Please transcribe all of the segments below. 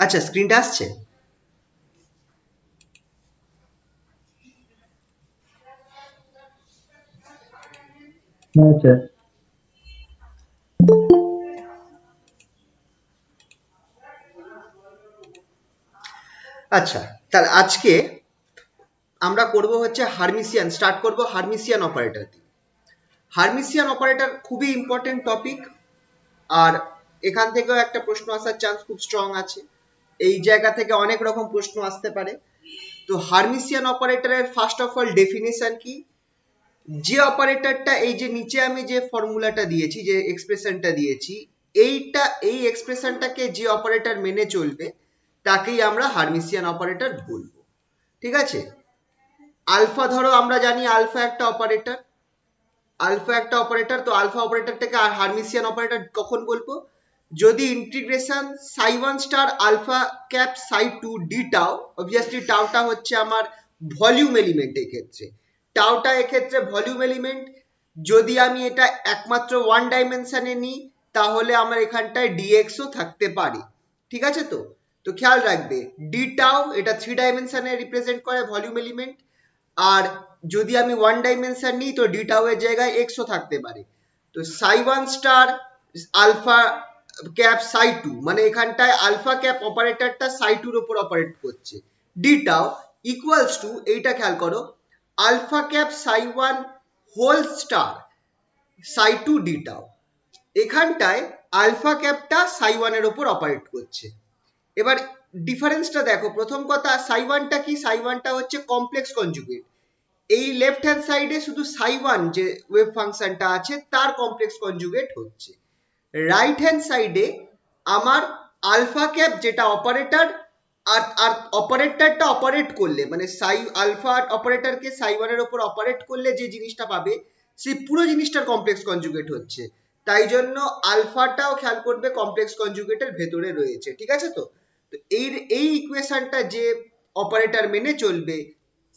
আচ্ছা, স্ক্রিনটা আসছে? আচ্ছা আচ্ছা, তাহলে আজকে আমরা করব হচ্ছে হার্মিসিয়ান, স্টার্ট করব হার্মিসিয়ান অপারেটর দিয়ে। হার্মিসিয়ান অপারেটর খুবই ইম্পর্টেন্ট টপিক, আর এখান থেকেও একটা প্রশ্ন আসার চান্স খুব স্ট্রং আছে। এই জায়গা থেকে অনেক রকম প্রশ্ন আসতে পারে। তো হার্মিসিয়ান অপারেটরের ফার্স্ট অফ অল ডেফিনেশন কি? যে অপারেটরটা, এই যে নিচে আমি যে ফর্মুলাটা দিয়েছি, যে এক্সপ্রেশনটা দিয়েছি, এই এক্সপ্রেশনটাকে যে অপারেটর মেনে চলবে তাকেই আমরা হার্মিসিয়ান অপারেটর বলবো। ঠিক আছে? আলফা, ধরো আমরা জানি আলফা একটা অপারেটর, তো আলফা অপারেটরটাকে আর হার্মিসিয়ান অপারেটর কখন বলবো? যদি integration psi one star alpha cap psi two d tau, obviously টাওটা হচ্ছে আমার ভলিউম এলিমেন্ট, এক্ষেত্রে টাওটা এক্ষেত্রে ভলিউম এলিমেন্ট। যদি আমি এটা একমাত্র ওয়ান ডাইমেনশনে নিই তাহলে আমার এখানটায় ডিএক্সও থাকতে পারে। ঠিক আছে? তো তো খেয়াল রাখবে, ডি টাও এটা থ্রি ডাইমেনশনে রিপ্রেজেন্ট করে ভলিউম এলিমেন্ট, আর যদি আমি ওয়ান ডাইমেনশন নিই তো ডি টাও এর জায়গায় এক্সও থাকতে পারে। তো psi one star alpha cap psi two, মানে এখানটায় আলফা ক্যাপ অপারেটরটা সাই টুর উপর অপারেট করছে। ডি টাও ইকুয়ালস টু, এইটা খেয়াল করো, alpha cap psi one whole star psi two d tau. এখানটায় আলফা ক্যাপটা সাই ওয়ানের উপর অপারেট করছে। এবার ডিফারেন্সটা দেখো, প্রথম কথা, সাই ওয়ানটা কি? সাই ওয়ানটা হচ্ছে কমপ্লেক্স কনজুগেট। এই লেফট হ্যান্ড সাইডে শুধু সাই ওয়ান যে ওয়েভ ফাংশনটা আছে তার কমপ্লেক্স কনজুগেট হচ্ছে। রাইট হ্যান্ড সাইডে আমার আলফা ক্যাপ যেটা অপারেটর, আর অপারেটরটা অপারেট করলে, মানে সাই আলফা অপারেটরকে সাই ওয়ানের উপর অপারেট করলে যে জিনিসটা পাবে সেই পুরো জিনিসটার কমপ্লেক্স কনজুগেট হচ্ছে। তাই জন্য আলফাটাও খেয়াল করবে কমপ্লেক্স কনজুগেটের ভেতরে রয়েছে। ঠিক আছে? তো তো এই এই ইকুয়েশনটা যে অপারেটর মেনে চলবে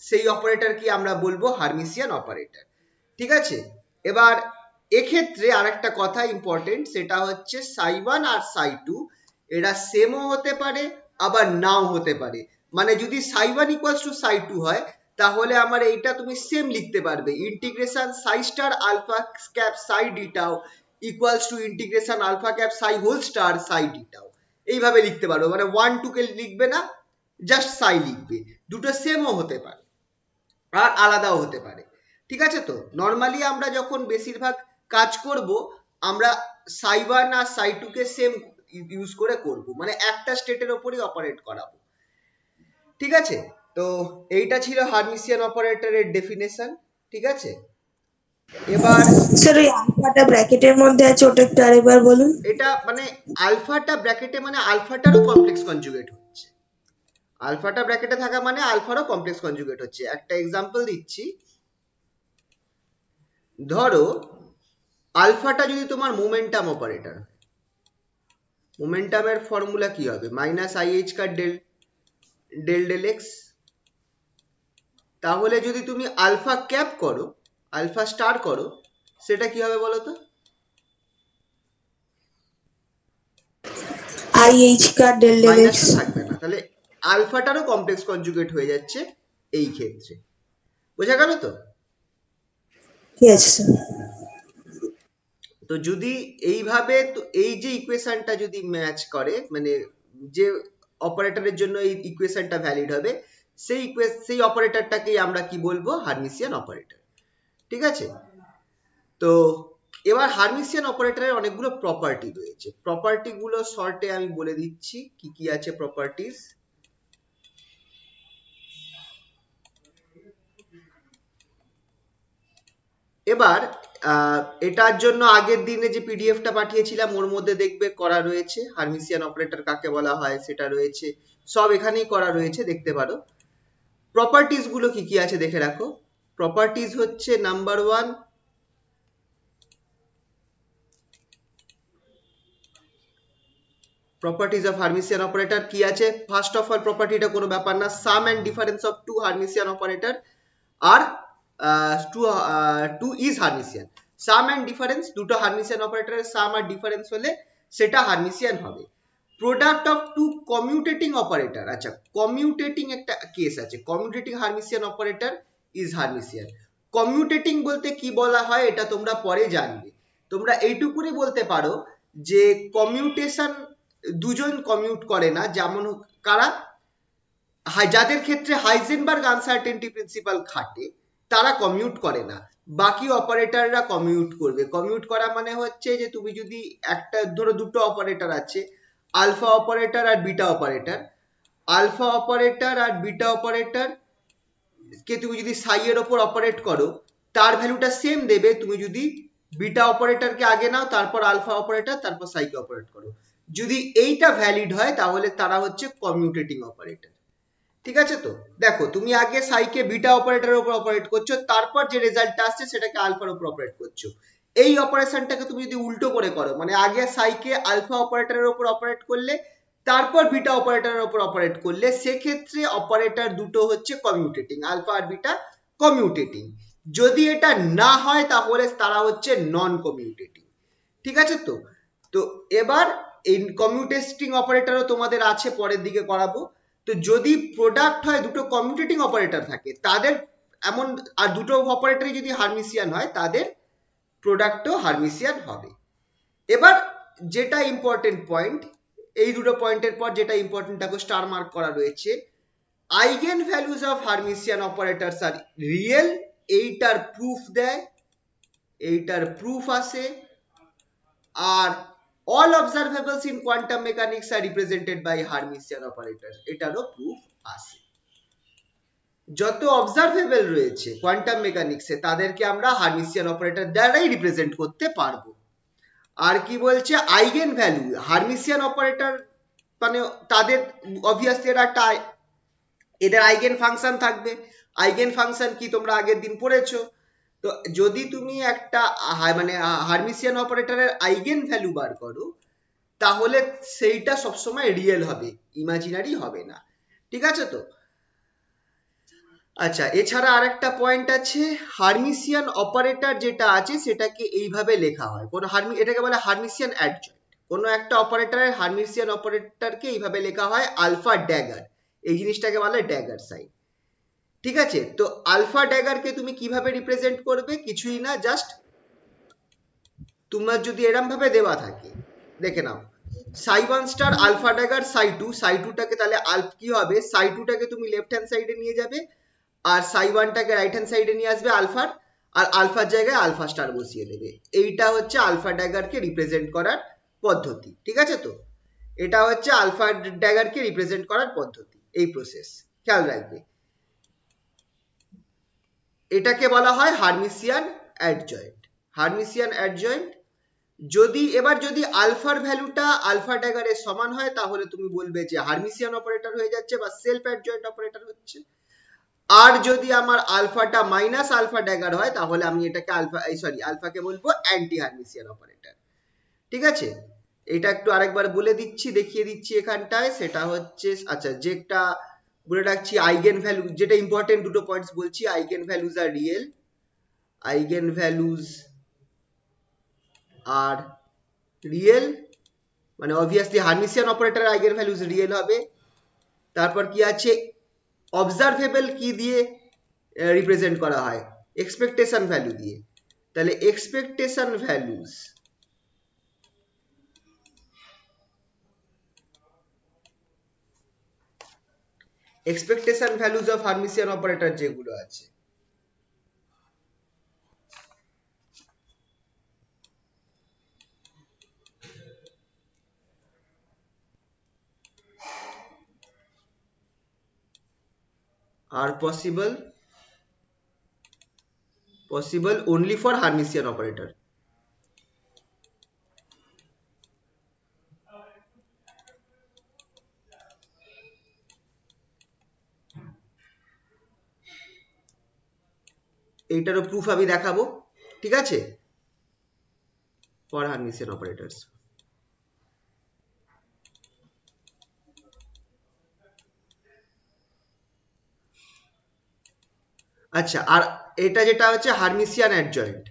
সেই অপারেটর কি আমরা বলবো হার্মিসিয়ান অপারেটর। ঠিক আছে? এবার এক্ষেত্রে আরেকটা কথা ইম্পর্টেন্ট, সেটা হচ্ছে সাই ওয়ান আর সাই টু এরা সেমও হতে পারে আবার নাও হতে পারে। মানে যদি সাই ওয়ান ইকুয়ালস টু সাই টু হয় তাহলে আমার এইটা তুমি সেম লিখতে পারবে, integration psi star alpha cap psi d tau equals to integration alpha cap psi whole star psi d tau. এইভাবে লিখতে পারো, মানে ওয়ান টু কে লিখবে না, জাস্ট সাই লিখবে। দুটো সেমও হতে পারে আর আলাদাও হতে পারে। ঠিক আছে? তো নর্মালি আমরা যখন বেশিরভাগ কাজ করব আমরা সাই ওয়ান আর সাই টু কে সেম ইউজ করে করব, মানে একটা স্টেটের ওপরই অপারেট করাবো। ঠিক আছে? তো এইটা ছিল হার্মিসিয়ান অপারেটরের ডেফিনেশন। ঠিক আছে? এবার স্যার ওই আলফাটা ব্র্যাকেটের মধ্যে আছে ওটা একটু আরেকবার বলুন। এটা মানে আলফাটা ব্র্যাকেটে মানে আলফাটারও কমপ্লেক্স কনজুগেট হচ্ছে। আলফাটা ব্র্যাকেটে থাকা মানে আলফারও কমপ্লেক্স কনজুগেট হচ্ছে। একটা এক্সাম্পল দিচ্ছি, ধরো আলফাটা যদি তোমার মোমেন্টাম অপারেটর, মোমেন্টামের ফর্মুলা কি হবে? Minus i h cut del del del x. তাহলে যদি তুমি আলফা ক্যাপ করো, আলফা স্টার করো, সেটা কি হবে বলো তো? I h cut del del minus x. তো থাকবে না, তাহলে আলফাটারও কমপ্লেক্স কনজুগেট হয়ে যাচ্ছে এই ক্ষেত্রে। বোঝা গেল তো? Yes sir. তো যদি এইভাবে, তো এই যে ইকুয়েশনটা যদি ম্যাচ করে, মানে যে অপারেটরের জন্য এই ইকুয়েশনটা ভ্যালিড হবে সেই অপারেটরটাকেই আমরা কি বলবো? হার্মিসিয়ান অপারেটর। ঠিক আছে? তো এবার হার্মিসিয়ান অপারেটরের অনেকগুলো প্রপার্টি রয়েছে, প্রপার্টি গুলো শর্টে আমি বলে দিচ্ছি কি কি আছে প্রপার্টিজ। এবার এটার জন্য আগের দিনে যে পিডিএফটা পাঠিয়েছিলাম ওর মধ্যে দেখবে করা রয়েছে, হার্মিসিয়ান অপারেটর কাকে বলা হয় সেটা রয়েছে, সব এখানেই করা রয়েছে, দেখতে পারো। প্রপার্টিজ গুলো কি কি আছে দেখে রাখো। প্রপার্টিজ হচ্ছে number one, properties of Hermitian operator কি আছে? ফার্স্ট অফ অল প্রপার্টিটা কোনো ব্যাপার না, sum and difference of two Hermitian operator are too is Hermitian. Sum and difference, দুটো হার্মিসিয়ান অপারেটরের সাম আর ডিফারেন্স হলে সেটা হার্মিসিয়ান হবে। Product of two commuting operator. আচ্ছা, কমিউটেটিং একটা কেস আছে, কমিউটেটিং হার্মিসিয়ান অপারেটর ইজ হার্মিসিয়ান। কমিউটেটিং বলতে কি বলা হয় এটা তোমরা পরে জানবে। তোমরা এইটুকুনি বলতে পারো যে কমিউটেশন দুজন কমিউট করে না, যেমন কারা, যাদের ক্ষেত্রে হাইজেনবার্গ আনসার্টেনটি প্রিন্সিপাল খাটে তারা কমিউট করে না, বাকি অপারেটররা কমিউট করবে। কমিউট করা মানে হচ্ছে যে তুমি যদি একটা ধরো দুটো অপারেটর আছে, আলফা অপারেটর আর বিটা অপারেটর, আলফা অপারেটর আর বিটা অপারেটর কে তুমি যদি সাই এর ওপর অপারেট করো তার ভ্যালুটা সেম দেবে, তুমি যদি বিটা অপারেটরকে আগে নাও তারপর আলফা অপারেটর তারপর সাইকে অপারেট করো। যদি এইটা ভ্যালিড হয় তাহলে তারা হচ্ছে কমিউটেটিং অপারেটর। ঠিক আছে? তো দেখো তুমি আগে সাইকে বিটা অপারেটরের উপর অপারেট করছো, তারপর যে রেজাল্টটা আসছে সেটাকে আলফার উপর অপারেট করছো। এই অপারেশনটাকে তুমি যদি উল্টো করে করো, মানে আগে সাইকে আলফা অপারেটরের উপর অপারেট করলে তারপর বিটা অপারেটরের উপর অপারেট করলে, সেক্ষেত্রে অপারেটর দুটো হচ্ছে কমিউটেটিং, আলফা আর বিটা কমিউটেটিং। যদি এটা না হয় তাহলে তারা হচ্ছে নন কমিউটেটিং। ঠিক আছে? তো তো এবার এই কমিউটেটিং অপারেটরও তোমাদের আছে, পরের দিকে করাবো। তো যদি প্রোডাক্ট হয় দুটো কমিউটেটিং অপারেটর থাকে তাদের এমন, আর দুটো অপারেটরই যদি হার্মিসিয়ান হয় তাদের প্রোডাক্টও হার্মিসিয়ান হবে। এবার যেটা ইম্পর্টেন্ট পয়েন্ট, এই দুটো পয়েন্টের পর যেটা ইম্পর্টেন্ট দেখো স্টার মার্ক করা রয়েছে, eigen values of Hermitian operators are real, এইটার প্রুফ দেয়, এইটার প্রুফ আসে। আর all observables in quantum mechanics are represented by Hermitian operators, এটারও প্রুফ আছে। যত অবজারভেবল রয়েছে কোয়ান্টাম মেকানিক্সে তাদেরকে আমরা হার্মিসিয়ান অপারেটর দ্বারাই রিপ্রেজেন্ট করতে পারবো। আর কি বলছে, আইগেন ভ্যালু হার্মিসিয়ান অপারেটর মানে তাদের অবভিয়াসলি একটা এদের আইগেন ফাংশন থাকবে। আইগেন ফাংশন কি তোমরা আগের দিন পড়েছো। তো যদি তুমি একটা মানে হার্মিসিয়ান অপারেটরের আইগেন ভ্যালু বার করো তাহলে সেইটা সবসময় রিয়েল হবে, ইমাজিনারি হবে না। ঠিক আছে? তো আচ্ছা, এছাড়া আরেকটা পয়েন্ট আছে, হার্মিসিয়ান অপারেটর যেটা আছে সেটাকে এইভাবে লেখা হয়, কোন এটাকে বলে হার্মিসিয়ান অ্যাডজয়েন্ট। কোনো একটা অপারেটরের হার্মিসিয়ান অপারেটরকে এইভাবে লেখা হয় আলফা ড্যাগার, এই জিনিসটাকে বলে ড্যাগার সাইন। ঠিক আছে? তো আলফা ড্যাগারকে তুমি কিভাবে রিপ্রেজেন্ট করবে, কিছুই না, জাস্ট তোমার যদি এরম ভাবে দেওয়া থাকে, দেখে নাও, psi one star alpha dagger psi two, psi টুটাকে তাহলে কি হবে, সাই টুটাকে তুমি লেফট হ্যান্ড সাইডে নিয়ে যাবে আর সাই ওয়ানটাকে রাইট হ্যান্ড সাইডে নিয়ে আসবে আলফার, আর আলফার জায়গায় আলফা স্টার বসিয়ে দেবে। এইটা হচ্ছে আলফা ড্যাগারকে রিপ্রেজেন্ট করার পদ্ধতি। ঠিক আছে? তো এটা হচ্ছে আলফা ড্যাগারকে রিপ্রেজেন্ট করার পদ্ধতি, এই প্রসেস খেয়াল রাখবে। এটাকে বলা হয় হার্মিসিয়ান অ্যাডজয়েন্ট। হার্মিসিয়ান অ্যাডজয়েন্ট যদি আলফার ভ্যালুটা আলফা ড্যাগারের সমান হয় তাহলে তুমি বলবে যে হার্মিসিয়ান অপারেটর হয়ে যাচ্ছে বা সেলফ অ্যাডজয়েন্ট অপারেটর হচ্ছে। আর যদি আমার আলফাটা মাইনাস আলফা ড্যাগার হয় তাহলে আমি এটাকে আলফাকে বলবো অ্যান্টি হার্মিসিয়ান অপারেটর। ঠিক আছে? এটা একটু আরেকবার বলে দিচ্ছি, দেখিয়ে দিচ্ছি এখানটায়, সেটা হচ্ছে, আচ্ছা যেটা বলে রাখছি, আইগেন ভ্যালু যেটা ইম্পর্টেন্ট দুটো পয়েন্টস বলছি, eigen values are real, eigen values are real মানে obviously Hermitian operator eigen values real হবে। তারপর কি আছে, অবজারভেবল কি দিয়ে রিপ্রেজেন্ট করা হয়, এক্সপেকটেশন ভ্যালু দিয়ে, তাহলে expectation values of Hermitian operator যেগুলো আছে, are possible only for Hermitian operator. এইটারও প্রুফ আমি দেখাবো। ঠিক আছে? For Hermitian operators. আচ্ছা, আর এটা যেটা হচ্ছে হার্মিসিয়ান অ্যাডজয়েন্ট,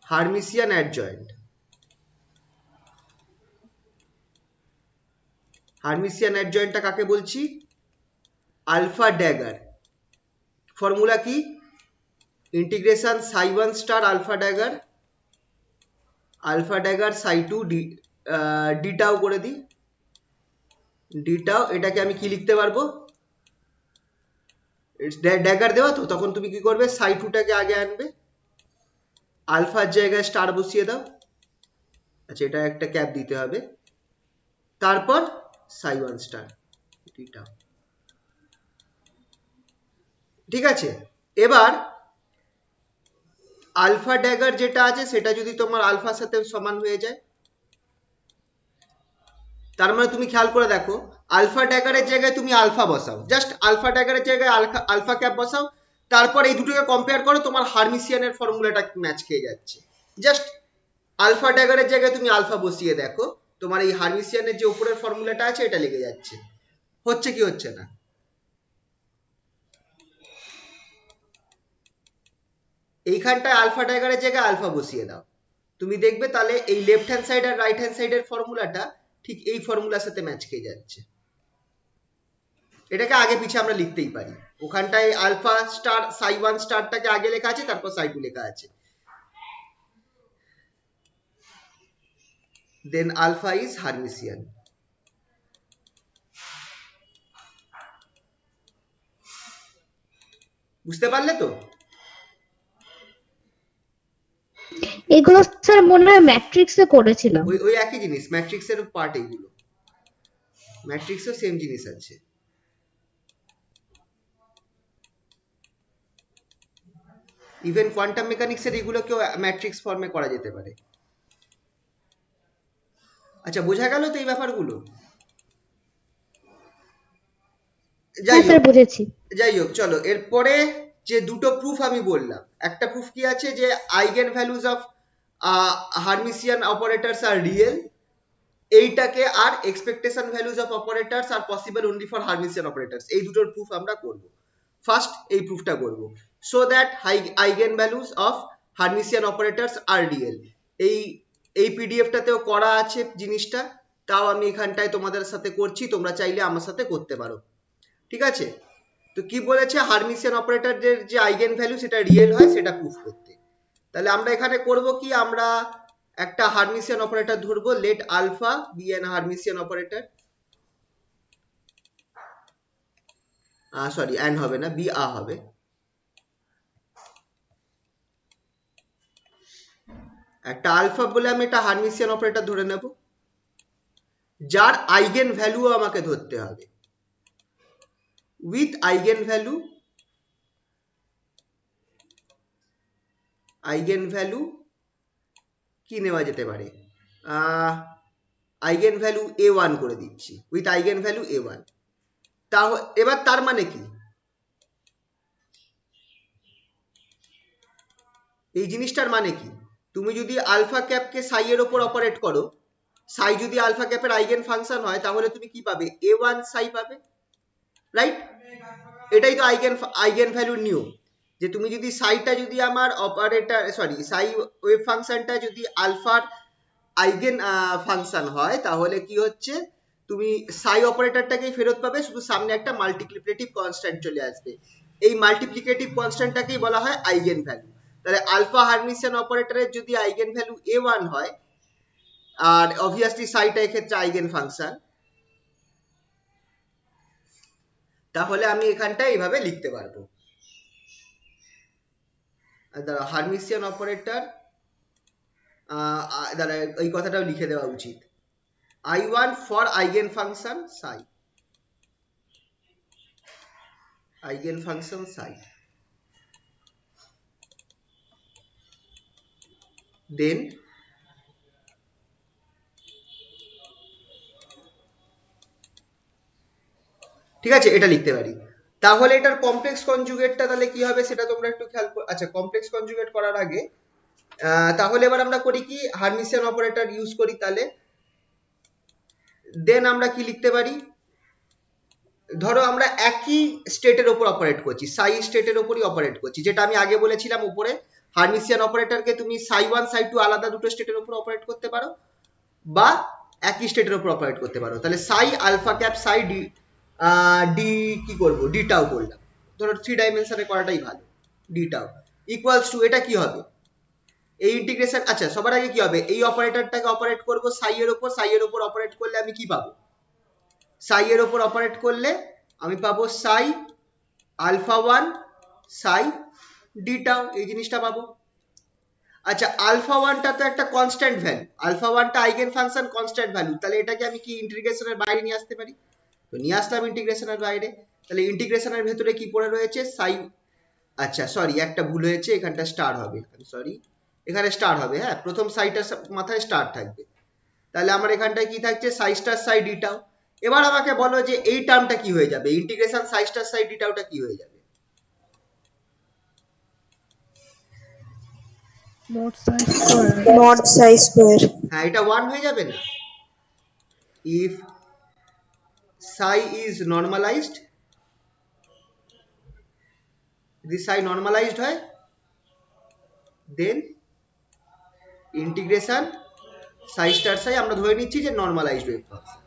হার্মিসিয়ান অ্যাডজয়েন্ট হার্মিসিয়ান অ্যাডজয়েন্টটা কাকে বলছি? Alpha dagger. ফর্মুলা কি? Integration psi one star alpha dagger psi two d tau করে দিই, ডি টাও। এটাকে আমি কি লিখতে পারবো? ড্যাগার দেওয়া তো, তখন তুমি কি করবে? সাই টুটাকে আগে আনবে, আলফার জায়গায় স্টার বসিয়ে দাও। আচ্ছা, এটা একটা ক্যাপ দিতে হবে, তারপর সাই ওয়ান স্টার ডি টাও। ঠিক আছে, এবার আলফা ড্যাগার যেটা আছে সেটা যদি তোমার আলফার সাথে সমান হয়ে যায়, তার মানে তুমি খেয়াল করে দেখো, আলফা ড্যাগারের জায়গায় তুমি আলফা বসাও, জাস্ট আলফা ড্যাগারের জায়গায় আলফা ক্যাপ বসাও, তারপর এই দুটোকে কম্পেয়ার করো, তোমার হার্মিসিয়ানের ফর্মুলাটা ম্যাচ খেয়ে যাচ্ছে। জাস্ট আলফা ড্যাগারের জায়গায় তুমি আলফা বসিয়ে দেখো, তোমার এই হার্মিসিয়ানের যে উপরের ফর্মুলাটা আছে এটা লেগে যাচ্ছে। হচ্ছে কি হচ্ছে না? এইখানটায় আলফা ড্যাগারের জায়গায় আলফা বসিয়ে দাও, তুমি দেখবে তাহলে এই লেফট হ্যান্ড সাইড আর রাইট হ্যান্ড সাইডের ফর্মুলাটা ঠিক এই ফর্মুলার সাথে ম্যাচ খেয়ে যাচ্ছে। এটাকে আগে পিছে আমরা লিখতেই পারি, ওখানটায় আলফা স্টার সাই ওয়ান স্টারটাকে আগে লেখা আছে, তারপর সাই টু লেখা আছে, দেন আলফা ইজ হার্মিসিয়ান। বুঝতে পারলে তো? এগুলো স্যার মনে হয় ম্যাট্রিক্সে করেছিলাম। ওই ওই একই জিনিস, ম্যাট্রিক্সের পার্ট এইগুলো, ম্যাট্রিক্সও সেম জিনিস আছে। ইভেন কোয়ান্টাম মেকানিক্সের এগুলোকেও ম্যাট্রিক্স ফর্মে করা যেতে পারে। আচ্ছা, বোঝা গেল তো এই ব্যাপারগুলো? যাই হ্যাঁ স্যার, হোক, বুঝেছি। চলো এরপরে যে দুটো প্রুফ আমি বললাম, একটা প্রুফ কি আছে যে eigen values of Hermitian operators are real, এইটাকে আর expectation values of operators are possible only for Hermitian operators, এই দুটোর প্রুফ আমরা করব। ফার্স্ট এই প্রুফটা করব, so that eigen values of Hermitian operators are real. এই এই পিডিএফটাতেও করা আছে জিনিসটা, তাও আমি এখানটায় তোমাদের সাথে করছি, তোমরা চাইলে আমার সাথে করতে পারো। ঠিক আছে, তো কি বলেছে? হার্মিসিয়ান অপারেটরদের যে আইগেন ভ্যালু সেটা রিয়েল হয়, সেটা প্রুফ করতে। তাহলে আমরা এখানে করব কি, আমরা একটা হার্মিসিয়ান অপারেটর ধরবো, let alpha be an Hermitian operator, sorry an হবে না, বি আ হবে। একটা আলফা বলে আমি একটা হার্মিসিয়ান অপারেটর ধরে নেব, যার আইগেন ভ্যালু আমাকে ধরতে হবে, উইথ আইগেন ভ্যালু কি নেওয়া যেতে পারে? আইগেন ভ্যালু a1 করে দিচ্ছি, উইথ আইগেন ভ্যালু a1। এবার তার মানে কি? এই জিনিসটার মানে কি? তুমি যদি আলফা ক্যাপকে সাই এর ওপর অপারেট করো, সাই যদি আলফা ক্যাপের আইগেন ফাংশন হয়, তাহলে তুমি কি পাবে? a1 সাই পাবে, রাইট? এটাই তো আইগেন ভ্যালুর নিয়ম, যে তুমি যদি সাইটা যদি আমার অপারেটর সরি সাই ওয়েভ ফাংশনটা যদি আলফার আইগেন ফাংশন হয়, তাহলে কি হচ্ছে, তুমি সাই অপারেটরটাকেই ফেরত পাবে, শুধু সামনে একটা মাল্টিপ্লিকেটিভ কনস্ট্যান্ট চলে আসবে। এই মাল্টিপ্লিকেটিভ কনস্ট্যান্টটাকেই বলা হয় আইগেন ভ্যালু। তাহলে আলফা হার্মিসিয়ান অপারেটরের যদি আইগেন ভ্যালু a1 হয়, আর অবভিয়াসলি সাইটা এক্ষেত্রে আইগেন ফাংশন, তাহলে আমি এখানটা এইভাবে লিখতে পারবো, হার্মিসিয়ান অপারেটর, দাঁড়া এই কথাটাও লিখে দেওয়া উচিত, I1 for eigenfunction psi, eigenfunction psi, then ঠিক আছে, এটা লিখতে পারি। তাহলে এটার কমপ্লেক্স কনজুগেটটা তাহলে কি হবে সেটা তোমরা একটু খেয়াল করো। আচ্ছা, কমপ্লেক্স কনজুগেট করার আগে তাহলে এবার আমরা করি কি, হার্মিসিয়ান অপারেটর ইউজ করি, তাহলে দেন আমরা কি লিখতে পারি? ধরো আমরা একই স্টেটের উপর অপারেট করছি, সাই স্টেটের উপরই অপারেট করছি, যেটা আমি আগে বলেছিলাম উপরে, হার্মিসিয়ান অপারেটরকে তুমি সাই ওয়ান সাই টু আলাদা দুটো স্টেটের উপর অপারেট করতে পারো, বা একই স্টেটের উপর অপারেট করতে পারো। তাহলে সাই alpha cap psi D D কি করব, ডি টাও করলাম, ধরো 3 ডাইমেনশনে করাটাই ভালো। ডি টাও ইকুয়ালস টু, এটা কি হবে, এই ইন্টিগ্রেশন, আচ্ছা সবার আগে কি হবে, এই অপারেটরটাকে অপারেট করব সাই এর উপর, সাই এর উপর অপারেট করলে আমি কি পাবো, সাই এর উপর অপারেট করলে আমি পাবো সাই আলফা 1 সাই ডি টাও, এই জিনিসটা পাবো। আচ্ছা আলফা 1 টা তো একটা কনস্ট্যান্ট ভ্যালু, আলফা 1 টা আইগেন ফাংশন কনস্ট্যান্ট ভ্যালু, তাহলে এটাকে আমি কি ইন্টিগ্রেশনের বাইরে নিয়ে আসতে পারি, তো নিয়ে আসলাম ইন্টিগ্রেশনের বাইরে। তাহলে ইন্টিগ্রেশনের ভেতরে কি পড়ে রয়েছে সাই, আচ্ছা সরি একটা ভুল হয়েছে, এখানটা স্টার হবে, সরি এখানে স্টার হবে, হ্যাঁ প্রথম সাইটার মাথায় স্টার থাকবে। তাহলে আমার এখানটায় কি থাকছে সাই স্টার সাই ডি টাও। এবার আমাকে বলো যে এই টার্মটা কি হয়ে যাবে, integration psi star psi D টাওটা কি হয়ে যাবে, mod psi square হ্যাঁ এটা 1 হয়ে যাবে না, if psi is normalized, যদি psi normalized হয় then integration psi star psi আমরা ধরে নিচ্ছি যে normalised wave function,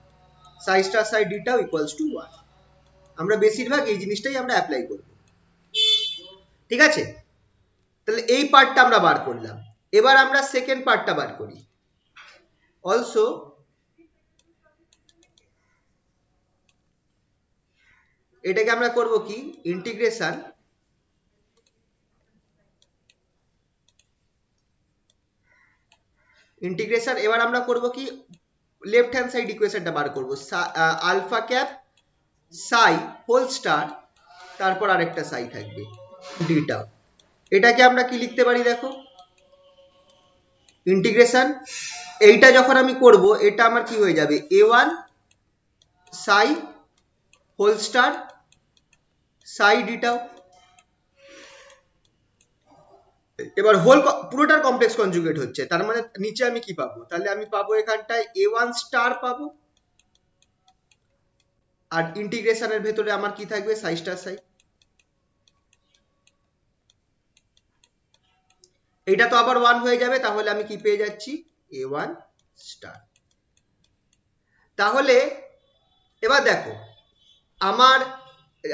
psi star psi d tau equals to 1, আমরা বেশিরভাগ এই জিনিসটাই আমরা অ্যাপ্লাই করব, ঠিক আছে। তাহলে এই পার্টটা আমরা বার করলাম, এবার আমরা সেকেন্ড পার্টটা বার করি। অলসো এটাকে আমরা করব কি, ইন্টিগ্রেশন এবার আমরা করব কি, লেফট হ্যান্ড সাইড ইকুয়েশনটা বার করব, alpha cap psi whole star, তারপর আরেকটা সাই থাকবে ডি টাও, এটাকে আমরা কি লিখতে পারি দেখো, ইন্টিগ্রেশন এইটা যখন আমি করব এটা আমার কি হয়ে যাবে a1 সাই হোল স্টার সাই ডি টাও, এবার হোল পুরোটার কমপ্লেক্স কনজুগেট হচ্ছে, তার মানে নিচে আমি কি পাবো, তাহলে আমি পাবো এখানটায় a1 স্টার পাবো, আর ইন্টিগ্রেশনের ভেতরে আমার কি থাকবে সাই স্টার সাই, এটা তো আবার 1 হয়ে যাবে, তাহলে আমি কি পেয়ে যাচ্ছি a1 স্টার। তাহলে এবার দেখো আমার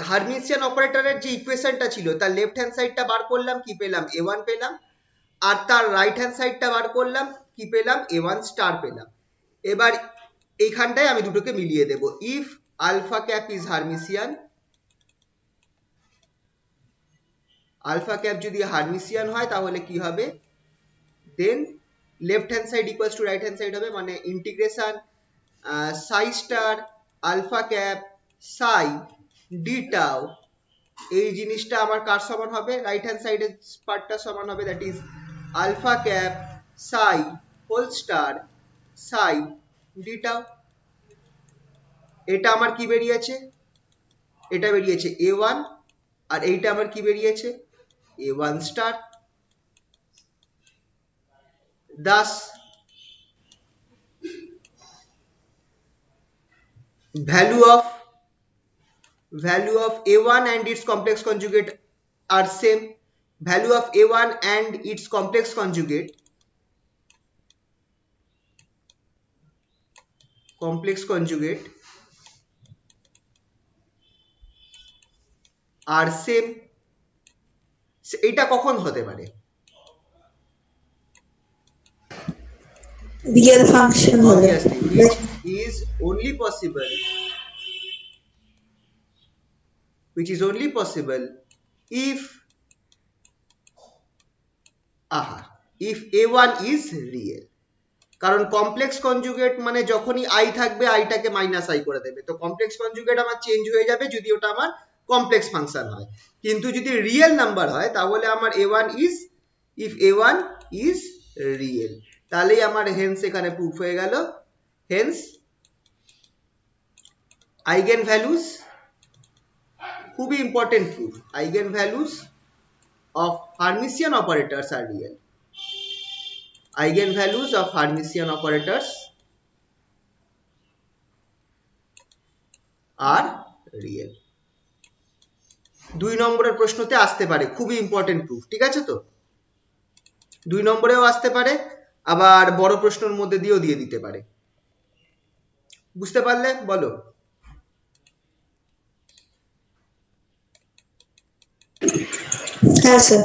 হার্মিশিয়ান অপারেটরের যে ইকুয়েশনটা ছিল তার লেফট হ্যান্ড সাইডটা বার করলাম, কি পেলাম a1 পেলাম, আর তার রাইট হ্যান্ড সাইডটা বার করলাম, কি পেলাম a1 স্টার পেলাম। এবার এইখানটায় আমি দুটোকে মিলিয়ে দেব, if alpha cap is Hermitian, alpha cap যদি হার্মিশিয়ান হয় তাহলে কি হবে, then left hand side equals to right hand side হবে, মানে integration psi star alpha cap psi d tau, এই জিনিসটা আমার কার সমান হবে, রাইট হ্যান্ড সাইডের পার্টটা সমান হবে, that is alpha cap psi whole star psi d টাও। এটা আমার কি বেরিয়েছে, এটা বেরিয়েছে a1, আর এইটা আমার কি বেরিয়েছে a1 star. Thus value of a1 and its complex conjugate are same, value of a1 and its complex conjugate are same, এটা কখন হতে পারে, real function হলে obviously which is only possible if if a1 is real, কারণ complex conjugate মানে যখনই I থাকবে আইটাকে minus I করে দেবে, তো কমপ্লেক্স কনজুগেট আমার চেঞ্জ হয়ে যাবে যদি ওটা আমার কমপ্লেক্স ফাংশন হয়, কিন্তু যদি রিয়েল নাম্বার হয় তাহলে আমার a1 is, if a1 is real, তাহলেই আমার হেন্স এখানে প্রুফ হয়ে গেল, হেন্স আইগেন ভ্যালুস, খুবই important proof, eigenvalues of Hermitian operators are real, eigenvalues of Hermitian operators are real। 2 নম্বরের প্রশ্নতে আসতে পারে, খুবই ইম্পর্টেন্ট প্রুফ, ঠিক আছে তো, 2 নম্বরেও আসতে পারে, আবার বড় প্রশ্নের মধ্যে দিয়েও দিয়ে দিতে পারে। বুঝতে পারলে বলো? হ্যাঁ স্যার।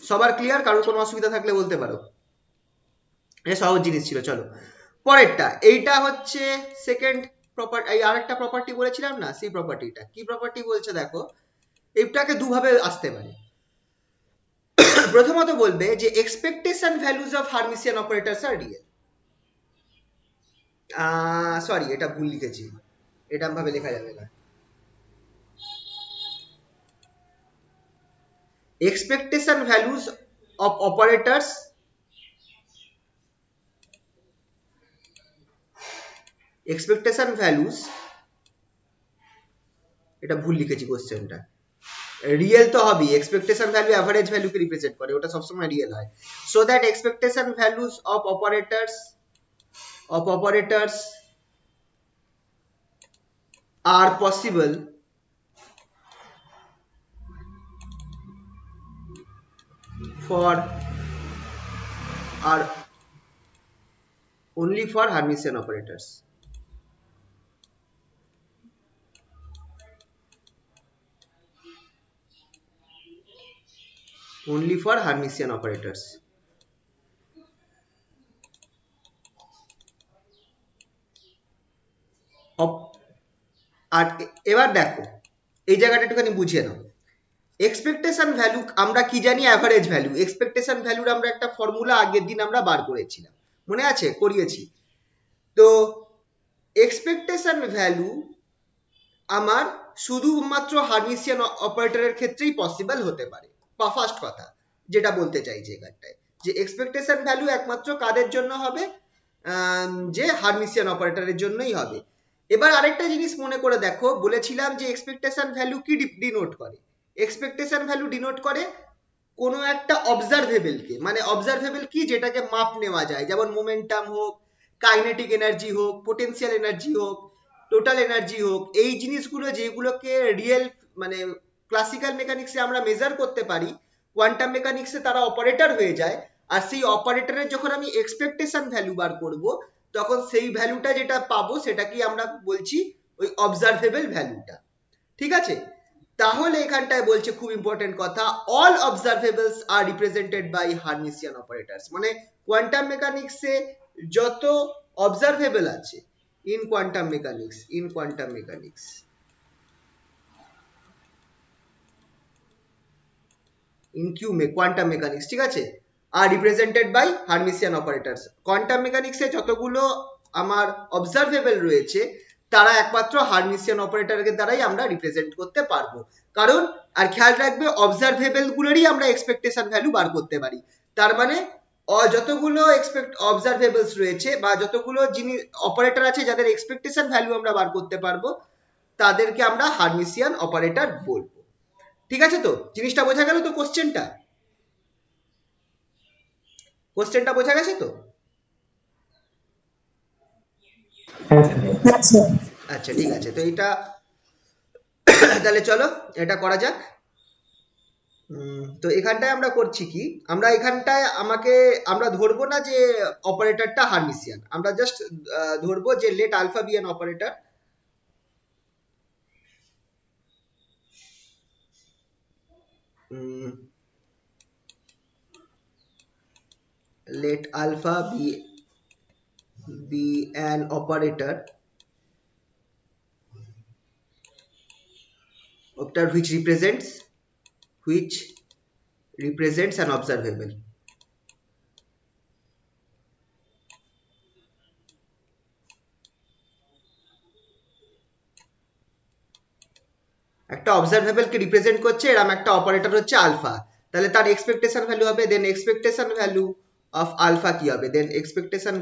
সবার ক্লিয়ার? কারোর কোনো অসুবিধা থাকলে বলতে পারো। এটা সহজ জিনিস ছিল। চলো পরেরটা, এইটা হচ্ছে সেকেন্ড প্রপার্টি। এই আরেকটা প্রপার্টি বলেছিলাম না, সেই প্রপার্টিটা কি প্রপার্টি বলছে দেখো, এটাকে দুভাবে আসতে পারে। প্রথমত বলবে যে expectation values of Hermitian operators are real. Sorry, এটা ভুল লিখেছি, এটা ভাবে লেখা যাবে না। expectation values of operators expectation values, এটা ভুল লিখেছি কোশ্চেনটা। রিয়েল তো হবে, এক্সপেকটেশন ভ্যালু অ্যাভারেজ ভ্যালুকে রিপ্রেজেন্ট করে, ওটা সবসময় রিয়েল হয়। So that expectation values of operators are possible for are only for Hermitian operators. Only for Hermitian operators. আর এবার দেখো এই জায়গাটা একটুখানি বুঝিয়ে নাও। এক্সপেকটেশন ভ্যালু আমরা কি জানি? Average value. এক্সপেকটেশন ভ্যালুর আমরা একটা ফর্মুলা আগের দিন আমরা বার করেছিলাম, মনে আছে? করিয়েছি তো। এক্সপেকটেশন ভ্যালু আমার শুধুমাত্র হার্মিসিয়ান অপারেটরের ক্ষেত্রেই পসিবল হতে পারে। ফার্স্ট কথা যেটা বলতে চাইছি এখানটায়, যে এক্সপেকটেশন ভ্যালু একমাত্র কাদের জন্য হবে? যে হার্মিসিয়ান অপারেটরের জন্যই হবে। এবার আরেকটা জিনিস মনে করে দেখো, বলেছিলাম যে এক্সপেকটেশন ভ্যালু কি ডিনোট করে? এক্সপেকটেশন ভ্যালু ডিনোট করে কোনো একটা অবজারভেবলকে, মানে অবজারভেবল কি, যেটাকে মাপ নেওয়া যায়, যেমন মোমেন্টাম হোক, কাইনেটিক এনার্জি হোক, পোটেনশিয়াল এনার্জি হোক, টোটাল এনার্জি হোক, এই জিনিসগুলো যেগুলোকে রিয়েল মানে ক্লাসিক্যাল মেকানিক্সে আমরা মেজার করতে পারি, কোয়ান্টাম মেকানিক্সে তারা অপারেটর হয়ে যায়। আর সেই অপারেটরের যখন আমি এক্সপেকটেশন ভ্যালু বার করব, তখন সেই ভ্যালুটা যেটা পাবো সেটাকেই আমরা বলছি ওই অবজারভেবল ভ্যালুটা। ঠিক আছে? তাহলে এখানটায় বলছে খুব ইম্পর্টেন্ট কথা, all observables are represented by Hermitian operators. মানে কোয়ান্টাম মেকানিক্সে যত অবজারভেবল আছে in quantum mechanics quantum mechanics, ঠিক আছে, are represented by Hermitian operators. Quantum মেকানিক্সে যতগুলো আমার অবজারভেবল রয়েছে তারা একমাত্র হার্মিসিয়ান অপারেটরের দ্বারাই আমরা রিপ্রেজেন্ট করতে পারবো। কারণ, আর খেয়াল রাখবে, অবজারভেবল গুলোরই আমরা এক্সপেকটেশন ভ্যালু বার করতে পারি। তার মানে যতগুলো অবজারভেবলস রয়েছে বা যতগুলো জিনিস অপারেটর আছে যাদের এক্সপেকটেশন ভ্যালু আমরা বার করতে পারবো, তাদেরকে আমরা হার্মিসিয়ান অপারেটর বলবো। ঠিক আছে? তো জিনিসটা বোঝা গেল তো? কোশ্চেনটা বোঝা গেছে তো? আচ্ছা। আচ্ছা ঠিক আছে, তো এটা তাহলে চলো এটা করা যাক। তো এখানটায় আমরা করছি কি, আমরা এখানটায় আমরা ধরবো না যে অপারেটরটা হার্মিসিয়ান, আমরা জাস্ট ধরবো যে let alpha be an operator. let alpha be an operator which represents an observable. একটা অবজারভেবল কে রিপ্রেজেন্ট করছে এরকম একটা অপারেটর হচ্ছে আলফা, তাহলে তার এক্সপেকটেশন ভ্যালু হবে, then expectation value of alpha কি হবে? Then expectation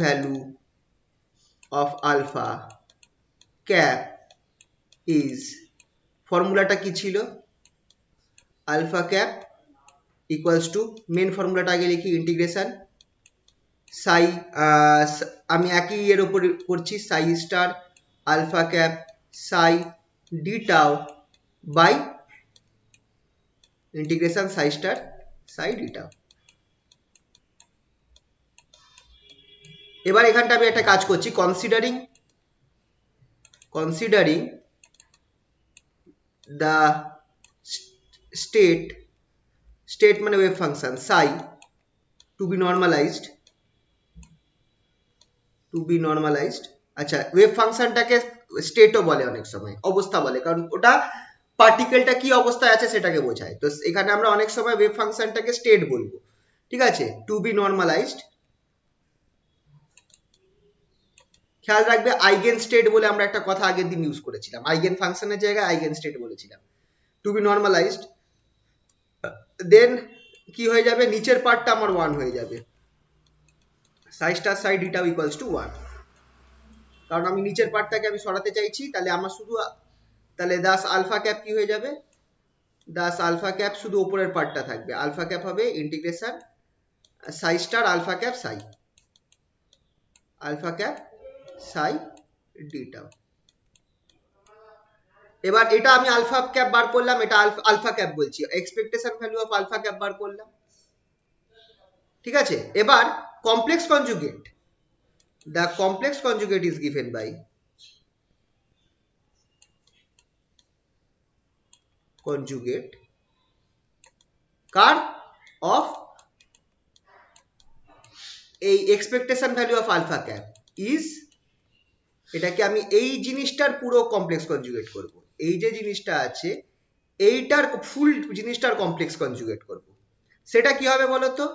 value of alpha cap is, ফর্মুলাটা কি ছিল? Alpha cap equals to, main ফর্মুলাটা আগে লিখি, ইন্টিগ্রেশন সাই, আমি একই এর উপর করছি, psi star alpha cap psi d tau by integration psi star psi d tau. এবার এখানটা আমি একটা কাজ করছি, কনসিডারিং দ্য স্টেট মানে wave function psi to be normalised. আচ্ছা, ওয়েভ ফাংশনটাকে স্টেটও বলে, অনেক সময় অবস্থা বলে, কারণ ওটা পার্টিকেলটা কি অবস্থায় আছে সেটাকে বোঝায়। তো এখানে আমরা অনেক সময় ওয়েভ ফাংশনটাকে স্টেট বলবো, ঠিক আছে, টু বি নর্মালাইজড। খেয়াল রাখবে আইগেন স্টেট বলে আমরা একটা কথা আগের দিন ইউজ করেছিলাম, আইগেন ফাংশনের জায়গায় আইগেন স্টেট বলেছিলাম। টু বি নর্মালাইজড, দেন কি হয়ে যাবে, নিচের পার্টটা আমার 1 হয়ে যাবে, psi star psi d tau equals to 1, কারণ আমি নিচের পার্টটাকে আমি সরাতে চাইছি। তাহলে আমার শুধু, তাহলে দাস আলফা ক্যাপ কি হয়ে যাবে, দাস আলফা ক্যাপ শুধু উপরের পার্টটা থাকবে, আলফা ক্যাপ হবে integration psi star alpha cap psi d tau। এবার এটা আমি আলফা ক্যাপ বার করলাম, এটা আলফা ক্যাপ বলছি, expectation value of alpha cap bar করলাম, ঠিক আছে। এবার complex conjugate, the complex conjugate is given by conjugate car of এই expectation value of alpha cap is, এটাকে আমি এই জিনিসটার পুরো কমপ্লেক্স কনজুগেট করব, এই যে জিনিসটা আছে এইটার ফুল জিনিসটার কমপ্লেক্স কনজুগেট করব। সেটা কি হবে বলো তো,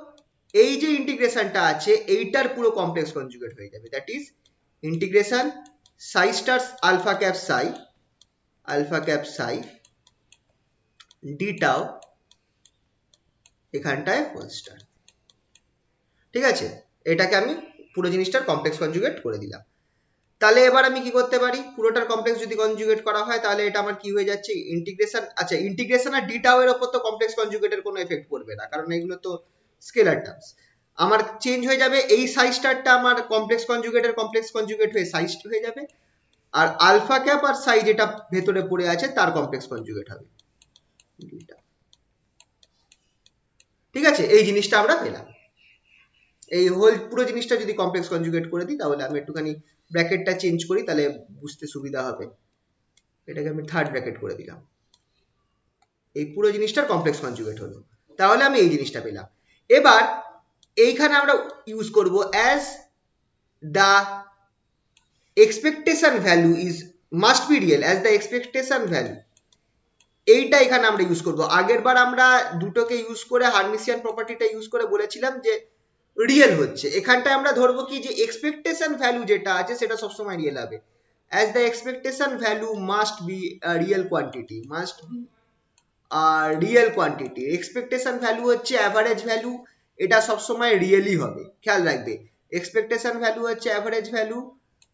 এই যে ইন্টিগ্রেশনটা আছে এইটার পুরো কমপ্লেক্স কনজুগেট হয়ে যাবে, that is integration psi star alpha cap psi d tau এখানটায় হোল স্টার, ঠিক আছে। এটাকে আমি পুরো জিনিসটার কমপ্লেক্স কনজুগেট করে দিলাম। তাহলে এবার আমি কি করতে পারি, পুরোটার কমপ্লেক্স যদি কনজুগেট করা হয় তাহলে এটা আমার কি হয়ে যাচ্ছে, ইন্টিগ্রেশন। আচ্ছা, ইন্টিগ্রেশন আর ডি টাউ এর উপর তো কমপ্লেক্স কনজুগেটের কোনো এফেক্ট পড়বে না, কারণ এগুলো তো স্কেলার টার্মস। আমার চেঞ্জ হয়ে যাবে, এই সাই স্টারটা আমার কমপ্লেক্স কনজুগেট হয়ে সাই হয়ে যাবে, আর আলফা ক্যাপ আর সাই যেটা ভেতরে পড়ে আছে তার কমপ্লেক্স কনজুগেট হবে, ঠিক আছে। এই জিনিসটা আমরা পেলাম, এই হোল পুরো জিনিসটা যদি কমপ্লেক্স কনজুগেট করে দিই, তাহলে আমি একটুখানি ব্র্যাকেটটা চেঞ্জ করি তাহলে বুঝতে সুবিধা হবে। এটাকে আমি থার্ড ব্র্যাকেট করে দিলাম, এই পুরো জিনিসটার কমপ্লেক্স কনজুগেট হলো, তাহলে আমি এই জিনিসটা পেলাম। এবার এইখানে আমরা ইউজ করব as the expectation value is must be real, as the expectation value, এইটা এখানে আমরা ইউজ করব। আগের বার আমরা দুটোকে ইউজ করে হার্মিসিয়ান প্রপার্টিটা ইউজ করে বলেছিলাম যে রিয়েল হচ্ছে, এখানটায় আমরা ধরবো কি যে এক্সপেকটেশন ভ্যালু যেটা আছে সেটা সবসময় রিয়েল হবে, as the expectation value must be a real quantity, real quantity. Expectation value হচ্ছে অ্যাভারেজ ভ্যালু, এটা সবসময় রিয়েলই হবে, খেয়াল রাখবে। এক্সপেকটেশন ভ্যালু হচ্ছে অ্যাভারেজ ভ্যালু,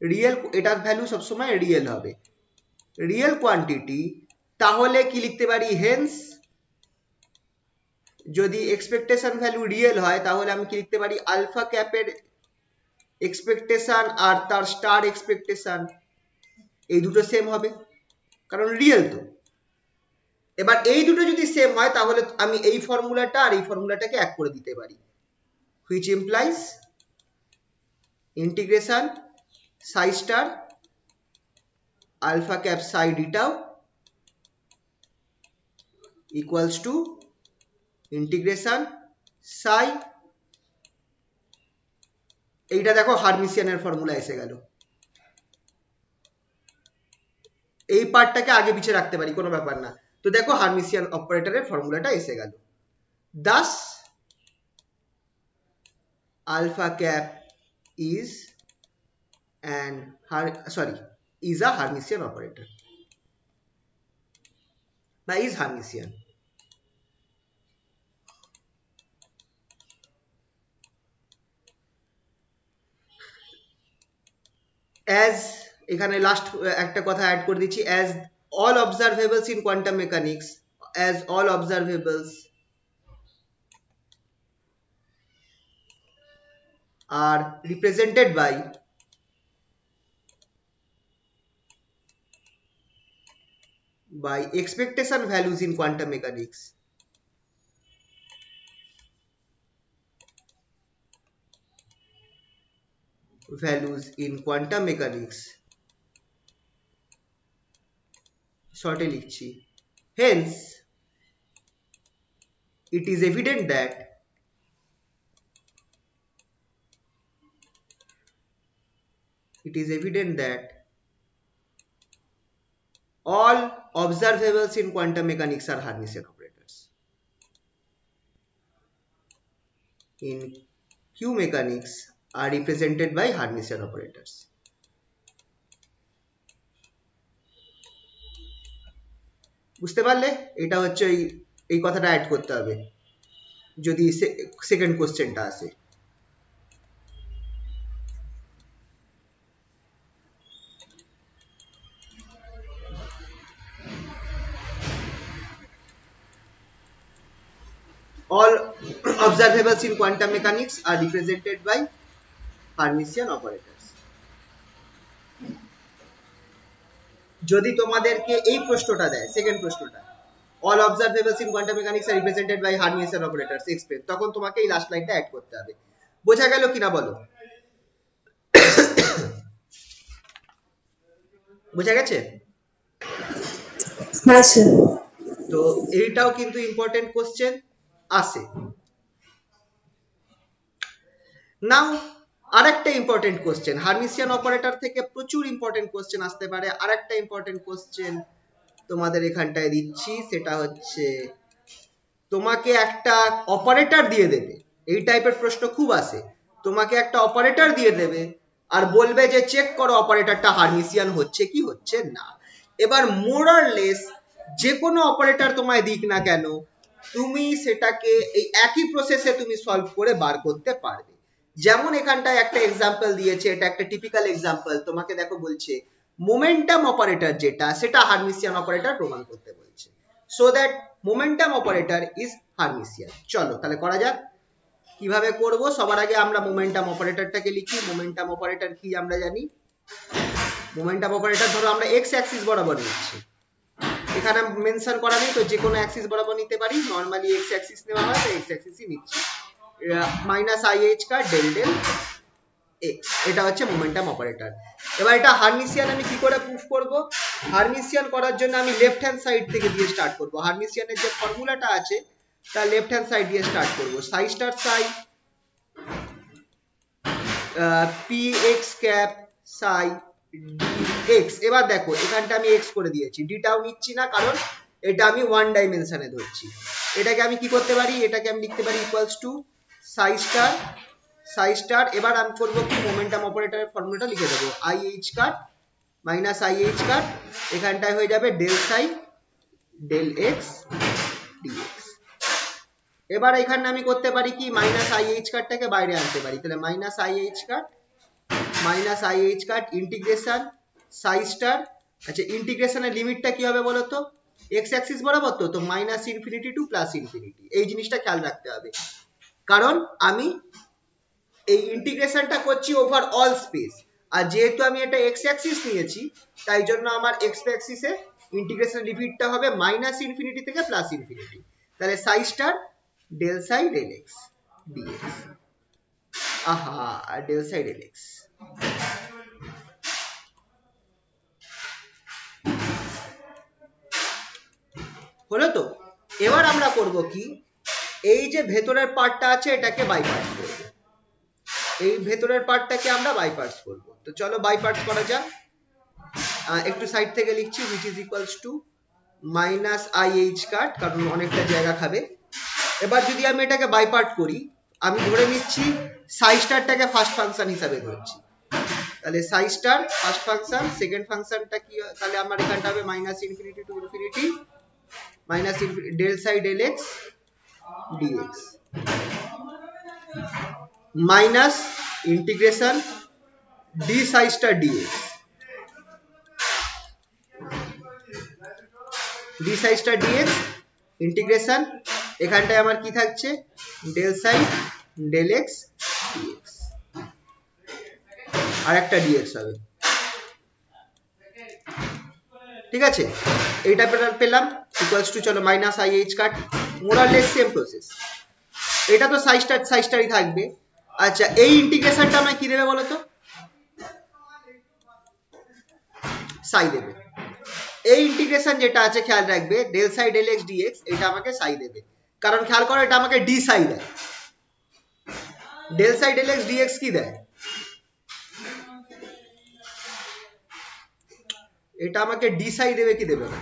রিয়েল, এটার ভ্যালু সবসময় রিয়েল হবে, রিয়েল কোয়ান্টিটি। তাহলে কি লিখতে পারি, হেন্স যদি এক্সপেকটেশন ভ্যালু রিয়েল হয় তাহলে আমি কি লিখতে পারি, আলফা ক্যাপের এক্সপেকটেশন আর তার স্টার এক্সপেকটেশন এই দুটো সেম হবে, কারণ রিয়েল তো। এবার এই দুটো যদি সেম হয় তাহলে আমি এই ফর্মুলাটা আর এই ফর্মুলাটাকে এক করে দিতে পারি, which implies integration psi star alpha cap psi d tau equals to integration psi, এইটা দেখো হার্মিসিয়ানের ফর্মুলা এসে গেল, এই পার্টটাকে আগে পিছিয়ে রাখতে পারি কোনো ব্যাপার না। তো দেখো হার্মিসিয়ান অপারেটরের ফর্মুলাটা এসে গেল, thus alpha cap is a Hermitian operator বা is Hermitian। as এখানে লাস্ট একটা কথা অ্যাড করে দিচ্ছি, as all observables in quantum mechanics, as all observables are represented by expectation values in quantum mechanics, values in quantum mechanics শর্টে লিখছি hence it is evident that all observables in quantum mechanics are Hermitian operators. In Q mechanics are represented by Hermitian operators. বুঝতে পারলে? এটা হচ্ছে এই কথাটা add করতে হবে যদি সেকেন্ড কোশ্চেনটা আসে। All observables in quantum mechanics are represented by Hermitian operators. যদি তোমাদেরকে এই প্রশ্নটা দেয়, সেকেন্ড প্রশ্নটা, all observables in quantum mechanics are represented by Hermitian operators, explain, তখন তোমাকে এই লাস্ট লাইনটা অ্যাড করতে হবে। বোঝা গেল কিনা বলো? বোঝা গেছে? তো এইটাও কিন্তু ইম্পর্টেন্ট কোশ্চেন আসে। নাও আরেকটা ইম্পর্টেন্ট কোশ্চেন, হার্মিসিয়ান অপারেটর থেকে প্রচুর ইম্পর্টেন্ট কোশ্চেন আসতে পারে। আরেকটা ইম্পর্টেন্ট কোশ্চেন তোমাদের এখানটায় দিচ্ছি, সেটা হচ্ছে তোমাকে একটা অপারেটর দিয়ে দেবে, এই টাইপের প্রশ্ন খুব আসে, তোমাকে একটা অপারেটর দিয়ে দেবে আর বলবে যে চেক করো অপারেটরটা হার্মিসিয়ান হচ্ছে কি হচ্ছে না। এবার মোর অর লেস যে কোনো অপারেটর তোমায় দিক না কেন, তুমি সেটাকে এই একই প্রসেসে তুমি সলভ করে বার করতে পারবে। যেমন এখানটায় একটা এক্সাম্পল দিয়েছে, এটা একটা টিপিক্যাল এক্সাম্পল, তোমাকে দেখো বলছে মোমেন্টাম অপারেটর যেটা, সেটা হার্মিসিয়ান অপারেটর প্রমাণ করতে বলছে। So that momentum operator is Hermitian. চলো তাহলে করা যাক। কিভাবে করব? সবার আগে আমরা মোমেন্টাম অপারেটরটাকে লিখি। মোমেন্টাম অপারেটর কি আমরা জানি। মোমেন্টাম অপারেটর ধরো আমরা এক্স অ্যাক্সিস বরাবর নিচ্ছি, এখানে মেনশন করা নেই তো যে কোনো অ্যাক্সিস বরাবর নিতে পারি, নরমালি এক্স অ্যাক্সিস নেওয়া হয় তো এক্স অ্যাক্সিসই নিচ্ছি। মাইনাস আইএইচ কার ডেল ডেল এক্স, এটা হচ্ছে মোমেন্টাম অপারেটর। এবার এটা হার্মিসিয়ান আমি কি করে প্রুফ করব? হার্মিসিয়ান করার জন্য আমি লেফট হ্যান্ড সাইড থেকে দিয়ে স্টার্ট করব। হার্মিসিয়ানের যে ফর্মুলাটা আছে তার লেফট হ্যান্ড সাইড দিয়ে স্টার্ট করব। সাই স্টার সাই পি এক্স ক্যাপ সাই এক্স। এবার দেখো এখানটা আমি এক্স করে দিয়েছি, ডিটাও নিচ্ছি না কারণ এটা আমি ওয়ান ডাইমেনশনে ধরছি। এটাকে আমি কি করতে পারি? এটাকে আমি লিখতে পারি ইকুয়ালস টু সাই স্টার। এবার আমি করবো কি, মোমেন্টাম অপারেটরের ফর্মুলাটা লিখে দেবো, i h cut minus i h cut, এখানটায় হয়ে যাবে del psi del x dx. এবার এখানে আমি করতে পারি কি, মাইনাস আই এইচ কাটটাকে বাইরে আনতে পারি, তাহলে minus i h cut integration psi star. আচ্ছা ইন্টিগ্রেশনের লিমিটটা কি হবে বলো তো? এক্স অ্যাক্সিস বরাবর তো minus infinity to plus infinity, এই জিনিসটা খেয়াল রাখতে হবে কারণ আমি এই ইন্টিগ্রেশনটা করছি ওভার অল স্পেস, আর যেহেতু আমি এটা এক্স অ্যাক্সিস নিয়েছি তাই জন্য আমার এক্স অ্যাক্সিসে ইন্টিগ্রেশন লিমিটটা হবে মাইনাস ইনফিনিটি থেকে প্লাস ইনফিনিটি। তাহলে psi star del psi del x dx, আহা ডেল সাই ডেল এক্স। হলো তো? এবার আমরা করব কি, এই যে ভেতরের পার্টটা আছে এটাকে বাই পার্টস করব, এই ভেতরের পার্টটাকে আমরা বাই পার্টস করব। তো চলো বাই পার্টস করা যাক। একটু সাইড থেকে লিখছি, which is equals to minus i h cut, কারণ অনেকটা জায়গা খাবে। এবার যদি আমি এটাকে বাই পার্ট করি, আমি ধরে নিচ্ছি সাই স্টারটাকে ফার্স্ট ফাংশন হিসাবে ধরছি, তাহলে psi star first function, second ফাংশনটা কি, তাহলে আমার এখানটা হবে minus infinity to infinity minus del psi del x dx minus integration d psi star dx, d psi star dx integration, এখানটায় আমার কি থাকছে, del psi del x dx, আর একটা ডিএক্স হবে। ঠিক আছে, এইটা পেলাম ইকুয়ালস টু, চলো minus i h cut, more or less same process, এটা তো সাই স্টারই থাকবে। আচ্ছা এই ইন্টিগ্রেশনটা আমায় কি দেবে বলো তো? সাই দেবে। এই ইন্টিগ্রেশন যেটা আছে খেয়াল রাখবে del psi del x dx, এটা আমাকে সাই দেবে, কারণ খেয়াল করো এটা আমাকে ডি সাই দেয়। Del psi del x dx কি দেয়? এটা আমাকে ডি সাই দেবে কি দেবে না?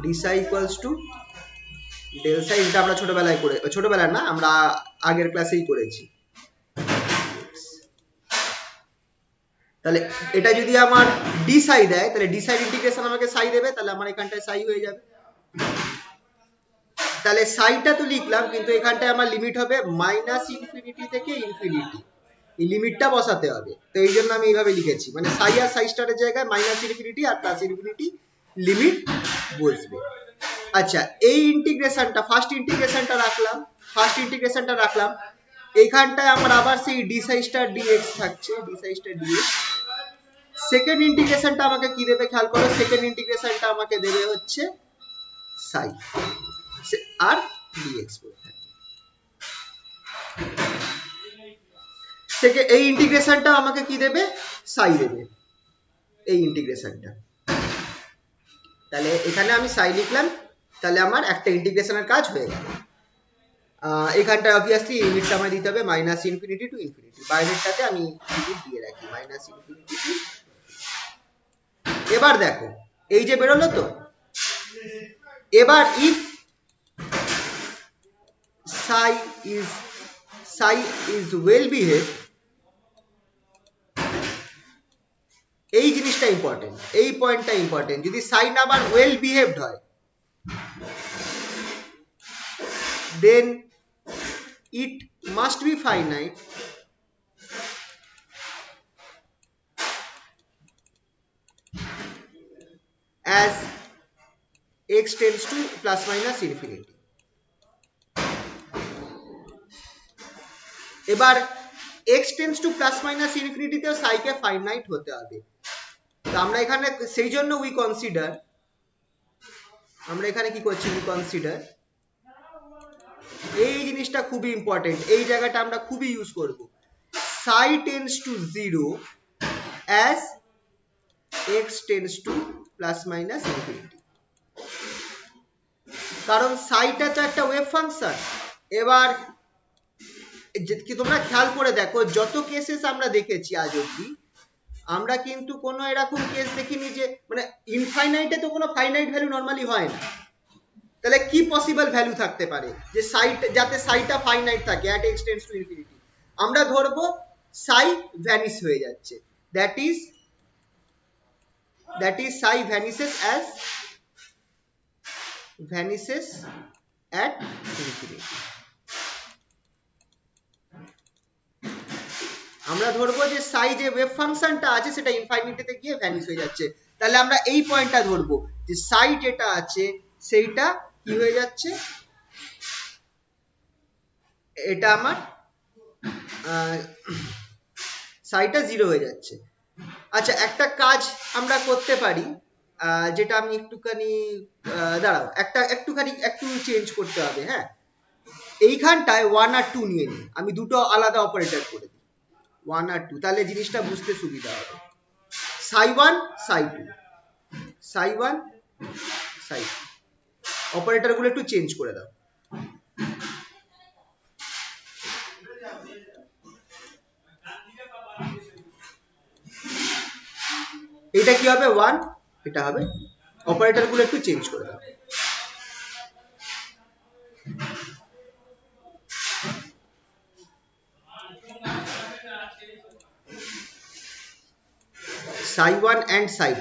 D Sai equals to del সাই, এটা আমরা ছোটবেলায় না, আমরা আগের ক্লাসেই করেছি। তাহলে এটা যদি আমার ডি সাই দেয়, তাহলে ডি সাইড ইন্টিগ্রেশন আমাকে সাই দেবে, তাহলে আমার এখানটায় সাই হয়ে যাবে। তাহলে সাইটা তো লিখলাম, কিন্তু এখানটায় আমার লিমিট হবে মাইনাস ইনফিনিটি থেকে ইনফিনিটি, এই লিমিটটা বসাতে হবে। তো এই জন্য আমি এইভাবে লিখেছি, মানে সাই আর সাই স্টারের জায়গায় মাইনাস ইনফিনিটি আর প্লাস ইনফিনিটি লিমিট বসবে। আচ্ছা, এই ইন্টিগ্রেশনটা ফার্স্ট ইন্টিগ্রেশনটা রাখলাম, এইখানটায় আমার আবার সেই ডি সাই স্টার ডিএক্স থাকছে, d psi star dx. Second ইন্টিগ্রেশনটা আমাকে কি দেবে খেয়াল করো, সেকেন্ড ইন্টিগ্রেশনটা আমাকে দেবে হচ্ছে সাই আর ডিএক্স। এই ইন্টিগ্রেশনটা আমাকে কি দেবে, সাই দেবে এই ইন্টিগ্রেশনটা। তাহলে এখানে আমি সাই লিখলাম, তাহলে আমার একটা ইন্টিগ্রেশনের কাজ হয়ে গেল। এখানটা অবভিয়াসলি লিমিটটা আমায় দিতে হবে মাইনাস ইনফিনিটি টু ইনফিনিটি, বাইরেরটাতে আমি লিমিট দিয়ে রাখি মাইনাস ইনফিনিটি টু। এবার দেখো এই যে বেরোলো তো, এবার if psi is well behaved, এই জিনিসটা ইম্পর্টেন্ট, এই পয়েন্টটা ইম্পর্টেন্ট। যদি সাইন আবার ওয়েল বিহেভড হয়, then it must be finite as x tends to plus minus infinity। এবার x tends to plus minus infinity তেও সাইকে ফাইনাইট হতে হবে। তো আমরা এখানে সেই জন্য আমরা এখানে কি করছি, উই কনসিডার, এই জিনিসটা খুবই ইম্পর্টেন্ট, এই জায়গাটা আমরা খুবই ইউজ করব, psi tends to 0 as x tends to plus minus infinity। কারণ সাইটা তো একটা ওয়েভ ফাংশন। এবার কি তোমরা খেয়াল করে দেখো, যত কেসেস আমরা দেখেছি আজ অব্দি, আমরা কিন্তু কোনো এরকম কেস দেখিনি যে মানে ইনফাইনাইটে তো কোনো ফাইনাইট ভ্যালু নরমালি হয় না। তাহলে কি পসিবল ভ্যালু থাকতে পারে যে যাতে সাইটা ফাইনাইট থাকে at x tends to infinity? আমরা ধরবো সাই ভ্যানিশ হয়ে যাচ্ছে, that is Sai vanishes at infinity। আমরা ধরবো যে সাই যে ওয়েভ ফাংশনটা আছে সেটা ইনফাইনিটিতে গিয়ে ভ্যানিশ হয়ে যাচ্ছে। তাহলে আমরা এই পয়েন্টটা ধরবো যে সাই যেটা আছে সেইটা কি হয়ে যাচ্ছে, এটা আমার সাইটা 0 হয়ে যাচ্ছে। আচ্ছা, একটা কাজ আমরা করতে পারি, যেটা আমি একটুখানি দাঁড়াও, একটু চেঞ্জ করতে হবে। হ্যাঁ, এইখানটায় 1 আর 2 নিয়ে নিই, আমি দুটো আলাদা অপারেটর করে দিই 1 আর 2, তাহলে জিনিসটা বুঝতে সুবিধা হবে। সাই 1 সাই 2, সাই 1 সাই 2, অপারেটর গুলো একটু চেঞ্জ করে দাও। এটা কি হবে 1, এটা হবে, অপারেটর গুলো একটু চেঞ্জ করে দাও। psi 1 and psi 2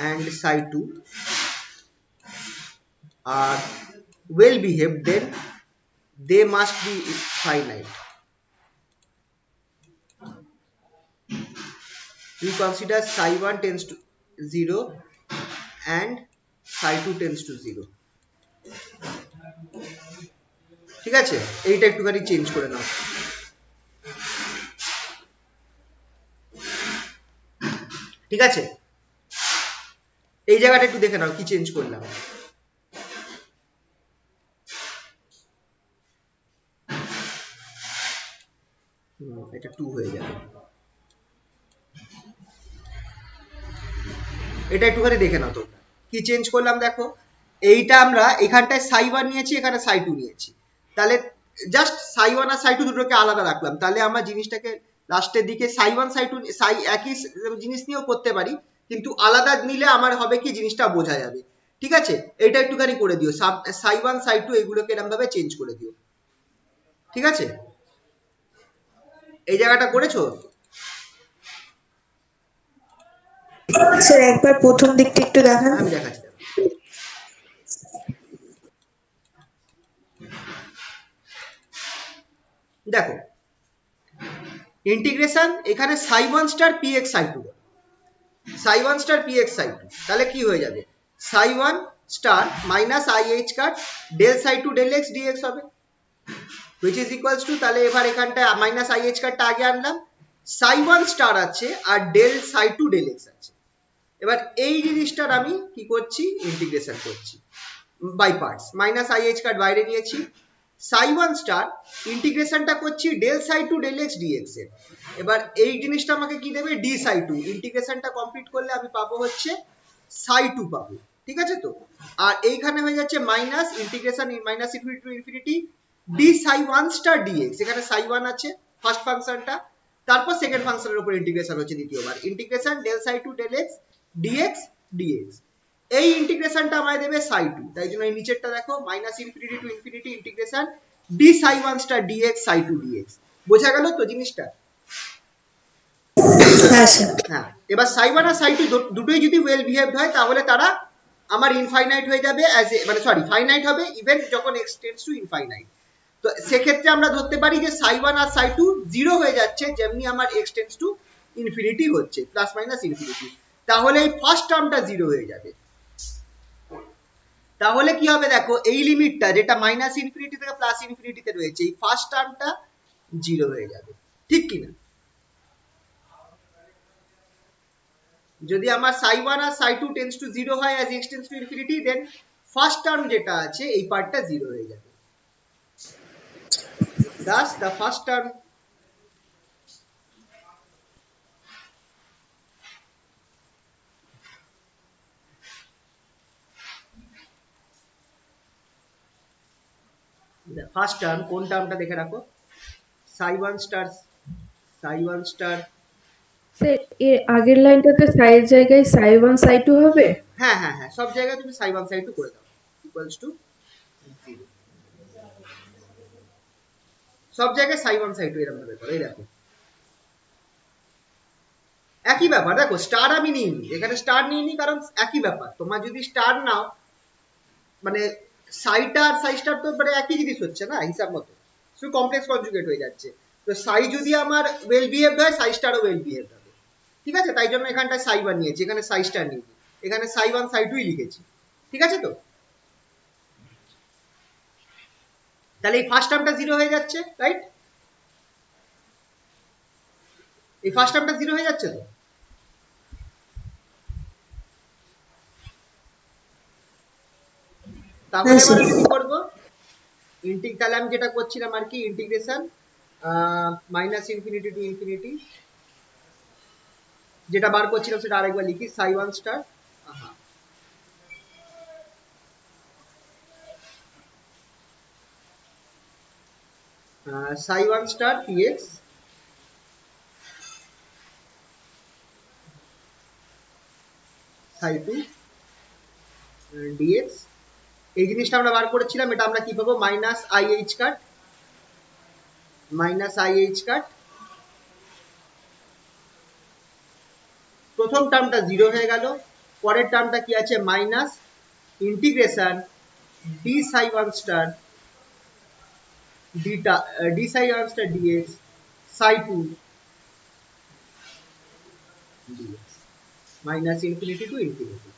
and psi 2 are well behaved, then they must be finite. We consider psi 1 tends to 0 and psi 2 tends to 0। ঠিক আছে, এইটা একটুখানি চেঞ্জ করে নাও। ঠিক আছে, এই জায়গাটা একটু দেখে নাও কি চেঞ্জ করলাম। এটা 2 হয়ে যাবে। এটা একটুখানি দেখে নাও তোমরা কি চেঞ্জ করলাম দেখো, এইটা আমরা এখানটায় সাই 1 নিয়েছি, এখানে সাই 2 নিয়েছি, তাহলে জাস্ট সাই 1 আর সাই 2 দুটোকে আলাদা রাখলাম, তাহলে আমরা জিনিসটাকে লাস্টের দিকে সাই 1 সাই 2 সাই একই জিনিস নিয়েও করতে পারি, কিন্তু আলাদা নিলে আমার হবে কি জিনিসটা বোঝা যাবে। ঠিক আছে, এটা একটুখানি করে দিও, সাই 1 সাই 2 এগুলোকে এরকম ভাবে চেঞ্জ করে দিও। ঠিক আছে, এই জায়গাটা করেছো? স্যার একবার প্রথম দিকটা একটু দেখান। আমি দেখাচ্ছি। দেখো ইন্টিগ্রেশন এখানে সাই 1 স্টার পি এক্স সাই 2, সাই 1 স্টার পি এক্স সাই 2, তাহলে কি হয়ে যাবে, psi 1 star minus i h cut del psi 2 del x dx হবে, which is equals to, তাহলে এবার এখানটা মাইনাস আই এইচ কাটটা আগে আনলাম, সাই 1 স্টার আছে আর ডেল সাই 2 ডেল এক্স আছে। এবার এই জিনিসটার আমি কি করছি, ইন্টিগ্রেশন করছি by parts, minus i h cut বাইরে নিয়েছি, সাই 1 স্টার ইন্টিগ্রেশনটা করছি del psi 2 del x dx এর। এবার এই জিনিসটা আমাকে কি দেবে, ডি সাই 2, ইন্টিগ্রেশনটা কমপ্লিট করলে আমি পাবো হচ্ছে সাই 2 পাবো। ঠিক আছে তো, আর এইখানে হয়ে যাচ্ছে minus integration minus infinity to infinity D Sai 1 star dx, এখানে সাই 1 আছে ফার্স্ট ফাংশনটা, তারপর সেকেন্ড ফাংশনের উপর ইন্টিগ্রেশন হচ্ছে দ্বিতীয়বার, integration del psi 2 del x dx dx, এই ইন্টিগ্রেশনটা আমায় দেবে সাই 2, তাই জন্য এই নিচেরটা দেখো minus infinity to infinity integration d Sai 1 star dx psi 2 dx. বোঝা গেল তো জিনিসটা? হ্যাঁ স্যার। হ্যাঁ, এবার সাই 1 আর সাই 2 দুটোই যদি ওয়েল বিহেভড হয় তাহলে তারা আমার ইনফাইনাইট হয়ে যাবে, অ্যাজ এ মানে সরি ফাইনাইট হবে ইভেন যখন এক্স টেন্ডস টু ইনফাইনাইট। তো সেক্ষেত্রে আমরা ধরতে পারি যে সাই 1 আর সাই 2 জিরো হয়ে যাচ্ছে যেমনি আমার এক্স টেন্ডস টু ইনফিনিটি হচ্ছে, প্লাস মাইনাস ইনফিনিটি, তাহলে এই ফার্স্ট টার্মটা জিরো হয়ে যাবে। তাহলে কি হবে দেখো, এই লিমিটটা যেটা মাইনাস ইনফিনিটি থেকে প্লাস ইনফিনিটিতে রয়েছে, এই ফার্স্ট টার্মটা জিরো হয়ে যাবে, ঠিক কিনা? যদি আমার সাই 1 আর সাই 2 টেন্ডস টু জিরো হয় as x tends to infinity, then first term যেটা আছে এই পার্টটা জিরো হয়ে যাবে। Thus the first term first term কোন টার্মটা দেখে রাখো, সাই 1 স্টার, সাই 1 স্টার, স্যার এর আগের লাইনটাতে সাইয়ের জায়গায় সাই 1 সাই 2 হবে? হ্যাঁ হ্যাঁ হ্যাঁ, সব জায়গায় তুমি সাই 1 সাই 2 করে দাও ইকুয়ালস টু 0, সব জায়গায় সাই 1 সাই 2 এরকম ভাবে করো। এই দেখো একই ব্যাপার, দেখো স্টার আমি নিইনি এখানে, স্টার নিইনি কারণ একই ব্যাপার, তোমার যদি স্টার নাও মানে সাইটা আর সাই স্টার তো মানে একই জিনিস হচ্ছে না হিসাব মতো, শুধু কমপ্লেক্স কনজুগেট হয়ে যাচ্ছে। তো সাই যদি আমার ওয়েল বিহেভড হয় সাই স্টারও ওয়েল বিহেভড হবে। ঠিক আছে, তাই জন্য এখানটায় সাই 1 নিয়েছি, এখানে সাই স্টার নিয়েছি, এখানে সাই 1 সাই 2 লিখেছি। ঠিক আছে তো, তাহলে এই ফার্স্ট টার্মটা জিরো হয়ে যাচ্ছে, রাইট? এই ফার্স্ট টার্মটা জিরো হয়ে যাচ্ছে তো, তাহলে এবার আমি কি করবো, তাহলে আমি যেটা করছিলাম আর কি, integration minus infinity to infinity, যেটা বার করছিলাম সেটা আরেকবার লিখি, সাই 1 স্টার সাই 1 স্টার px সাই 2 dx, এই জিনিসটা আমরা বার করেছিলাম, এটা আমরা কি পাবো, minus i h cut, minus i h cut, প্রথম টার্মটা জিরো হয়ে গেল, পরের টার্মটা কি আছে, minus integration d Sai 1 star D Sai 1 star dx psi 2 dx minus infinity to infinity.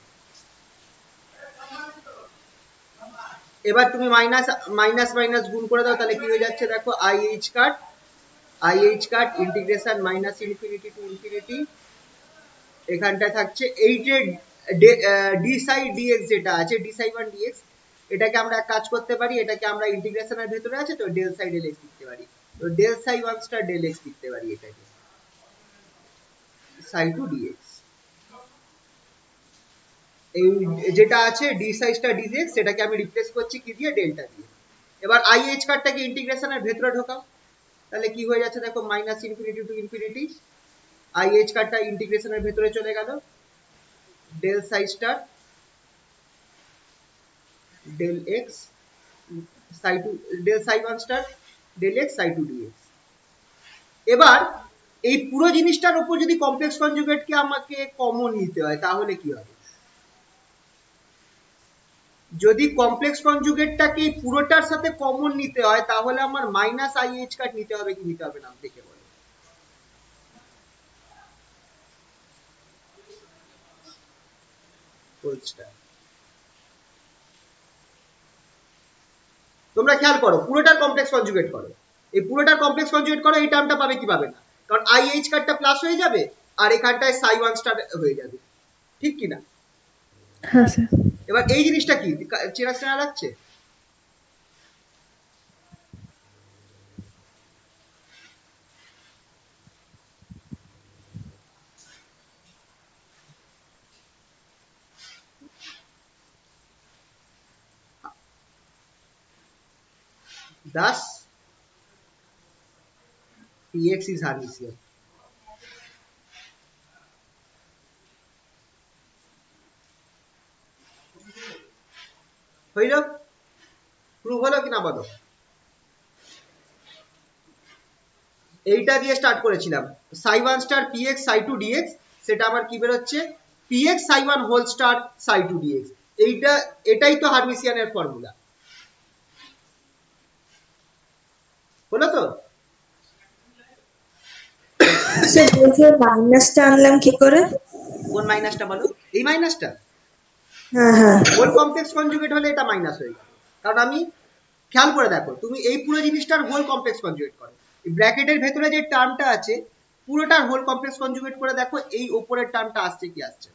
এবার তুমি মাইনাস মাইনাস মাইনাস গুণ করে দাও, তাহলে কি হয়ে যাচ্ছে দেখো, I h cut integration minus infinity to infinity, এখানটায় থাকছে এইটের ডি সাই ডিএক্স যেটা আছে ডি সাই 1 ডিএক্স, এটাকে আমরা এক কাজ করতে পারি, এটাকে আমরা ইন্টিগ্রেশনের ভেতরে আছে তো ডেল সাই ডেল এক্স লিখতে পারি, তো del psi 1 star del x লিখতে পারি এটাকে সাই টু ডিএক্স। এই যেটা আছে ডি সাই স্টার ডিএক্স সেটাকে আমি রিপ্লেস করছি কি দিয়ে, ডেল্টা দিয়ে। এবার আই এইচ কার্ডটাকে ইন্টিগ্রেশনের ভেতরে ঢোকাও, তাহলে কি হয়ে যাচ্ছে দেখো, minus infinity to infinity i h কার্ডটা ইন্টিগ্রেশনের ভেতরে চলে গেল, del psi star del x psi two del psi 1 star del x psi two dx. এবার এই পুরো জিনিসটার উপর যদি কমপ্লেক্স কনজুগেটকে আমাকে কমন নিতে হয় তাহলে কি হবে? যদি কমপ্লেক্স কনজুগেটটাকে পুরোটার সাথে কমন নিতে হয় তাহলে আমার মাইনাস আই এইচ কার্ড নিতে হবে কি নিতে হবে না দেখে বলো। তোমরা খেয়াল করো, পুরোটার কমপ্লেক্স কনজুগেট করো, এই পুরোটার কমপ্লেক্স কনজুগেট করো, এই টার্মটা পাবে কি পাবে না, কারণ আই এইচ কার্ডটা প্লাস হয়ে যাবে আর এখানটায় সাই 1 স্টার হয়ে যাবে, ঠিক কি না? হ্যাঁ স্যার। এবার এই জিনিসটা কি চেনা চেনা লাগছে? Thus px is Hermitian. হইল? প্রুভ হলো কি না বলো? এইটা দিয়ে স্টার্ট করেছিলাম, সাই 1 স্টার px সাই 2 dx, সেটা আমার কি বেরোচ্ছে, px সাই 1 হোল স্টার সাই 2 dx। এটাই তো হার্মিসিয়ানের ফর্মুলা, হলো তো? স্যার বলছি মাইনাসটা আনলাম কি করে? কোন মাইনাসটা বলো? এই মাইনাসটা হ্যাঁ হ্যাঁ। হোল কমপ্লেক্স কনজুগেট হলে এটা মাইনাস হয়ে যাবে, কারণ আমি খেয়াল করে দেখো, তুমি এই পুরো জিনিসটার হোল কমপ্লেক্স কনজুগেট করো, এই ব্র্যাকেটের ভেতরে যে টার্মটা আছে পুরোটার হোল কমপ্লেক্স কনজুগেট করে দেখো এই ওপরের টার্মটা আসছে কি আসছে।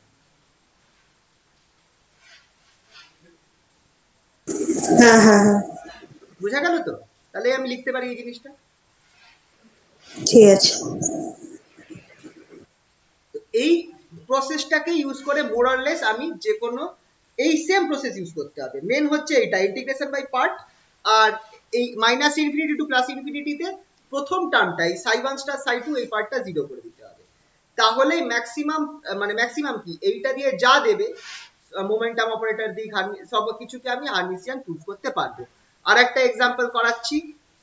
হ্যাঁ হ্যাঁ হ্যাঁ, বুঝা গেল তো? তাহলে আমি লিখতে পারি এই জিনিসটা। ঠিক আছে। এই প্রসেসটাকে ইউজ করে মোর অর লেস আমি যে কোনো এই সেম প্রসেস ইউজ করতে হবে। মেন হচ্ছে এইটা ইন্টিগ্রেশন বাই পার্ট, আর এই মাইনাস ইনফিনিটি টু প্লাস ইনফিনিটিতে প্রথম টার্মটা এই সাই 1 স্টার সাই 2 এই পার্টটা জিরো করে দিতে হবে, তাহলে ম্যাক্সিমাম মানে ম্যাক্সিমাম কি এইটা দিয়ে যা দেবে মোমেন্টাম অপারেটর দিক সব কিছুকে আমি হার্মিসিয়ান প্রুভ করতে পারবো। আর একটা এক্সাম্পল করাচ্ছি,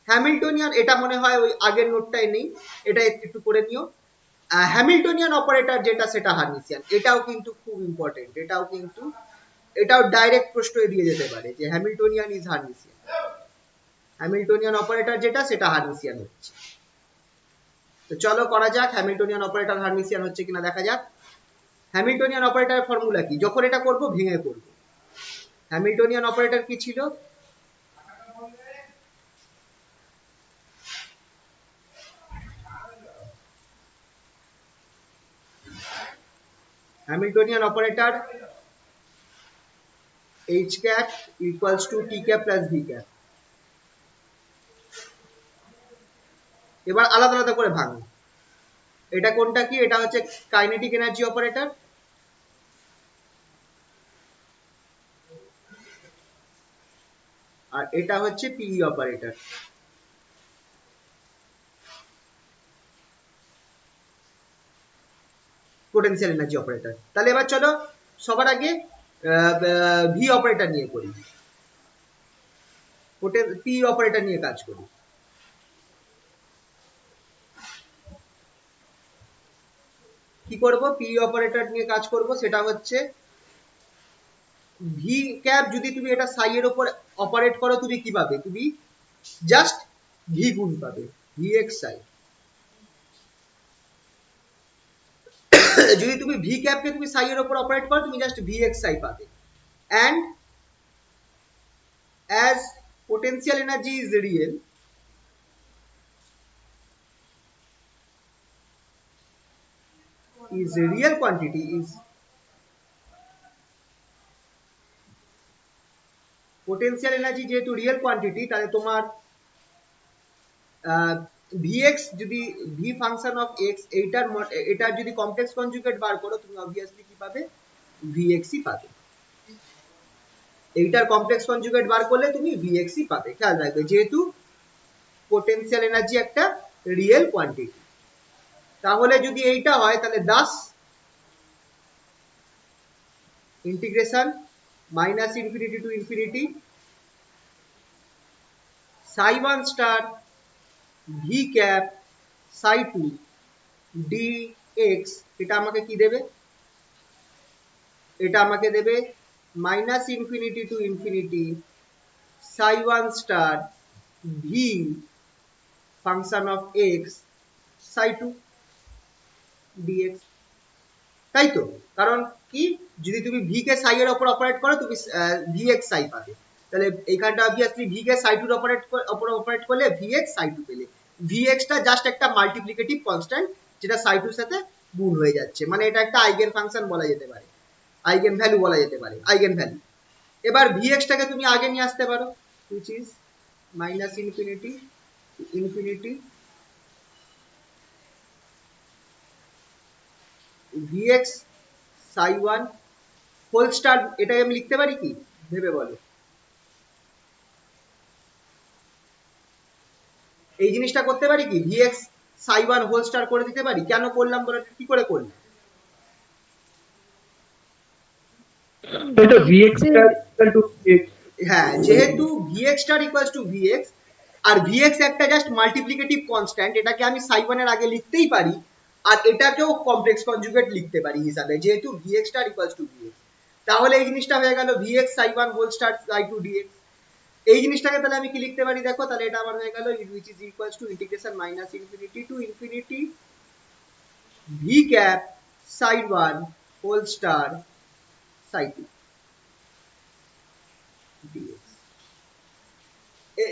হ্যামিল্টনিয়ান, এটা মনে হয় ওই আগের নোটটাই নেই, এটা একটু করে নিও। হ্যামিল্টনিয়ান অপারেটর যেটা সেটা হার্মিসিয়ান, এটাও কিন্তু খুব ইম্পর্টেন্ট, এটাও ডাইরেক্ট প্রশ্ন দিয়ে যেতে পারে যে হ্যামিল্টনিয়ান ইজ হার্মিসিয়ান, হ্যামিল্টনিয়ান অপারেটর যেটা সেটা হার্মিসিয়ান হচ্ছে। তো চলো করা যাক হ্যামিল্টনিয়ান অপারেটর হার্মিসিয়ান হচ্ছে কিনা দেখা যাক। হ্যামিল্টনিয়ান অপারেটরের ফর্মুলা কি, যখন এটা করব ভেঙে করব। হ্যামিল্টনিয়ান অপারেটর কি ছিল, Hamiltonian operator h cap equals to t cap plus v cap। এবার আলাদা আলাদা করে ভাঙো, এটা কোনটা কি, এটা হচ্ছে কাইনেটিক এনার্জি অপারেটর, আর এটা হচ্ছে পিই অপারেটর। Potential energy operator. তাহলে এবার চলো সবার আগে ভি অপারেটর নিয়ে করি, পি অপারেটর নিয়ে কাজ করি। কি করব, পি অপারেটর নিয়ে কাজ করব, সেটা হচ্ছে ভি ক্যাপ, যদি তুমি এটা সাই এর উপর অপারেট করো তুমি কি পাবে, তুমি জাস্ট ভি গুণ পাবে, ভি এক্স সাই। যদি তুমি ভি ক্যাপকে তুমি সাই এর উপর অপারেট করো তুমি জাস্ট ভি এক্স সাই পাবে। and as potential energy is real, is a real quantity, is potential energy যেহেতু রিয়েল কোয়ান্টিটি, তাহলে তোমার ভিএক্স যদি ভি ফাংশন অফ এক্স এটার যদি কমপ্লেক্স কনজুগেট বার করো তুমি অবভিয়াসলি কি পাবে, ভিএক্সই পাবে। এইটার কমপ্লেক্স কনজুগেট বার করলে তুমি ভিএক্সই পাবে। খেয়াল রাখবে যেহেতু পোটেনশিয়াল এনার্জি একটা রিয়েল কোয়ান্টিটি। তাহলে যদি এইটা হয় তাহলে 10 integration minus infinity to infinity psi 1 star V cap Sai 2 D x, এটা আমাকে কি দেবে, এটা আমাকে দেবে minus infinity to infinity psi 1 star V function of x Sai 2 dx. তাই তো, কারণ কি যদি তুমি ভি কে সাই এর উপর অপারেট করো তুমি ভি এক্স সাই পাবে, তাহলে এইখানটা অবভিয়াসলি ভি কে সাই 2 এর অপারেট করলে ভি এক্স সাই 2 পেলে। ভি এক্স টা জাস্ট একটা মাল্টিপ্লিকেটিভ কনস্ট্যান্ট যেটা সাই 2 এর সাথে গুণ হয়ে যাচ্ছে, মানে এটা একটা আইগেন ফাংশন বলা যেতে পারে, আইগেন ভ্যালু বলা যেতে পারে, আইগেন ভ্যালু। এবার ভি এক্স টাকে তুমি আগে নিয়ে আসতে পারো, which is minus infinity infinity vx psi 1 whole star, এটাকে আমি লিখতে পারি কি ভেবে বলো, এই জিনিসটা করতে পারি কি vx psi 1 হোল স্টার করে দিতে পারি। কেন করলাম বলো, কি করে করলাম, এটা vx star equal to vx, হ্যাঁ যেহেতু vx star equals to vx আর vx একটা জাস্ট মাল্টিপ্লিকেটিভ কনস্ট্যান্ট, এটাকে আমি psi 1 এর আগে লিখতেই পারি আর এটাকেও কমপ্লেক্স কনজুগেট লিখতে পারি হিসাবে, যেহেতু vx star equals to vx। তাহলে এই জিনিসটা হয়ে গেল vx psi 1 whole star psi 2 dx। এই জিনিসটাকে তাহলে আমি কি লিখতে পারি দেখো, তাহলে এটা আমার হয়ে গেল which is equals to integration minus infinity to infinity v cap psi 1 whole star psi 2 dx।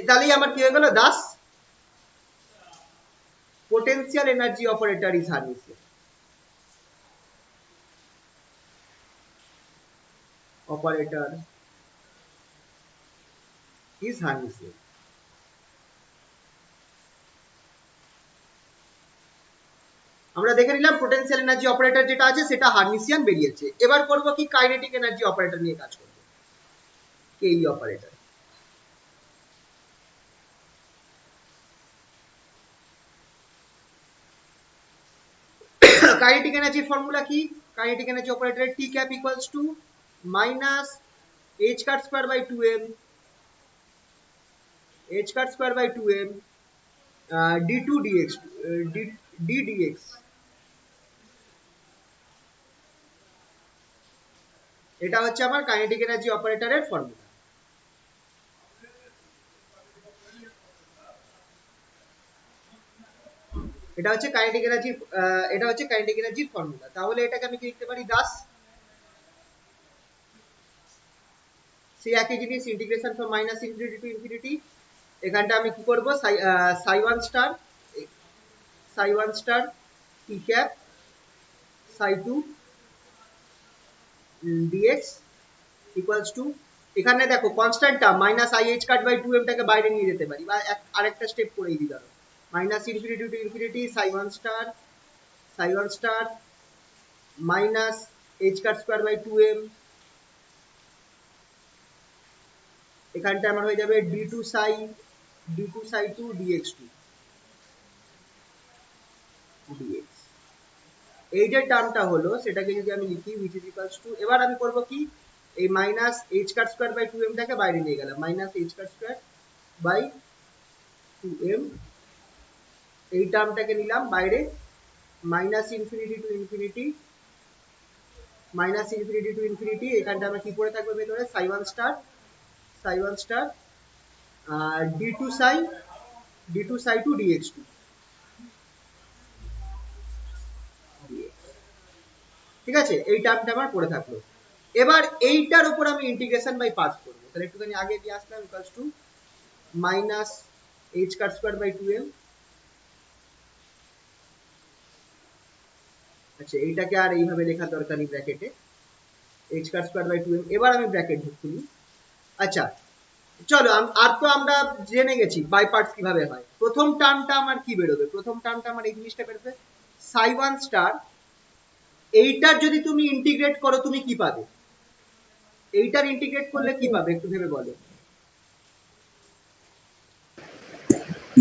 তাহলেই আমার কি হয়ে গেল 10 potential energy operator is Hermitian, operator is Hermitian। আমরা দেখে নিলাম পোটেনশিয়াল এনার্জি অপারেটর যেটা আছে সেটা হার্মিসিয়ান বেরিয়েছে। এবার করব কি কাইনেটিক এনার্জি অপারেটর নিয়ে কাজ করব, কেই অপারেটর। কাইনেটিক এনার্জির ফর্মুলা কি, কাইনেটিক এনার্জি অপারেটরের T cap equals to minus h cut square by 2m h cut square by 2m d2 dx d dx। এটা হচ্ছে আমার কাইনেটিক এনার্জি অপারেটরের ফর্মুলা। এটা হচ্ছে কাইনেটিক এনার্জি, এটা হচ্ছে কাইনেটিক এনার্জির ফর্মুলা। তাহলে এটাকে আমি কি লিখতে পারি 10, সেই একই জিনিস integration from minus infinity to infinity. এখানটা আমি কি করব সাই 1 star T cap Sai 2 dx equals to, এখানে দেখো কনস্ট্যান্টটা minus i h cut by 2m টাকে বাইরে নিয়ে যেতে পারি, বা আরেকটা স্টেপ করেই দিই ধরো minus infinity to infinity psi 1 star minus h cut square by 2m, এখানটা আমার হয়ে যাবে d2 সাই 2 dx2 dx। এই যে টার্মটা হলো সেটাকে যদি আমি লিখি which is equals to, এবার আমি করব কি এই minus h cut square by 2m টাকে বাইরে নিয়ে গেলাম, minus h cut square by 2m, এই টার্মটাকে নিলাম বাইরে, মাইনাস ইনফিনিটি টু ইনফিনিটি এখানটা আমার কি পড়ে থাকবে ভেতরে সাই 1 স্টার d2 সাই 2 dx2 ঠিক আছে, এই টার্মটা আমার পড়ে থাকলো। এবার এইটার উপর আমি ইন্টিগ্রেশন বাই পার্টস করবো, তাহলে একটুখানি আগে দিয়ে আসলাম equals to minus h cut square by 2m। আচ্ছা এইটাকে আর এইভাবে লেখার দরকার নেই ব্র্যাকেটে, h cut square by 2m। এবার আমি ব্র্যাকেট খুলি, আচ্ছা চলো আর তো আমরা জেনে গেছি বাই পার্টস কিভাবে হয়। প্রথম টার্মটা আমার কি বেরোবে? প্রথম টার্মটা আমার এই জিনিসটা বেরোবে সাই ওয়ান স্টার। এইটার যদি তুমি ইন্টিগ্রেট করো তুমি কি পাবে? এইটার ইন্টিগ্রেট করলে কি পাবে একটু ভেবে বলো।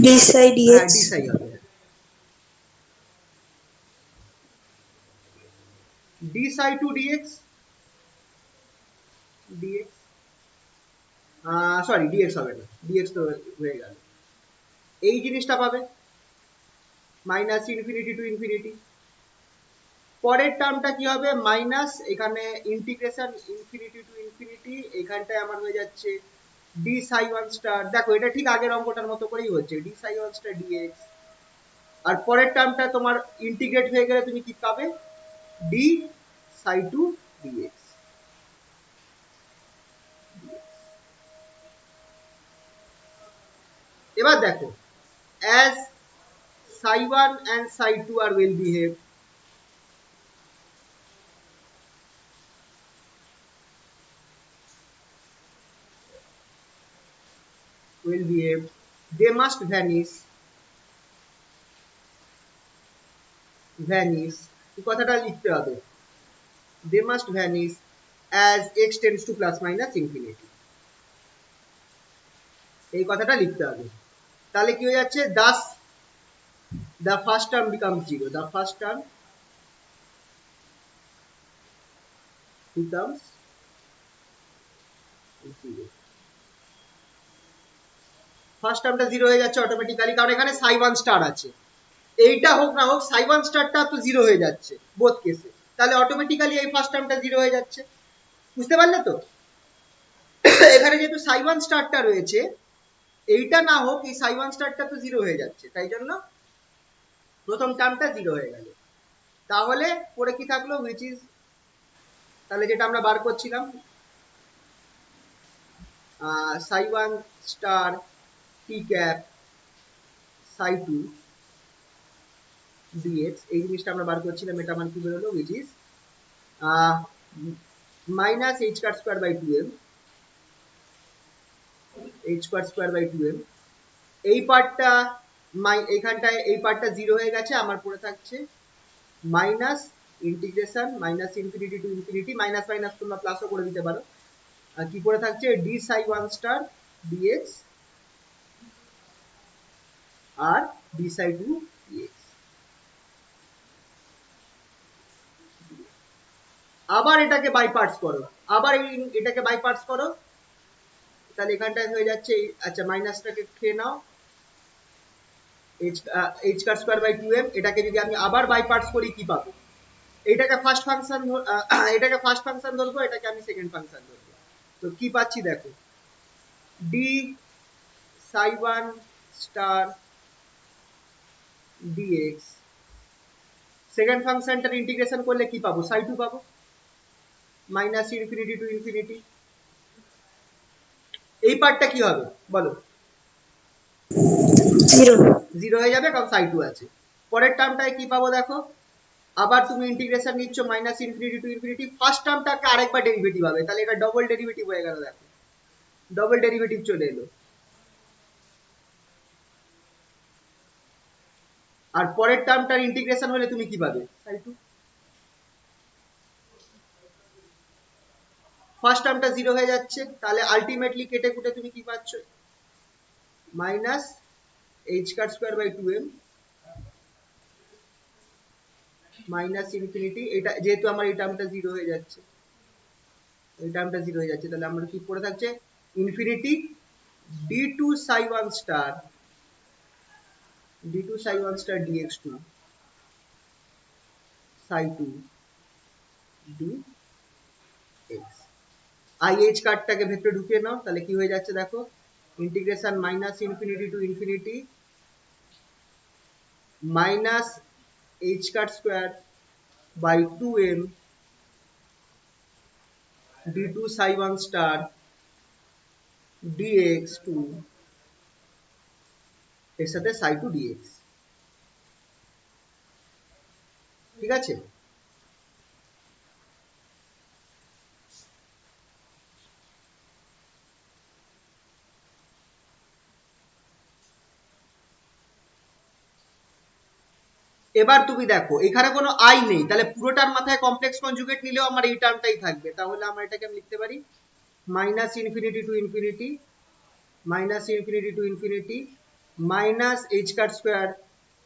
ডি সাই হ্যাঁ ডিএক্স। ডি সাই হবে, d psi two dx, dx sorry dx হবে না, ডিএক্স তো হয়ে গেল। এই জিনিসটা পাবে মাইনাস ইনফিনিটি টু ইনফিনিটি। পরের টার্মটা কি হবে? মাইনাস এখানে ইন্টিগ্রেশন ইনফিনিটি টু ইনফিনিটি, এখানটায় আমার হয়ে যাচ্ছে ডি সাই ওয়ান স্টার। দেখো এটা ঠিক আগের অঙ্কটার মতো করেই হচ্ছে, D psi one star dx. আর পরের টার্মটা তোমার ইন্টিগ্রেট হয়ে গেলে তুমি কি পাবে? D psi two dx. এবার দেখো as psi 1 and psi 2 are well behaved, they must vanish এই কথাটা লিখতে হবে, they must vanish as x tends to plus minus infinity, এই কথাটা লিখতে হবে। তাহলে কি হয়ে যাচ্ছে? thus the first term becomes zero, the first term becomes zero, first টার্মটা জিরো হয়ে যাচ্ছে অটোমেটিক্যালি, কারণ এখানে সাই ওয়ান স্টার আছে। এইটা হোক না হোক সাই ওয়ান স্টারটা তো জিরো হয়ে যাচ্ছে বোথ কেসে, তাহলে অটোমেটিক্যালি এই ফার্স্ট টার্মটা জিরো হয়ে যাচ্ছে। বুঝতে পারলে তো? এখানে যেহেতু সাই ওয়ান স্টারটা রয়েছে, এইটা না হোক এই সাই ওয়ান স্টারটা তো জিরো হয়ে যাচ্ছে, তাই জন্য প্রথম টার্মটা জিরো হয়ে গেল। তাহলে পরে কি থাকলো? হুইচ ইজ, তাহলে যেটা আমরা বার করছিলাম psi one star T cap psi two dx, এই জিনিসটা আমরা বার করছিলাম, এটা আমার কি বেরোলো? Which is minus h cut square by two m, h square square by two m. এই পার্টটা এইখানটায় এই পার্টটা জিরো হয়ে গেছে, আমার পড়ে থাকছে minus integration minus infinity to infinity, minus minus তোমরা প্লাসও করে দিতে পারো। আর কি পড়ে থাকছে? D psi one star dx আর ডি সাই টু ডিএক্স। আবার এটাকে বাই পার্টস করো, আবার এটাকে বাই পার্টস করো, তাহলে এখানটায় হয়ে যাচ্ছে, আচ্ছা মাইনাসটাকে খেয়ে নাও, h cut square by two m. এটাকে যদি আমি আবার বাই পার্টস করি কি পাবো? এটাকে ফার্স্ট ফাংশন, এটাকে ফার্স্ট ফাংশন ধরবো, এটাকে আমি সেকেন্ড ফাংশন ধরবো। তো কি পাচ্ছি দেখো, d psi one star dx, second ফাংশনটার ইন্টিগ্রেশন করলে কি পাবো? সাই টু পাবো, মাইনাস ইনফিনিটি টু ইনফিনিটি। এই পার্টটা কি হবে বলো? জিরো। জিরো হয়ে যাবে, কারণ সাই টু আছে। পরের টার্মটায় কি পাবো দেখো, আবার তুমি ইন্টিগ্রেশন নিচ্ছ minus infinity to infinity, first টার্মটাকে আরেকবার ডেরিভেটিভ হবে, তাহলে এটা ডবল ডেরিভেটিভ হয়ে গেল। দেখো ডবল ডেরিভেটিভ চলে এলো। আর পরের টার্মটার ইন্টিগ্রেশন হলে তুমি কি পাবে? সাই টু। ফার্স্ট টার্মটা জিরো হয়ে যাচ্ছে, তাহলে আলটিমেটলি কেটে কুটে তুমি কি পাচ্ছ? Minus h cut square by two m minus infinity, এটা যেহেতু আমার এই টার্মটা জিরো হয়ে যাচ্ছে, এই টার্মটা জিরো হয়ে যাচ্ছে, তাহলে আমরা কি পড়ে থাকছে? Infinity d two psi one star d2 psi 1 star dx2 psi 2 dx। IH কার্ডটাকে ভেতরে ঢুকিয়ে নাও, তাহলে কি হয়ে যাচ্ছে দেখো, integration minus infinity to infinity minus h cut square by two m d2 psi 1 star dx2 এর সাথে psi 2 dx। ঠিক আছে? এবার তুমি দেখো এখানে কোনো আই নেই, তাহলে পুরোটার মাথায় কমপ্লেক্স কনজুগেট নিলেও আমার এই টার্মটাই থাকবে, তাহলে আমরা এটাকে আমি লিখতে পারি minus infinity to infinity minus h cut square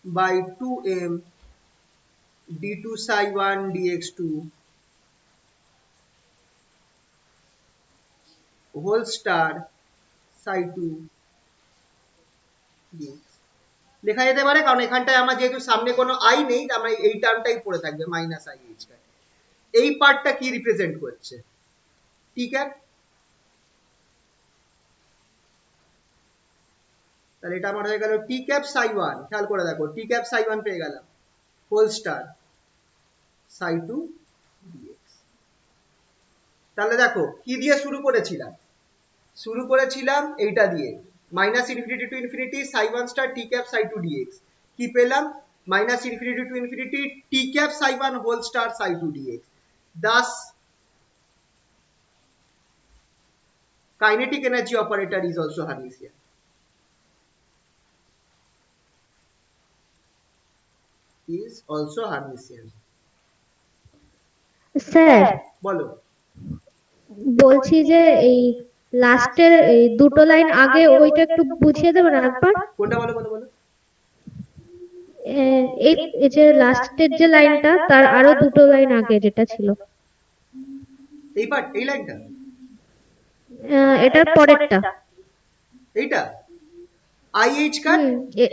by 2m d2 psi 1 dx2 whole star psi 2 dx লেখা যেতে পারে, কারণ এখানটায় আমার যেহেতু সামনে কোনো আই নেই, আমার এই টার্মটাই পড়ে থাকবে মাইনাস আই এইচ কাট। এই পার্টটা কি রিপ্রেজেন্ট করছে? টি ক্যাপ। তাহলে এটা আমার হয়ে গেল টি ক্যাপ সাই 1, খেয়াল করে দেখো টি ক্যাপ সাই 1 পেয়ে গেলাম, হোল স্টার সাই 2 ডিএক্স। তাহলে দেখো কি দিয়ে শুরু করেছিলাম এইটা দিয়ে, minus infinity to infinity psi 1 star T cap Sai 2 dx. কি পেলাম? Minus infinity to infinity T cap psi 1 whole star psi 2 dx. Thus kinetic energy operator is also Hermitian. Sir বলো। বলছি যে এই লাস্টের এই দুটো লাইন আগে ওইটা একটু বুঝিয়ে দেবেন একবার। কোনটা বলো বলো বলো। এই এই যে লাস্টের যে লাইনটা তার আরো দুটো লাইন আগে যেটা ছিল, এই পার্ট, এই লাইনটা, এটার পরেরটা, এইটা আইএইচ কাট,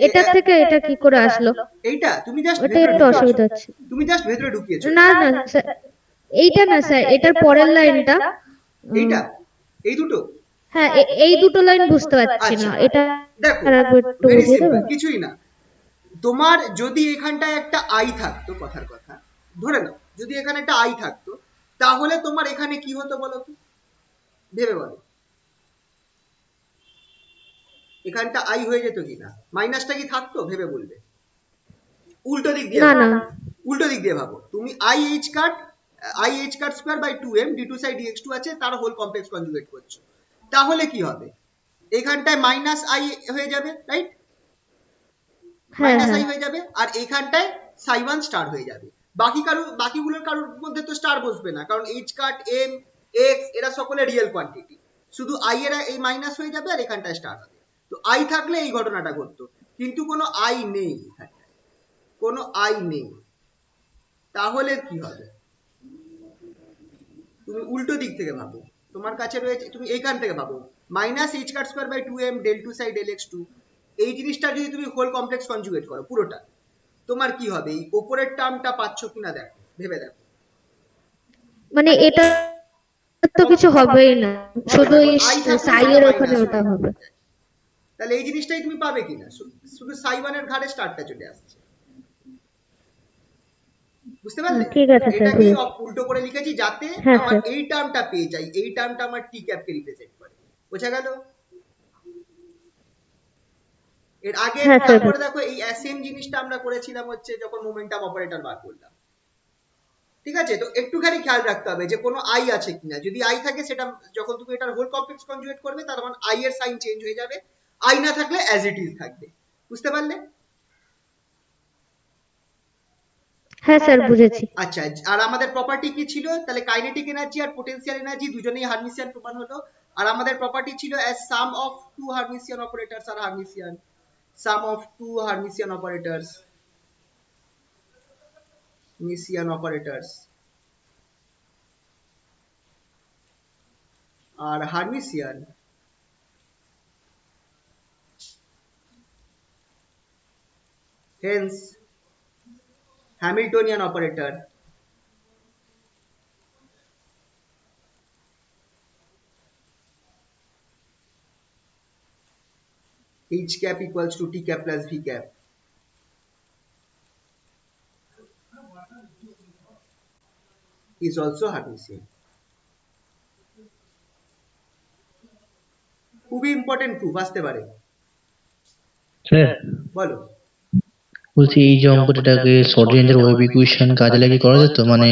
এটা থেকে এটা কি করে আসলো? এইটা তুমি জাস্ট ওটা একটু অসুবিধা হচ্ছে। তুমি জাস্ট ভেতরে ঢুকিয়েছো। না না স্যার, এইটা না স্যার, এটার পরের লাইনটা। এইটা, এই দুটো, হ্যাঁ এই দুটো লাইন বুঝতে পারছি না, এটা দেখো আরেকবার একটু ভেরি বুঝিয়ে সিম্পল, দেবেন? কিছুই না। তোমার যদি এখানটায় একটা আই থাকতো, কথার কথা ধরে নাও যদি এখানে একটা আই থাকতো, তাহলে তোমার এখানে কি হতো বলো তো, ভেবে বলো। এখানটা আই হয়ে যেত কিনা? মাইনাসটা কি থাকতো? ভেবে বলবে। উল্টো দিক দিয়ে, না না, উল্টো দিক দিয়ে ভাবো তুমি, IH cut square by 2m d2 Sai dx2 আছে, তার হোল কমপ্লেক্স কনজুগেট করছো, তাহলে কি হবে? এখানটায় মাইনাস আই হয়ে যাবে, রাইট? মাইনাস আই হয়ে যাবে, আর এখানটায় সাই 1 স্টার হয়ে যাবে। বাকিগুলোর কারোর মধ্যে তো স্টার বসবে না, কারণ এইচ কাট এম এক্স এরা সকলে রিয়েল কোয়ান্টিটি, শুধু আই এরা এই মাইনাস হয়ে যাবে আর এখানটায় স্টার হবে। তো আই থাকলে এই ঘটনাটা ঘটতো, কিন্তু কোনো আই নেই এখানটায়, কোনো আই নেই, তাহলে কি হবে? তুমি উল্টো দিক থেকে ভাবো, তোমার কাছে রয়েছে, তুমি এইখান থেকে ভাবো minus h cut square by 2m del 2 psi del x2, এই জিনিসটা যদি তুমি হোল কমপ্লেক্স কনজুগেট করো পুরোটা, তোমার কি হবে? এই উপরের টার্মটা পাচ্ছ কিনা দেখো, ভেবে দেখো। মানে এটা তো কিছু হবেই না, শুধু এই সাই এর ওখানে ওটা হবে। তাহলে এই জিনিসটাই তুমি পাবে কিনা? শুধু সাই 1 এর ঘাড়ে স্টারটা চলে আসছে, বুঝতে পারলে? ঠিক আছে স্যার, এটাকে উল্টো করে লিখেছি যাতে আমার স্যার। এই টার্মটা পেয়ে যাই, এই টার্মটা আমার টি ক্যাপ কে রিপ্রেজেন্ট করে। বোঝা গেল? এর আগে তারপরে দেখো এই সেম জিনিসটা আমরা করেছিলাম হচ্ছে যখন মোমেন্টাম অপারেটর বার করলাম, ঠিক আছে? তো একটুখানি খেয়াল রাখতে হবে যে কোনো আই আছে কিনা, যদি আই থাকে সেটা যখন তুমি এটার হোল কমপ্লেক্স কনজুগেট করবে, তার মানে আই এর সাইন চেঞ্জ হয়ে যাবে, আই না থাকলে অ্যাজ ইট ইজ থাকবে। বুঝতে পারলে? হ্যাঁ স্যার বুঝেছি। আচ্ছা, আর আমাদের প্রপার্টি কি ছিল? তাহলে কাইনেটিক এনার্জি আর পোটেনশিয়াল এনার্জি দুজনেই হার্মিসিয়ান প্রমাণ হলো। আর আমাদের প্রপার্টি ছিল as sum of two Hermitian operators are Hermitian, sum of two Hermitian operators are Hermitian hence Hamiltonian operator H cap equals to T cap plus V cap is also Hermitian. খুবই important proof আসতে পারে। Sir বলো। বলছি এই যে অঙ্কটাকে শর্টরেঞ্জের wave equation কাজে লাগিয়ে করা যেত, মানে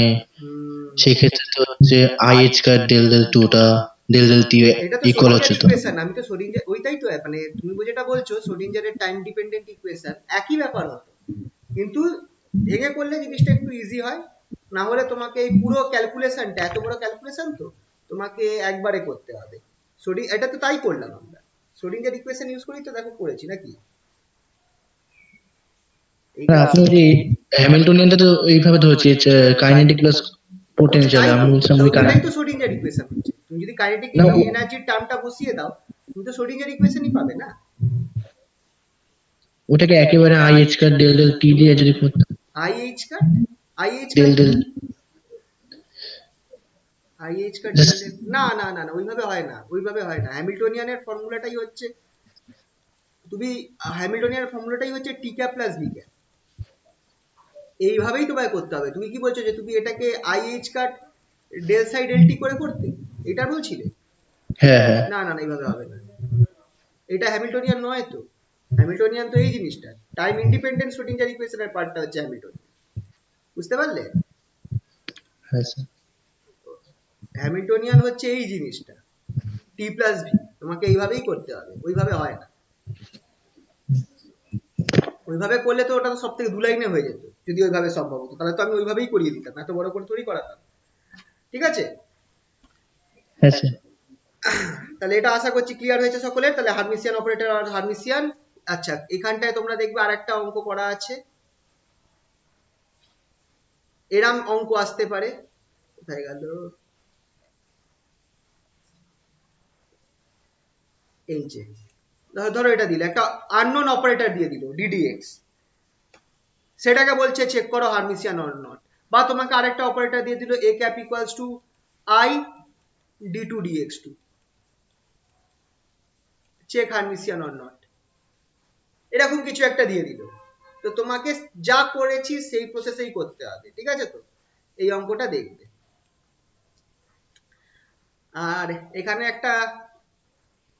সেই ক্ষেত্রে তো হচ্ছে আইএইচ কার ডেল ডেল 2টা ডেল ডেল টি ইকুয়াল হচ্ছে তো। আমি তো শোডিঞ্জার ওইটাই তো, মানে তুমি যেটা বলছো শোডিঞ্জারের টাইম ডিপেন্ডেন্ট ইকুয়েশন একই ব্যাপার হতো, কিন্তু ভেঙে করলে জিনিসটা একটু ইজি হয়, না হলে তোমাকে এই পুরো ক্যালকুলেশনটা, এত বড় ক্যালকুলেশন তো তোমাকে একবারে করতে হবে। এটা তো তাই করলাম আমরা, শ্রোডিঞ্জার ইকুয়েশন ইউজ করেই তো দেখো করেছি নাকি। না আপনি যে হ্যামিল্টনিয়ানটা তো এইভাবে ধরেছি কাইনেটিক প্লাস পোটেনশিয়াল, তাই আমি তো, বলছিলাম ওই ওটাই তো শ্রোডিঞ্জার ইকুয়েশন হচ্ছে। তুমি যদি কাইনেটিক না এনার্জির টার্মটা বসিয়ে দাও, তুমি তো শ্রোডিঞ্জার ইকুয়েশনই পাবে না। ওটাকে একেবারে আইএইচ কার ডেল ডেল টি দিয়ে যদি করতাম, আইএইচ কাট, আইএইচ ডেল কাট, ডেল আইএইচ কাট জাস্ট না না না না, ওইভাবে হয় না, ওইভাবে হয় না। হ্যামিল্টনিয়ানের ফর্মুলাটাই হচ্ছে, তুমি হ্যামিল্টনিয়ানের ফর্মুলাটাই হচ্ছে টি ক্যাপ প্লাস বি ক্যাপ, এইভাবেই তোমায় করতে হবে। তুমি কি বলছো যে তুমি এটাকে আইএইচ কাট ডেল সাই ডেল টি করে করতে, এটা বলছিলে? হ্যাঁ হ্যাঁ না না না, এইভাবে হবে না, এটা হ্যামিল্টনিয়ান নয় তো। হ্যামিল্টনিয়ান তো এই জিনিসটা, টাইম ইন্ডিপেন্ডেন্ট শ্রোডিঞ্জার ইকুয়েশনের পার্টটা হচ্ছে হ্যামিল্টনিয়ান, বুঝতে পারলে? হ্যাঁ স্যার। হ্যামিল্টনিয়ান হচ্ছে এই জিনিসটা, টি প্লাস ভি, তোমাকে এইভাবেই করতে হবে, ওইভাবে হয় না। ওইভাবে করলে তো ওটা তো সব থেকে দু লাইনে হয়ে যেত, যদি ওইভাবে সম্ভব হতো, তাহলে তো আমি ওইভাবেই করিয়ে দিতাম, এত বড় করে তৈরি করাতাম। ঠিক আছে, হ্যাঁ স্যার। তাহলে এটা আশা করছি ক্লিয়ার হয়েছে সকলের। তাহলে হার্মিসিয়ান অপারেটর আর হার্মিসিয়ান। আচ্ছা, এখানটায় তোমরা দেখবে আরেকটা অঙ্ক করা আছে, এরম অঙ্ক আসতে পারে, কোথায় গেল, এই যে ধরো এটা দিলে একটা আননোন অপারেটর দিয়ে দিল ডিডিএক্স, সেটাকে বলছে চেক করো হার্মিসিয়ান অর নট। বা তোমাকে আরেকটা অপারেটর দিয়ে দিল A cap equals to i d two dx two, check Hermitian or not, এরকম কিছু একটা দিয়ে দিল। তো তোমাকে যা করেছি সেই প্রসেসেই করতে হবে, ঠিক আছে? তো এই অঙ্কটা দেখবে। আর এখানে একটা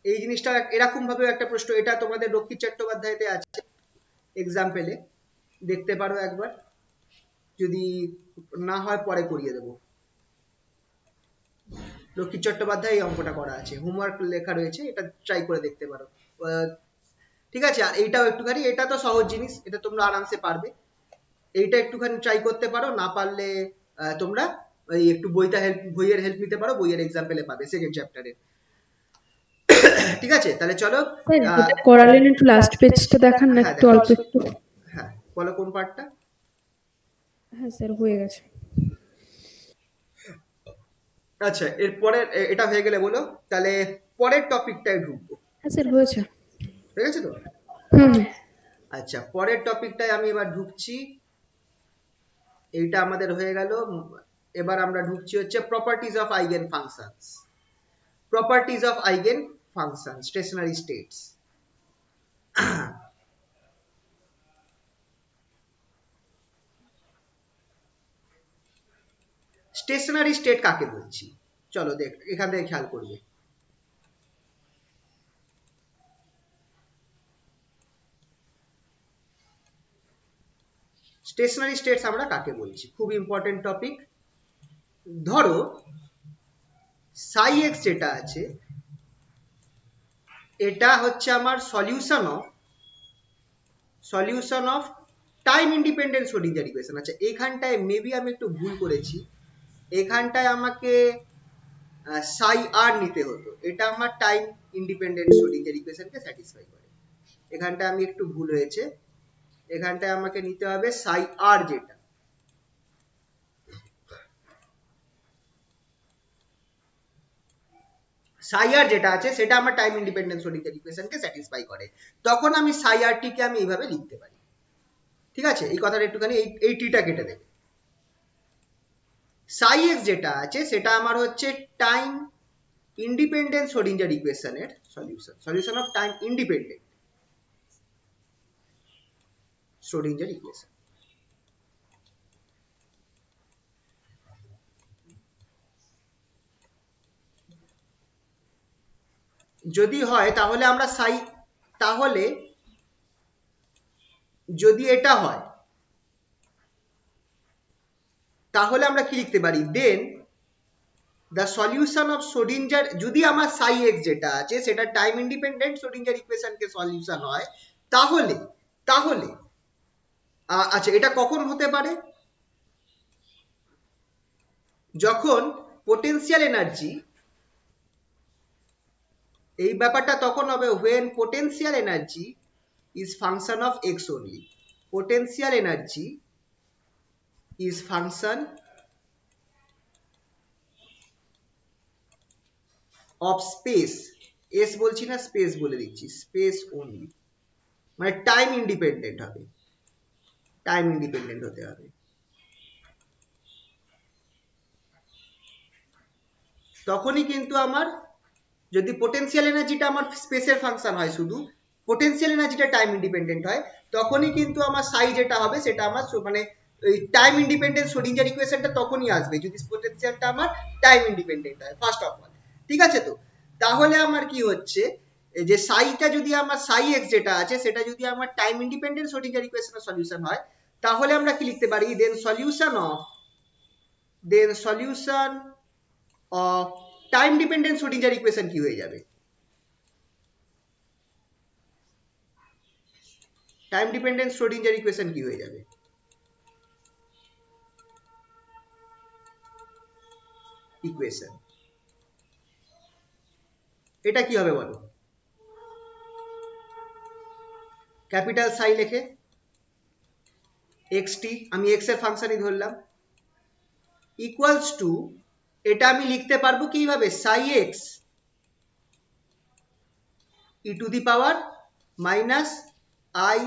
এই জিনিসটা এরকম ভাবে একটা প্রশ্ন, এটা তোমাদের রক্ষিত চট্টোপাধ্যায়তে আছে, এক্সাম্পলে দেখতে পারো একবার, যদি না হয় পরে করিয়ে দেবো। লক্ষ্মী চট্টোপাধ্যায় এই অঙ্কটা করা আছে, হোমওয়ার্ক লেখা রয়েছে, এটা ট্রাই করে দেখতে পারো। ঠিক আছে, আর এইটাও একটুখানি, এটা তো সহজ জিনিস, এটা তোমরা আরামসে পারবে, এইটা একটুখানি ট্রাই করতে পারো, না পারলে তোমরা ওই একটু বইয়ের হেল্প নিতে পারো, বইয়ের এক্সাম্পলে পাবে সেকেন্ড চ্যাপ্টারে। ঠিক আছে, তাহলে চলো। স্যার যেটা করালেন একটু লাস্ট পেজটা দেখান না, হ্যাঁ একটু অল্প একটু। হ্যাঁ বলো কোন পার্টটা। হ্যাঁ স্যার হয়ে গেছে। আচ্ছা, এরপরে এটা হয়ে গেলে বলো, তাহলে পরের টপিকটায় ঢুকবো। হ্যাঁ স্যার হয়েছে। ঠিক আছে তো? হুম। আচ্ছা, পরের টপিকটায় আমি এবার ঢুকছি, এইটা আমাদের হয়ে গেল। এবার আমরা ঢুকছি হচ্ছে properties of eigenfunctions, properties of eigen function, stationary states. Stationary state কাকে বলছি, চলো দেখ, এখান থেকে খেয়াল করবে। স্টেশনারি স্টেটস আমরা কাকে বলছি, খুব ইম্পর্টেন্ট টপিক। ধরো সাই এক্স যেটা আছে, এটা হচ্ছে আমার solution of time independent Schrodinger equation. আচ্ছা, এখানটায় মেবি আমি একটু ভুল করেছি, এখানটায় আমাকে সাই আর নিতে হতো, এটা আমার টাইম ইন্ডিপেন্ডেন্ট শ্রোডিঞ্জার ইকুয়েশনকে স্যাটিসফাই করে। এখানটায় আমি একটু ভুল হয়েছে, এখানটায় আমাকে নিতে হবে সাই আর, যেটা সাই আর যেটা আছে সেটা আমার টাইম ইন্ডিপেন্ডেন্স শ্রোডিঞ্জার ইকুয়েশনকে স্যাটিসফাই করে, তখন আমি সাই আর টিকে আমি এইভাবে লিখতে পারি। ঠিক আছে, এই কথাটা একটুখানি এই টিটা কেটে দেবে। সাই এক্স যেটা আছে সেটা আমার হচ্ছে টাইম ইন্ডিপেন্ডেন্ট শ্রোডিঞ্জার ইকুয়েশনের solution of time independent Schrodinger equation. যদি হয় তাহলে আমরা তাহলে যদি এটা হয় তাহলে আমরা কি লিখতে পারি, দেন দ্য সলিউশন অফ শ্রোডিঞ্জার, যদি আমার সাই এক্স যেটা আছে সেটা টাইম ইন্ডিপেন্ডেন্ট শ্রোডিঞ্জার ইকুয়েশনকে সলিউশন হয়, তাহলে আচ্ছা, এটা কখন হতে পারে? যখন পোটেনশিয়াল এনার্জি, এই ব্যাপারটা তখন হবে when potential energy is function of x only. Potential energy is function of space. s বলছি না, স্পেস বলে দিচ্ছি, স্পেস only, মানে টাইম ইন্ডিপেন্ডেন্ট হবে, টাইম ইন্ডিপেন্ডেন্ট হতে হবে। তখনই কিন্তু আমার, যদি পোটেনশিয়াল এনার্জিটা আমার স্পেসের ফাংশন হয়, শুধু পোটেনশিয়াল এনার্জিটা টাইম ইন্ডিপেন্ডেন্ট হয়, তখনই কিন্তু আমার সাই যেটা হবে সেটা আমার মানে টাইম ইন্ডিপেন্ডেন্ট শ্রোডিঞ্জার ইকুয়েশনটা তখনই আসবে যদি পোটেনশিয়ালটা আমার টাইম ইন্ডিপেন্ডেন্ট হয়, ফার্স্ট অফ অল। ঠিক আছে? তো তাহলে আমার কি হচ্ছে, যে সাইটা যদি আমার সাই এক্স যেটা আছে সেটা যদি আমার টাইম ইন্ডিপেন্ডেন্ট শ্রোডিঞ্জার ইকুয়েশনের সলিউশন হয়, তাহলে আমরা কি লিখতে পারি, then solution of time dependent Schrodinger equation কি হয়ে যাবে, টাইম ডিপেন্ডেন্ট শ্রোডিঞ্জার ইকুয়েশন কি হয়ে যাবে, ইকুয়েশন এটা কি হবে বলো? ক্যাপিটাল সাই লিখে xt, আমি x এর ফাংশনই ধরলাম, ইকুয়ালস টু, এটা আমি লিখতে পারবো কিভাবে, psi x e to the power minus i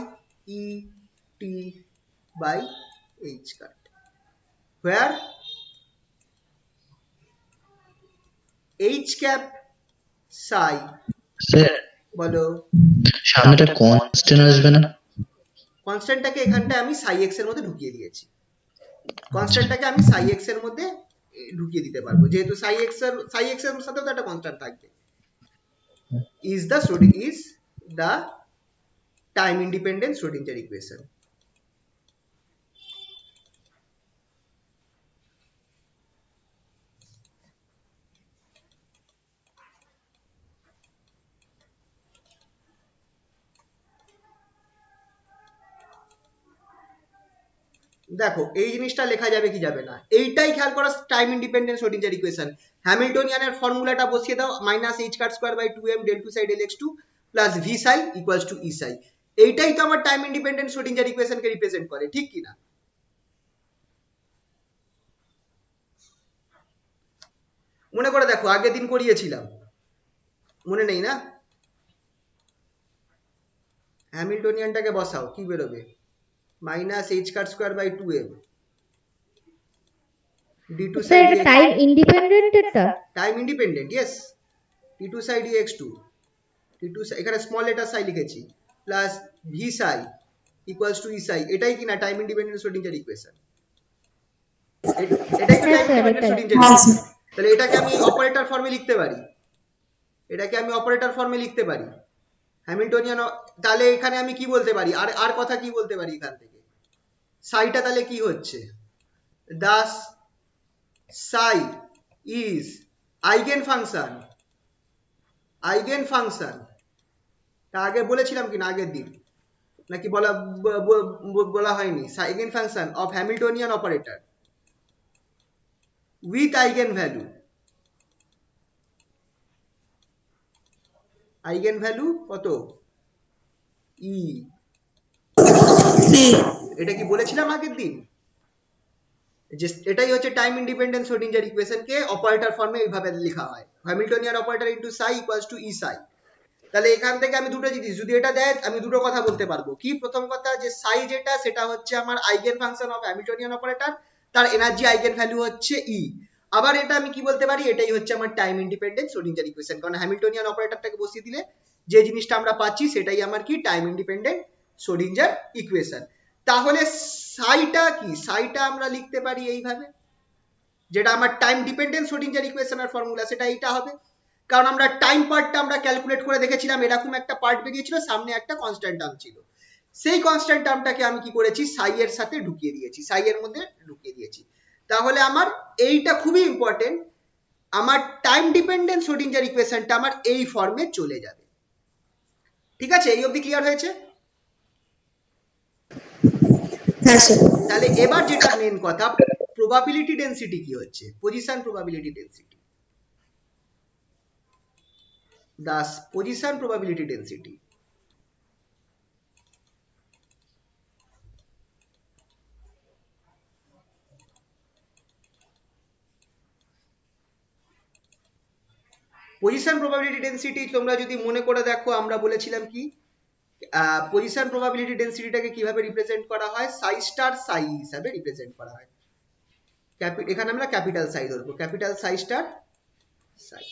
e t by h cut, where h cap psi, sir বলো, সামনে একটা কনস্ট্যান্ট আসবে না? কনস্ট্যান্টটাকে এখানটা আমি সাই এক্স এর মধ্যে ঢুকিয়ে দিয়েছি, কনস্ট্যান্টটাকে আমি সাই এক্স এর মধ্যে ঢুকিয়ে দিতে পারবো, যেহেতু সাই এক্স এর সাথেও তো একটা কনস্ট্যান্ট থাকবে, is the time independent Schrodinger equation. দেখো এই জিনিসটা লেখা যাবে কি যাবে না, এইটাই খেয়াল করো, টাইম ইন্ডিপেন্ডেন্ট শ্রোডিঞ্জার ইকুয়েশন, হ্যামিল্টনিয়ানের ফর্মুলাটা বসিয়ে দাও, minus h cut square by 2m del 2 psi del x2 plus v psi equals to e psi, এইটাই তো আমার টাইম ইন্ডিপেন্ডেন্ট শ্রোডিঞ্জার ইকুয়েশনকে রিপ্রেজেন্ট করে, ঠিক কি না? মনে করে দেখো, আগের দিন করিয়েছিলাম, মনে নেই না? হ্যামিল্টনিয়ানটাকে বসাও, কি বেরোবে, minus h cut square by 2m d2 sir psi এটা টাইম ইন্ডিপেন্ডেন্ট, এটা time independent, yes, t2 psi dx2, t2 psi, এখানে স্মল লেটার সাই লিখেছি, plus v psi equals to e psi, এটাই কিনা টাইম ইন্ডিপেন্ডেন্ট শ্রোডিঞ্জার ইকুয়েশন, এটাই তো time independent Schrodinger equation. তাহলে এটাকে আমি অপারেটর ফর্মে লিখতে পারি, এটাকে আমি অপারেটর ফর্মে লিখতে পারি হ্যামিল্টনিয়ান, তাহলে এখানে আমি কি বলতে পারি, আর কথা কি বলতে পারি এখান থেকে, সাইটা তাহলে কি হচ্ছে, দাস সাই ইজ আইগেন ফাংশন, তা আগে বলেছিলাম কিনা আগের দিন, নাকি বলা হয়নি, eigen function of Hamiltonian operator with eigen value কত, ই, এটা কি বলেছিলাম আগের দিন, যে এটাই হচ্ছে টাইম ইন্ডিপেন্ডেন্ট শ্রোডিঞ্জার ইকুয়েশনকে অপারেটর ফর্মে এইভাবে লেখা হয়, Hamiltonian operator into Sai equals to ই সাই। তাহলে এখান থেকে আমি দুটো জিনিস, যদি এটা দেয় আমি দুটো কথা বলতে পারবো, কি, প্রথম কথা যে সাই যেটা সেটা হচ্ছে আমার eigen function of Hamiltonian operator, তার এনার্জি আইগেন ভ্যালু হচ্ছে ই, আবার এটা আমি কি বলতে পারি, এটাই হচ্ছে আমার টাইম ইন্ডিপেন্ডেন্ট শ্রোডিঞ্জার ইকুয়েশন, কারণ হ্যামিল্টনিয়ান অপারেটরটাকে বসিয়ে দিলে যে জিনিসটা আমরা পাচ্ছি সেটাই আমার কি টাইম ইন্ডিপেন্ডেন্ট শ্রোডিঞ্জার ইকুয়েশন। তাহলে সাইটা কি, সাইটা আমরা লিখতে পারি এইভাবে, যেটা আমার টাইম ডিপেন্ডেন্ট শ্রোডিঞ্জার ইকুয়েশনের ফর্মুলা সেটা এইটা হবে, কারণ আমরা টাইম পার্টটা আমরা ক্যালকুলেট করে দেখেছিলাম, এরকম একটা পার্ট বেরিয়েছিল, সামনে একটা কনস্ট্যান্ট টার্ম ছিল, সেই কনস্ট্যান্ট টার্মটাকে আমি কি করেছি, সাই এর সাথে ঢুকিয়ে দিয়েছি, সাই এর মধ্যে ঢুকিয়ে দিয়েছি। তাহলে আমার এইটা খুবই ইম্পর্টেন্ট, আমার টাইম ডিপেন্ডেন্ট শ্রোডিঞ্জার ইকুয়েশনটা আমার এই ফর্মে চলে যাবে। ঠিক আছে, এই অবধি ক্লিয়ার হয়েছে? হ্যাঁ স্যার। তাহলে এবার যেটা মেন কথা, প্রবাবিলিটি ডেন্সিটি কি হচ্ছে, position probability density, Das position probability density. Position probability density তোমরা যদি মনে করে দেখো, আমরা বলেছিলাম কি পজিশন প্রবাবিলিটি ডেন্সিটিটাকে কিভাবে রিপ্রেজেন্ট করা হয়, সাই স্টার সাই হিসাবে রিপ্রেজেন্ট করা হয়। এখানে আমরা ক্যাপিটাল সাই ধরবো, ক্যাপিটাল সাই স্টার সাই।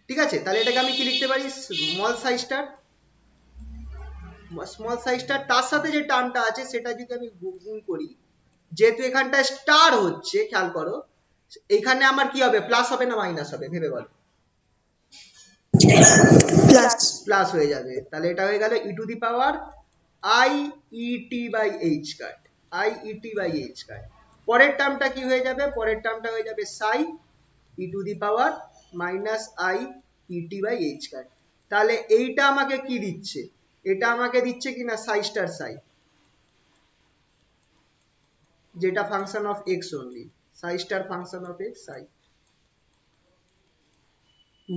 ঠিক আছে, তাহলে এটাকে আমি কি লিখতে পারি, স্মল সাই স্টার, স্মল সাই স্টার, তার সাথে যে টার্মটা আছে সেটা যদি আমি গুণ করি, যেহেতু এখানটা স্টার হচ্ছে, খেয়াল করো এখানে আমার কি হবে, প্লাস হবে না মাইনাস হবে, ভেবে বলো। প্লাস। প্লাস হয়ে যাবে, তাহলে এটা হয়ে গেল e to the power i e t by h cut, i e t by h cut. পরের টার্মটা কি হয়ে যাবে, পরের টার্মটা হয়ে যাবে psi e to the power minus i e t by h cut. তাহলে এইটা আমাকে কি দিচ্ছে, এটা আমাকে দিচ্ছে কিনা সাই স্টার সাই, যেটা function of x only, Sai star function of x Sai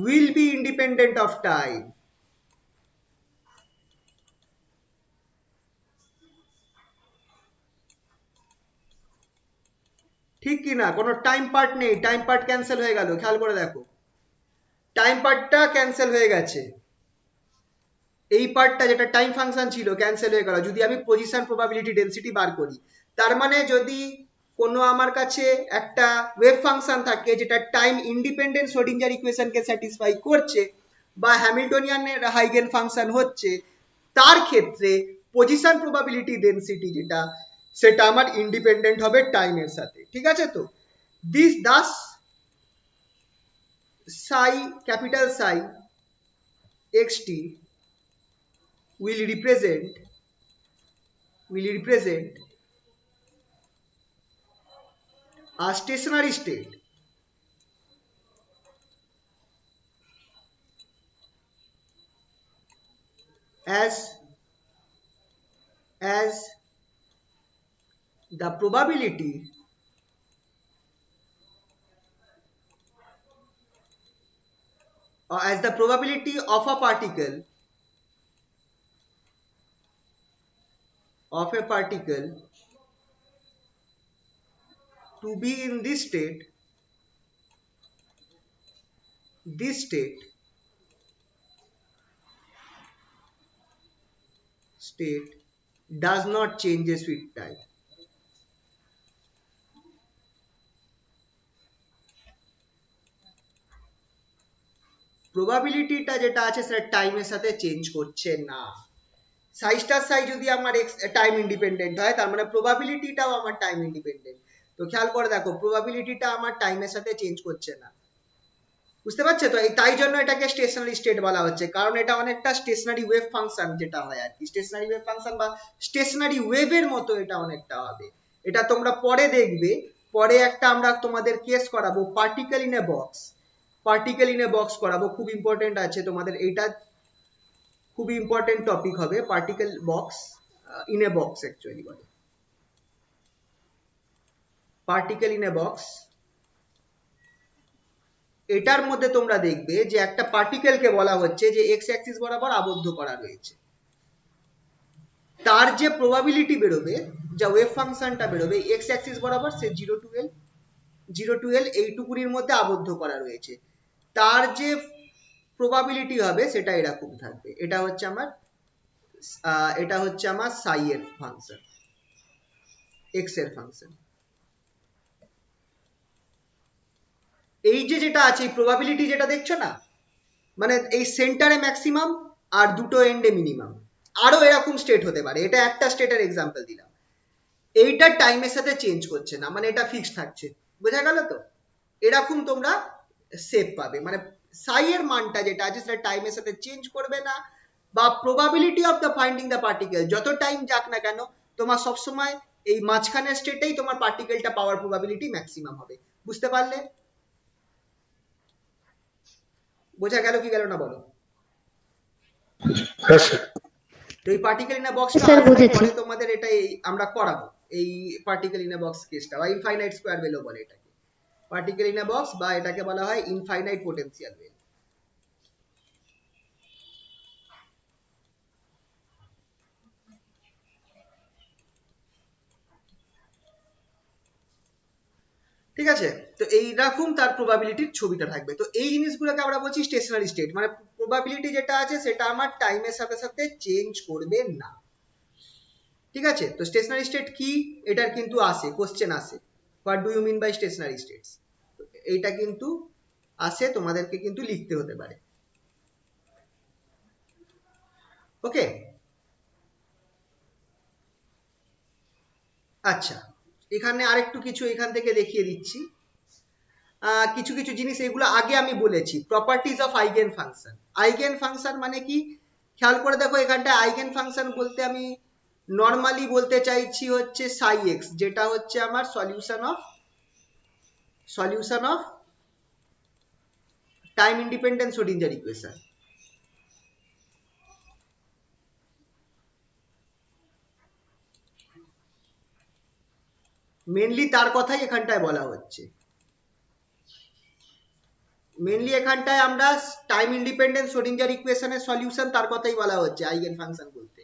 will be independent of time. ঠিক কি না, কোনো টাইম পার্ট নেই, টাইম পার্ট ক্যান্সেল হয়ে গেল, খেয়াল করে দেখো টাইম পার্টটা ক্যান্সেল হয়ে গেছে, এই পার্টটা যেটা টাইম ফাংশন ছিল ক্যান্সেল হয়ে গেল যদি আমি পজিশন প্রবাবিলিটি ডেন্সিটি বার করি। তার মানে যদি কোনো আমার কাছে একটা ওয়েভ ফাংশন থাকে যেটা টাইম ইন্ডিপেন্ডেন্ট শ্রোডিঞ্জার ইকুয়েশনকে স্যাটিসফাই করছে বা হ্যামিল্টনিয়ানের হাইগেন ফাংশন হচ্ছে, তার ক্ষেত্রে পজিশন প্রবাবিলিটি ডেন্সিটি যেটা, সেটা আমার ইন্ডিপেন্ডেন্ট হবে টাইমের সাথে। ঠিক আছে, তো this Das Sai capital Sai xt will represent a stationary state as the probability of a particle to be in this state does not changes with time. প্রবাবিলিটিটা যেটা আছে সেটা টাইমের সাথে চেঞ্জ করছে না। সাই স্টার সাই যদি আমার টাইম ইন্ডিপেন্ডেন্ট হয়, তার মানে প্রবাবিলিটিটাও আমার টাইম ইন্ডিপেন্ডেন্ট। তো খেয়াল করে দেখো প্রবাবিলিটিটা আমার টাইমের সাথে চেঞ্জ করছে না, বুঝতে পারছো তো, তাই জন্য এটাকে স্টেশনারি স্টেট বলা হচ্ছে, কারণ এটা অনেকটা স্টেশনারি ওয়েভ ফাংশন যেটা হয় আর কি, স্টেশনারি ওয়েভ ফাংশন বা স্টেশনারি ওয়েভের মতো এটা অনেকটা হবে। এটা তোমরা পরে দেখবে, পরে একটা আমরা তোমাদের কেস করাবো particle in a box, particle in a box করাবো, খুব ইম্পর্টেন্ট আছে তোমাদের, এইটা খুবই ইম্পর্টেন্ট টপিক হবে, particle box in a box actually বলে, পার্টিকেল ইন এ বক্স। এটার মধ্যে তোমরা দেখবে যে একটা পার্টিকেলকে বলা হচ্ছে যে এক্স অ্যাক্সিস বরাবর আবদ্ধ করা রয়েছে, তার যে প্রবাবিলিটি বেরোবে, যা ওয়েভ ফাংশনটা বেরোবে এক্স অ্যাক্সিস বরাবর, সে 0 টু এল এইটুকুনির মধ্যে আবদ্ধ করা রয়েছে, তার যে প্রবাবিলিটি হবে সেটা এরকম থাকবে। এটা হচ্ছে আমার সাই এর ফাংশন, এক্স এর ফাংশন। এই যে যেটা আছে এই প্রবাবিলিটি যেটা দেখছো না, মানে এই সেন্টারে ম্যাক্সিমাম আর দুটো এন্ডে মিনিমাম, আরো এরকম স্টেট হতে পারে, এটা একটা স্টেটের এক্সাম্পল দিলাম। এইটা টাইমের সাথে চেঞ্জ করছে না, মানে এটা ফিক্সড থাকছে, বোঝা গেল তো। এরকম তোমরা শেপ পাবে, মানে সাই এর মানটা যেটা আছে সেটা টাইমের সাথে চেঞ্জ করবে না, বা probability of the finding the particle, যত টাইম যাক না কেন তোমার সবসময় এই মাঝখানের স্টেটেই তোমার পার্টিকেলটা পাওয়ার প্রবাবিলিটি ম্যাক্সিমাম হবে। বুঝতে পারলে, বোঝা গেল কি গেল না বলো। হ্যাঁ স্যার। তো এই পার্টিকেল ইন আ বক্সটা স্যার, আসলে বুঝেছি। পরে তোমাদের এটাই আমরা করাবো, এই পার্টিকেল ইন আ বক্স কেসটা বা ইনফাইনাইট স্কোয়ার ওয়েলও বলে এটাকে, পার্টিকেল ইন আ বক্স বা এটাকে বলা হয় ইনফাইনাইট পোটেনশিয়াল ওয়েল। ঠিক আছে, তো এইরকম তার প্রবাবিলিটির ছবিটা থাকবে। তো এই জিনিসগুলোকে আমরা বলছি স্টেশনারি স্টেট, মানে প্রবাবিলিটি যেটা আছে সেটা আমার টাইমের সাথে সাথে চেঞ্জ করবে না। ঠিক আছে, তো স্টেশনারি স্টেট কি, এটার কিন্তু আসে কোশ্চেন আসে, what do you mean by stationary states, এইটা কিন্তু আসে, তোমাদেরকে কিন্তু লিখতে হতে পারে। ওকে, আচ্ছা, এখানে আরেকটু কিছু এখান থেকে দেখিয়ে দিচ্ছি। কিছু কিছু জিনিস এগুলো আগে আমি বলেছি, properties of eigen function. Eigen function মানে কি, খেয়াল করে দেখো এখানটা আইগেন ফাংশন বলতে আমি নর্মালি বলতে চাইছি হচ্ছে সাই এক্স, যেটা হচ্ছে আমার solution of time independent Schrodinger equation. Mainly তার কথাই এখানটায় বলা হচ্ছে, মেনলি এখানটায় আমরা টাইম ইন্ডিপেন্ডেন্ট শ্রোডিঞ্জার ইকুয়েশনের সলিউশন তার কথাই বলা হচ্ছে আইগেন ফাংশন বলতে।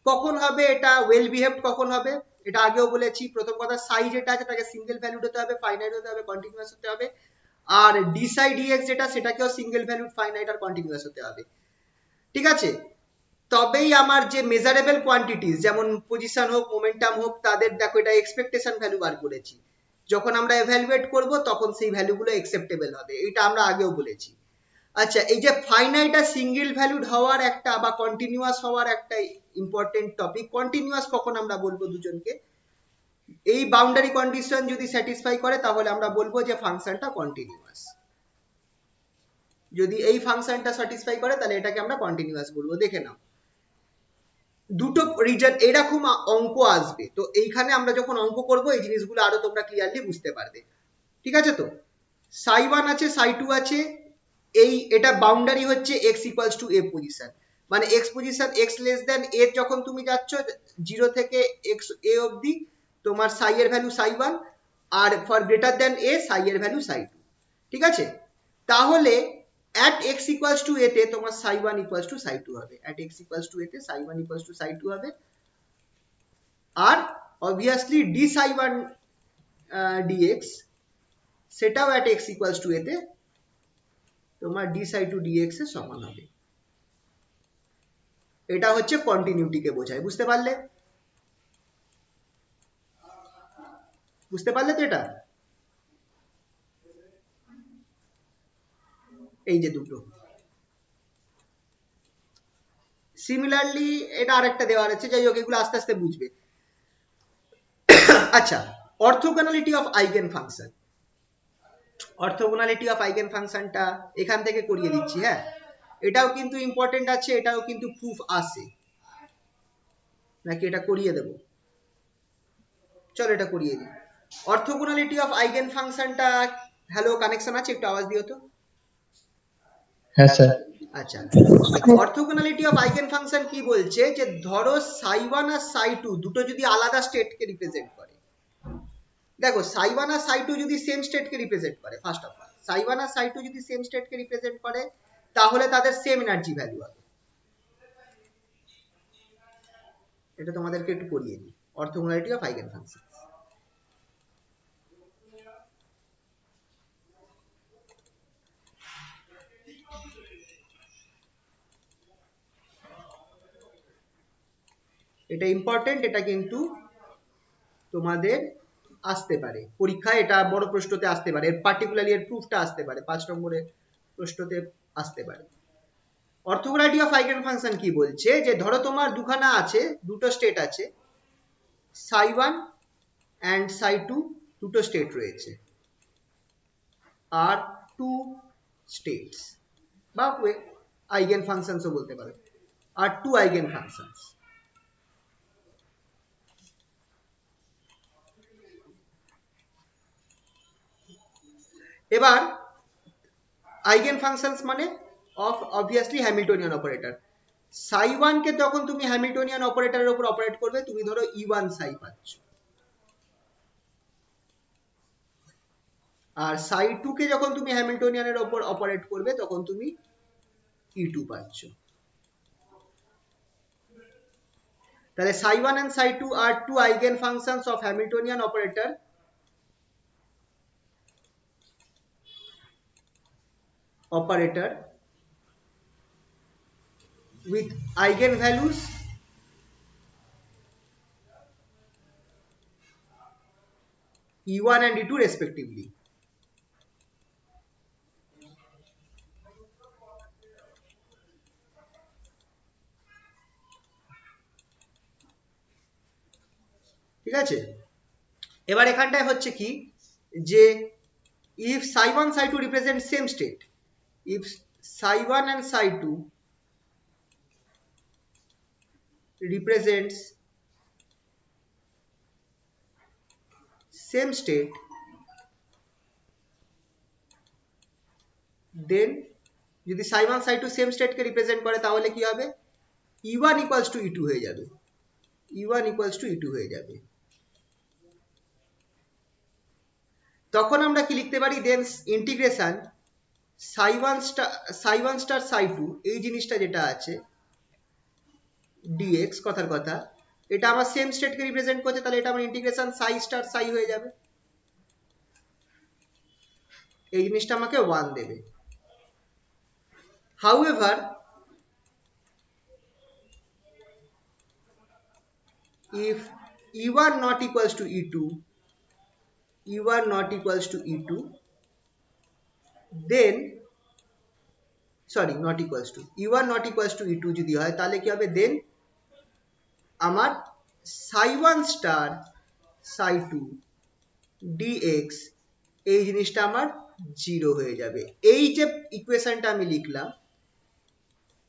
কখন হবে এটা ওয়েল বিহেভড, কখন হবে এটা আগেও বলেছি। প্রথম কথা, সাই যেটা আছে তাকে সিঙ্গেল ভ্যালুড হতে হবে, ফাইনাইট হতে হবে, কন্টিনিউয়াস হতে হবে। আর ডি সাই ডিএক্স যেটা, সেটাকেও সিঙ্গেল ভ্যালুড, ফাইনাইট আর কন্টিনিউয়াস হতে হবে। ঠিক আছে, তবেই আমার যে মেজারেবল কোয়ান্টিটিস যেমন পজিশন হোক, মোমেন্টাম হোক, তাদের দেখো এটা এক্সপেকটেশন ভ্যালু বার করেছি, যখন আমরা এভালুয়েট করব তখন সেই ভ্যালুগুলো অ্যাকসেপ্টেবল হবে, এটা আমরা আগেও বলেছি। আচ্ছা, এই যে ফাইনাইট আর সিঙ্গেল ভ্যালুড হওয়ার একটা বা কন্টিনিউয়াস হওয়ার একটা ইম্পর্টেন্ট টপিক, কন্টিনিউয়াস কখন আমরা বলবো দুজনকে, এই বাউন্ডারি কন্ডিশন যদি স্যাটিসফাই করে তাহলে আমরা বলবো যে ফাংশনটা কন্টিনিউয়াস, যদি এই ফাংশনটা স্যাটিসফাই করে তাহলে এটাকে আমরা কন্টিনিউয়াস বলবো। দেখে নাও, দুটো রিজন এরকম অঙ্ক আসবে, তো এইখানে আমরা যখন অঙ্ক করব এই জিনিসগুলো আরো তোমরা ক্লিয়ারলি বুঝতে পারবে। ঠিক আছে, তো সাই ওয়ান আছে, সাই টু আছে, এটা বাউন্ডারি হচ্ছে x equals to a position, মানে x position x less than a যখন তুমি যাচ্ছ 0 থেকে এক্স এ অবধি তোমার সাই এর ভ্যালু সাই ওয়ান, আর for greater than a psi এর ভ্যালু সাই টু। ঠিক আছে, তাহলে at x equals to a তে তোমার psi 1 equals to psi 2 হবে, at x equals to a তে psi 1 equals to psi 2 হবে। আর obviously d psi 1 dx সেটাও at x equals to a তে তোমার d psi 2 dx এর সমান হবে। এটা হচ্ছে কন্টিনিউটিকে বোঝায়, বুঝতে পারলে? বুঝতে পারলে তো এটা? এই যে দুটো, সিমিলারলি এটা আরেকটা দেওয়া আছে, যাই হোক এগুলো আস্তে আস্তে বুঝবে। আচ্ছা, orthogonality of eigen function, orthogonality of eigen ফাংশনটা এখান থেকে করিয়ে দিচ্ছি। হ্যাঁ, এটাও কিন্তু ইম্পর্টেন্ট আছে, এটাও কিন্তু প্রুফ আছে, নাকি এটা করিয়ে দেব? চলো এটা করিয়ে দিই। অর্থোগোনালিটি অফ আইগেন ফাংশনটা, হ্যালো কানেকশন আছে? একটু আওয়াজ দিও তো। হ্যাঁ স্যার। আচ্ছা, অর্থোগোনালিটি অফ আইগেন ফাংশন কি বলছে, যে ধরো সাই ওয়ান আর সাই টু দুটো যদি আলাদা স্টেটকে রিপ্রেজেন্ট করে, দেখো সাই ওয়ান আর সাই টু যদি সেম স্টেটকে রিপ্রেজেন্ট করে, first of all psi one আর সাই টু যদি সেম স্টেটকে রিপ্রেজেন্ট করে তাহলে তাদের সেম এনার্জি ভ্যালু হবে। এটা তোমাদেরকে একটু করিয়ে দিই, অর্থোগোনালিটি অফ আইগেন ফাংশন। এটা ইম্পর্টেন্ট, এটা কিন্তু তোমাদের আসতে পারে পরীক্ষায়, এটা বড় প্রশ্নতে আসতে পারে, পার্টিকুলারলি এর প্রুফটা আসতে পারে, 5 নম্বরের প্রশ্নতে আসতে পারে। অর্থোগোনালিটি অফ আইগেন ফাংশন কি বলছে, যে ধরো তোমার দুখানা আছে, দুটো স্টেট আছে, psi one and psi two দুটো স্টেট রয়েছে, আর টু স্টেটস বা আইগেন ফাংশনসও বলতে পারো, আর টু আইগেন ফাংশনস। এবার আইগেন ফাংশনস মানে of obviously Hamiltonian operator, psi one কে যখন তুমি হ্যামিল্টনিয়ান অপারেটরের উপর অপারেট করবে, তুমি ধরো E1 সাই পাচ্ছ, আর সাই টু কে যখন তুমি হ্যামিল্টনিয়ানের উপর অপারেট করবে তখন তুমি E2 পাচ্ছ। তাহলে psi one and psi two are two eigen functions of Hamiltonian operator with eigenvalues E1 and E2 respectively. ঠিক আছে, এবার এখানটায় হচ্ছে কি যে if psi1 psi2 represent same state, if psi1 and psi2 represents same state, then যদি psi1 psi2 same state কে represent করে তাহলে কি হবে, E1 equals to E2 হয়ে যাবে, E1 equals to E2 হয়ে যাবে। তখন আমরা কি লিখতে পারি, দেন ইন্টিগ্রেশন psi1 star psi2 এই জিনিসটা যেটা আছে dx, কথার কথা এটা আমার সেম স্টেট কে রিপ্রেজেন্ট করছে, তাহলে এটা আমার ইন্টিগ্রেশন psi star psi হয়ে যাবে, এই জিনিসটা আমাকে 1 দেবে। However, if E1 not equals to E2, E1 not equals to E2, then sorry not equals to E1 not equals to E2 যদি হয় তাহলে কি হবে, দেন আমার psi1 star psi2 dx এই জিনিসটা আমার 0 হয়ে যাবে। এই যে ইকুয়েশনটা আমি লিখলাম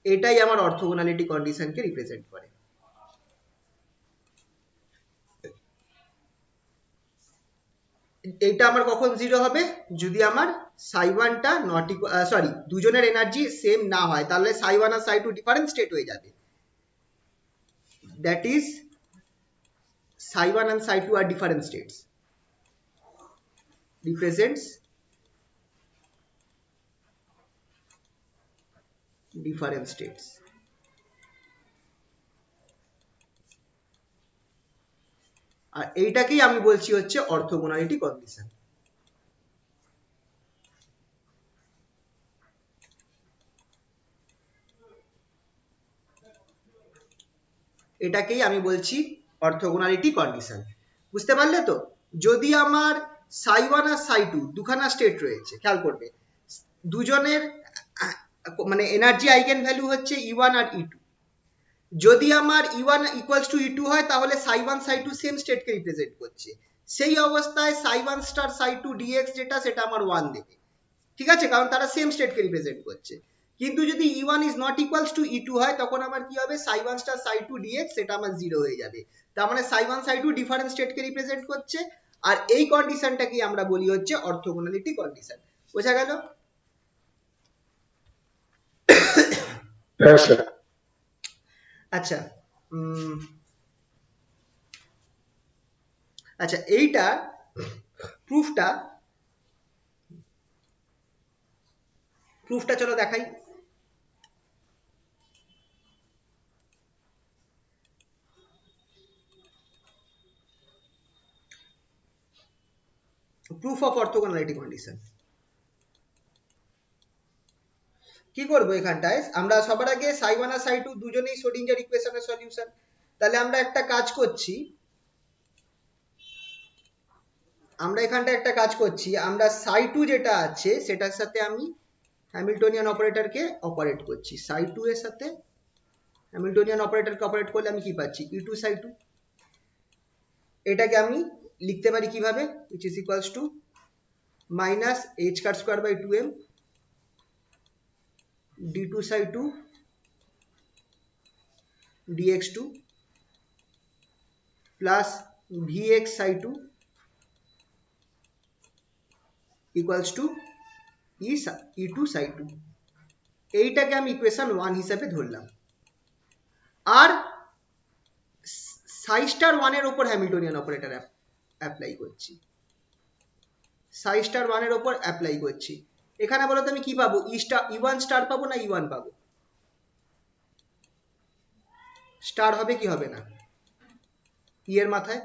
এটাই আমার অর্থোগোনালিটি কন্ডিশনকে রিপ্রেজেন্ট করে। এইটা আমার কখন 0 হবে, যদি আমার psi1 টা নট সরি দুজনের এনার্জি সেম না হয়, তাহলে psi1 আর psi2 ডিফারেন্ট স্টেট হয়ে যাবে, that is psi1 and psi2 are different states, represents different states। আর এইটাকেই আমি বলছি হচ্ছে অর্থোগোনালিটি কন্ডিশন। এটাকেই আমি বলছি অর্থোগোনালিটি কন্ডিশন, বুঝতে পারলে তো? যদি আমার psi1 আর psi2 দুখানা স্টেট রয়েছে, খেয়াল করবে দুজনের মানে এনার্জি আইগেন ভ্যালু হচ্ছে E1 আর E2, যদি আমার E1 equals to E2 হয় তাহলে psi1 psi2 সেম স্টেটকে রিপ্রেজেন্ট করছে, সেই অবস্থায় psi1 star psi2 dx যেটা সেটা আমার 1 দেবে, ঠিক আছে, কারণ তারা সেম স্টেটকে রিপ্রেজেন্ট করছে। কিন্তু যদি E1 is not equals to E2 হয় তখন আমার কি হবে, psi1 star psi2 dx সেটা আমার 0 হয়ে যাবে, তার মানে psi1 psi2 ডিফারেন্ট স্টেটকে রিপ্রেজেন্ট করছে, আর এই কন্ডিশনটাকে আমরা বলি হচ্ছে অর্থোগোনালিটি কন্ডিশন। বোঝা গেল? হ্যাঁ স্যার। আচ্ছা আচ্ছা এইটা প্রুফটা চলো দেখাই। প্রুফ অফ অর্থোগোনালিটি কন্ডিশন কি করব, এখানটায় আমরা সবার আগে psi1 আর psi2 দুজনেই শ্রোডিঞ্জার ইকুয়েশনের সলিউশন, তাহলে আমরা একটা কাজ করছি, আমরা psi2 যেটা আছে সেটার সাথে আমি হ্যামিল্টনিয়ান অপারেটরকে অপারেট করছি, psi2 এর সাথে হ্যামিল্টনিয়ান অপারেটরকে অপারেট করলে আমি কি পাচ্ছি, E2 psi2। এটাকে আমি লিখতে পারি কিভাবে, which is equals to minus h cut square by 2m d2 psi2 dx2 plus vx psi2 equals to E2 psi2। এইটাকে আমি ইকুয়েশন 1 হিসেবে ধরলাম। আর সাই স্টার 1 এর উপর হ্যামিল্টনিয়ান অপারেটর অ্যাপ্লাই করছি, সাই স্টার 1 এর উপর অ্যাপ্লাই করছি। এখানে বলো তো আমি কি পাবো, ই1 স্টার পাবো না ই1 পাবো? স্টার হবে কি হবে না ই এর মাথায়?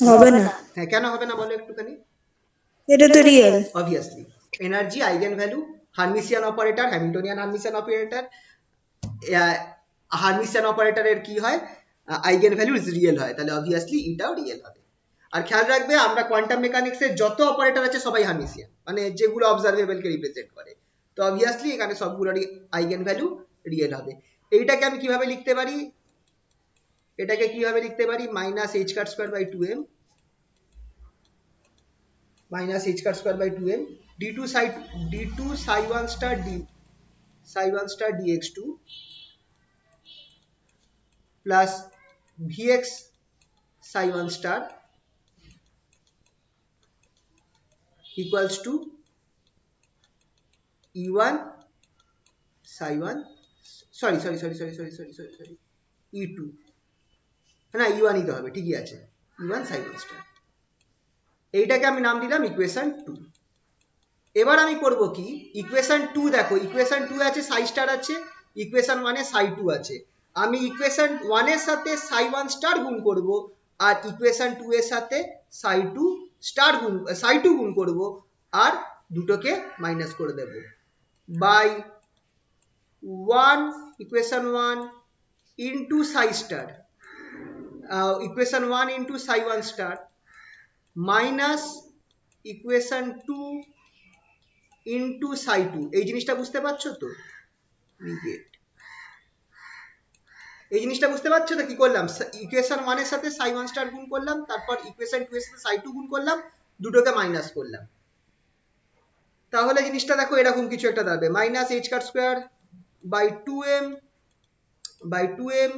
হবে না, হ্যাঁ, কেন হবে না বলো একটুখানি। এটা তো real. Obviously energy eigen value, Hermitian operator, Hamiltonian Hermitian operator, Hermitian অপারেটরের কি হয়, আইগেন ভ্যালু রিয়েল হয়, তাহলে অবভিয়াসলি এটাও রিয়েল হবে। আর খেয়াল রাখবে আমরা কোয়ান্টাম মেকানিক্সের যত অপারেটর আছে সবাই হার্মিসিয়ান, মানে যেগুলো অবজারভেবলকে রিপ্রেজেন্ট করে, তো অবভিয়াসলি এখানে সবগুলোরই আইগেন ভ্যালু রিয়েল হবে। এইটাকে আমি কিভাবে লিখতে পারি, এটাকে কিভাবে লিখতে পারি, minus h cut square by 2m, minus h cut square by 2m d2 psi 1 star d psi 1 star dx2 plus vx psi 1 star equals to e1 psi 1 sorry e2, না e1 নিতে হবে, ঠিকই আছে, e1 psi 1 star। এইটাকে আমি নাম দিলাম equation 2। এবার আমি করব কি, ইকুয়েশন 2 দেখো, ইকুয়েশন 2 আছে সাই স্টার আছে, ইকুয়েশন 1 এ সাই 2 আছে, আমি ইকুয়েশন 1 এর সাথে সাই 1 স্টার গুণ করব, আর ইকুয়েশন 2 এর সাথে সাই 2 স্টার গুণ সাই 2 গুণ করব, আর দুটোকে মাইনাস করে দেব by 1 equation 1 into psi star, equation 1 into psi 1 star minus equation 2 into সাই 2। এই জিনিসটা বুঝতে পারছো তো, এই জিনিসটা বুঝতে পারছো তো কি করলাম, ইকুয়েশন 1 এর সাথে সাই 1 স্টার গুণ করলাম, তারপর ইকুয়েশন 2 এর সাথে সাই 2 গুণ করলাম, দুটোকে মাইনাস করলাম, তাহলে জিনিসটা দেখো এরকম কিছু একটা দাঁড়াবে, minus h cut square by 2m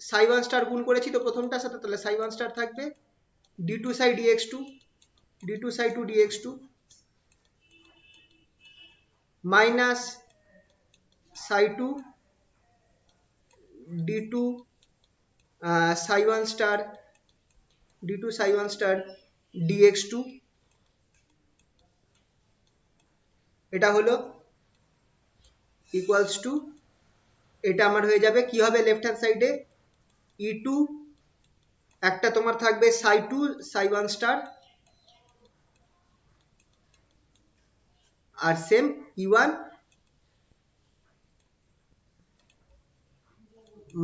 psi 1 star গুণ করেছি তো প্রথমটার সাথে, তাহলে সাই 1 স্টার থাকবে, d2 সাই dx2 dx2 মাইনাস সাই 2 d2 psi 1 star dx2, এটা হলো ইকুয়ালস টু, এটা আমার হয়ে যাবে কি হবে লেফট হ্যান্ড সাইডে e2, একটা তোমার থাকবে psi 2 psi 1 star আর সেম e1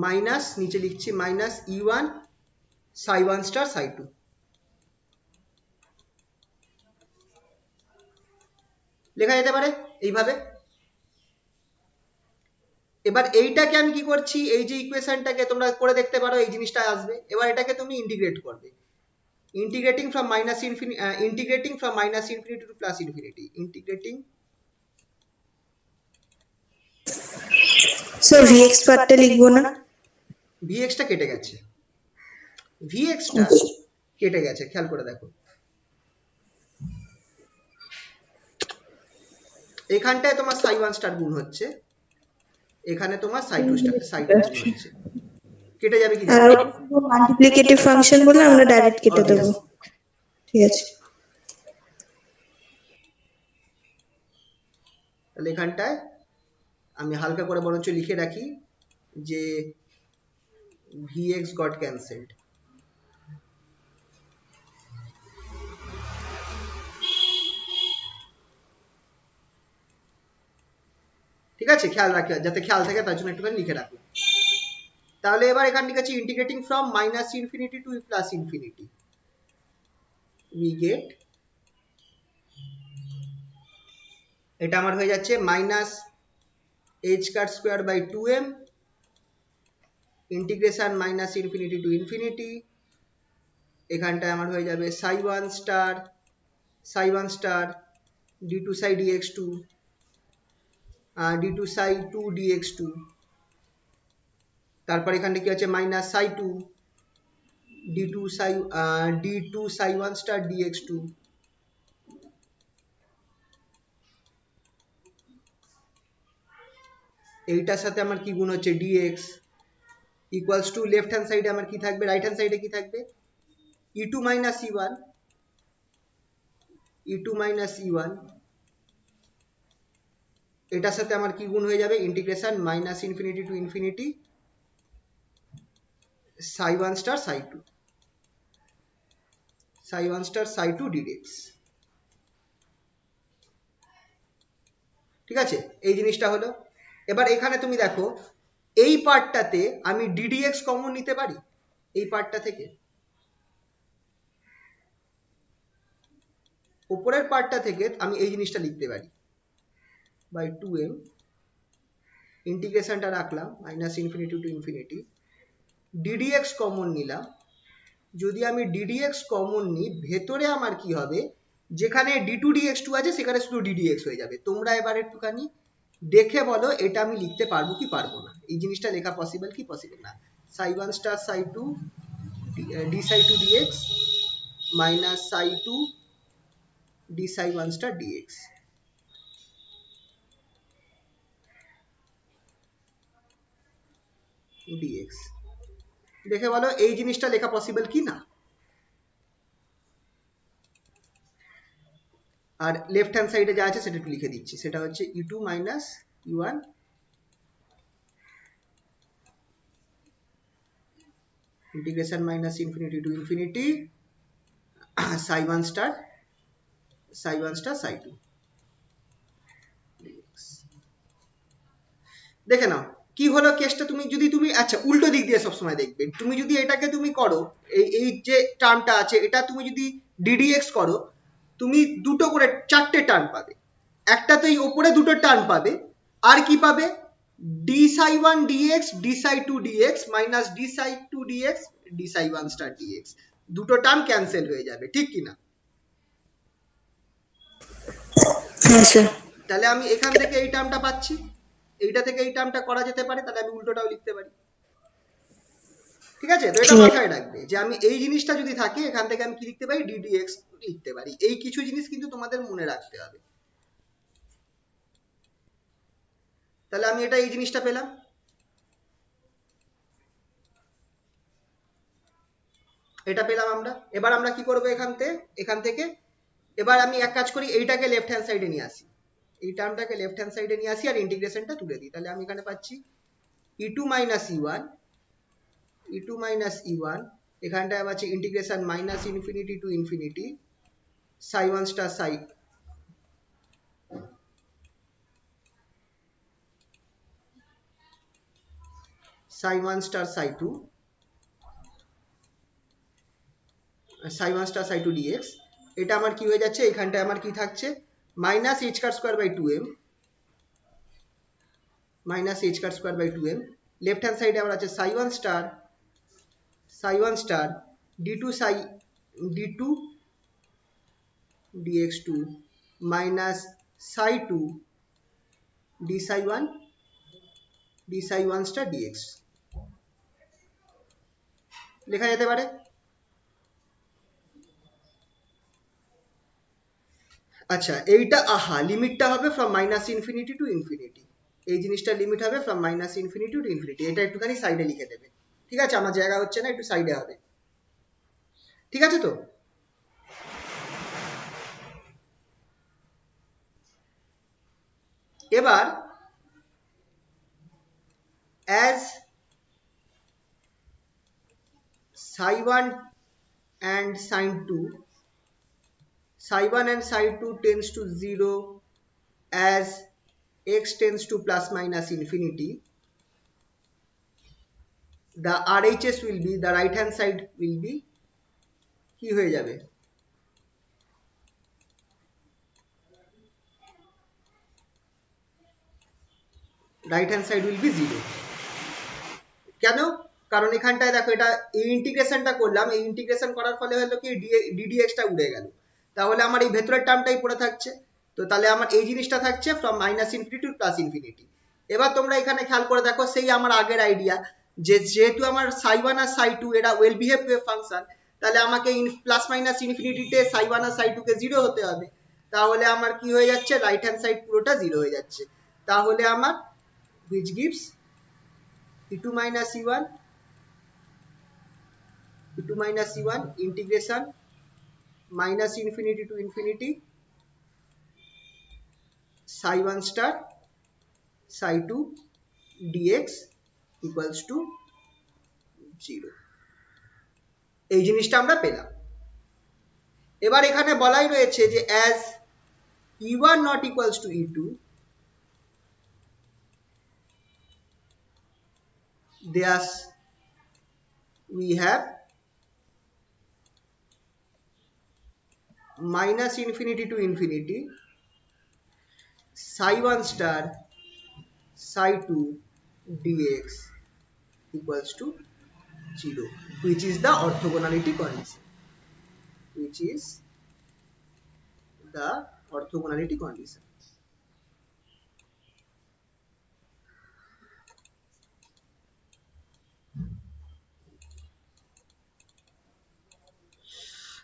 মাইনাস, নিচে লিখছি minus e1 psi 1 star psi 2। লেখা যেতে পারে এইভাবে। এবার এইটাকে আমি কি করছি, এই যে ইকুয়েশনটাকে তোমরা করে দেখতে পারো, এই জিনিসটা আসবে, এবার এটাকে তুমি ইন্টিগ্রেট করবে, integrating from minus infinity to plus infinity, integrating, so vx পার্টটা লিখবো না, vx টা কেটে গেছে, vx টা কেটে গেছে, খেয়াল করে দেখো এখানটায় তোমার সাই 1 স্টার গুণ হচ্ছে, এখানে তোমার সাই 2 গুণ হচ্ছে, কেটে যাবে কি আর মাল্টিপ্লিকেটিভ ফাংশন বলে আমরা ডাইরেক্ট কেটে দেবো, ঠিক আছে। তাহলে এখানটায় আমি হালকা করে বরঞ্চ লিখে রাখি যে vx got cancelled, ঠিক আছে, খেয়াল রাখি যাতে খেয়াল থাকে তার জন্য একটুখানি লিখে রাখলাম। তাহলে এবার এখান থেকে আছে integrating from minus infinity to plus infinity, we get, এটা আমার হয়ে যাচ্ছে minus h cut square by 2m integration minus infinity to infinity, এখানটায় আমার হয়ে যাবে সাই 1 স্টার d2 সাই dx2 d2 সাই 2 dx2, তারপর এখানটা কি আছে মাইনাস সাই 2 d2 সাই 1 স্টার dx2, এইটার সাথে আমার কি গুণ হচ্ছে dx equals to left hand সাইডে আমার কি থাকবে, রাইট হ্যান্ড সাইডে কি থাকবে e2 minus e1, e2 minus e1, এটার সাথে আমার কি গুণ হয়ে যাবে integration minus infinity to infinity psi 1 star psi 2, psi 1 star psi 2 dx। ঠিক আছে, এই জিনিসটা হলো। এবার এখানে তুমি দেখো এই পার্টটাতে আমি ddx কমন নিতে পারি এই পার্টটা থেকে, উপরের পার্টটা থেকে আমি এই জিনিসটা লিখতে পারি বাই 2m, ইন্টিগ্রেশনটা রাখলাম minus infinity to infinity, ddx common নিলাম। যদি আমি ddx কমন নিই ভেতরে আমার কি হবে, যেখানে d2 dx2 আছে সেখানে শুধু ddx হয়ে যাবে। তোমরা এবার একটুখানি দেখে বলো এটা আমি লিখতে পারবো কি পারবো না, এই জিনিসটা লেখা পসিবল কি পসিবল না। psi 1 star psi 2 d psi 2 dx minus psi 2 d psi 1 স্টার dx। dx দেখে বলো এই জিনিসটা লেখা পসিবল কি না। আর লেফট হ্যান্ড সাইডে যা আছে সেটা একটু লিখে দিচ্ছি, সেটা হচ্ছে e2 minus e1 integration minus infinity to infinity psi 1 star psi 2 dx। দেখে নাও কি হলো কেসটা। তুমি যদি আচ্ছা উল্টো দিক দিয়ে সবসময় দেখবে, তুমি যদি এটাকে তুমি করো এই যে টার্মটা আছে এটা তুমি যদি ddx করো তুমি দুটো করে চারটে টার্ম পাবে, একটা তো এই ওপরে দুটো টার্ম পাবে, আর কি পাবে d psi 1 dx d psi 2 dx minus d psi 2 dx d psi 1 স্টার dx, দুটো টার্ম ক্যান্সেল হয়ে যাবে, ঠিক কি না? হ্যাঁ স্যার। তাহলে আমি এখান থেকে এই টার্মটা পাচ্ছি, এইটা থেকে এই টার্মটা করা যেতে পারে, তাহলে আমি উল্টোটাও লিখতে পারি। ঠিক আছে, তো এটা মাথায় রাখবে যে আমি এই জিনিসটা যদি থাকে এখান থেকে আমি কি লিখতে পারি ddx লিখতে পারি। এই কিছু জিনিস কিন্তু তোমাদের মনে রাখতে হবে। তাহলে আমি এটা এই জিনিসটা পেলাম। এটা পেলাম আমরা। এবার আমরা কি করব এখান থেকে এবার আমি এক কাজ করি, এইটাকে লেফট হ্যান্ড সাইডে নিয়ে আসি, এই টার্মটাকে লেফট হ্যান্ড সাইডে নিয়ে আসি আর ইন্টিগ্রেশনটা তুলে দিই। তাহলে আমি এখানে পাচ্ছি e2 মাইনাস e1 এখানটায় আছে integration minus infinity to infinity psi 1 star psi 1 star psi 2 psi 2 dx। এটা আমার কি হয়ে যাচ্ছে, এখানটায় আমার কি থাকছে minus h cut square by 2m, minus h cut square by 2m। Left hand সাইডে আমার আছে psi 1 star d2 dx2 minus psi 2 d psi 1 স্টার dx লেখা যেতে পারে। আচ্ছা এইটা লিমিটটা হবে from minus infinity to infinity, এই জিনিসটা লিমিট হবে from minus infinity to infinity. এটা একটুখানি সাইডে লিখে দেবে, ঠিক আছে? আমার জায়গা হচ্ছে না, একটু সাইডে হবে, ঠিক আছে? তো এবার as psi 1 and sin 2 psi 1 and psi 2 tends to 0 as x tends to plus minus infinity, the RHS will be, the right hand side will be কি হয়ে যাবে right hand side will be 0। কেন? কারণ এখানটায় দেখো এটা এই ইন্টিগ্রেশনটা করলাম, এই ইন্টিগ্রেশন করার ফলে হলো কি ddx টা উড়ে গেল, তাহলে আমার এই ভেতরের টার্মটাই পড়ে থাকছে। তো তাহলে আমার এই জিনিসটা থাকছে from minus infinity to plus infinity. এবার তোমরা এখানে খেয়াল করে দেখো সেই আমার আগের আইডিয়া যে যেহেতু আমার psi 1 আর psi 2 এরা ওয়েল বিহেভ ওয়েভ ফাংশন, তাহলে আমাকে প্লাস মাইনাস ইনফিনিটিতে psi 1 আর psi 2 কে 0 হতে হবে, তাহলে আমার কি হয়ে যাচ্ছে রাইট হ্যান্ড সাইড পুরোটা 0 হয়ে যাচ্ছে। তাহলে আমার which gives e2 minus e1 integration minus infinity to infinity psi 1 star psi 2 dx equals to 0। এই জিনিসটা আমরা পেলাম। এবার এখানে বলাই রয়েছে যে as e1 not equals to e2, thus we have minus infinity to infinity psi 1 star psi 2 dx equals to 0, which is the orthogonality condition, which is the orthogonality condition।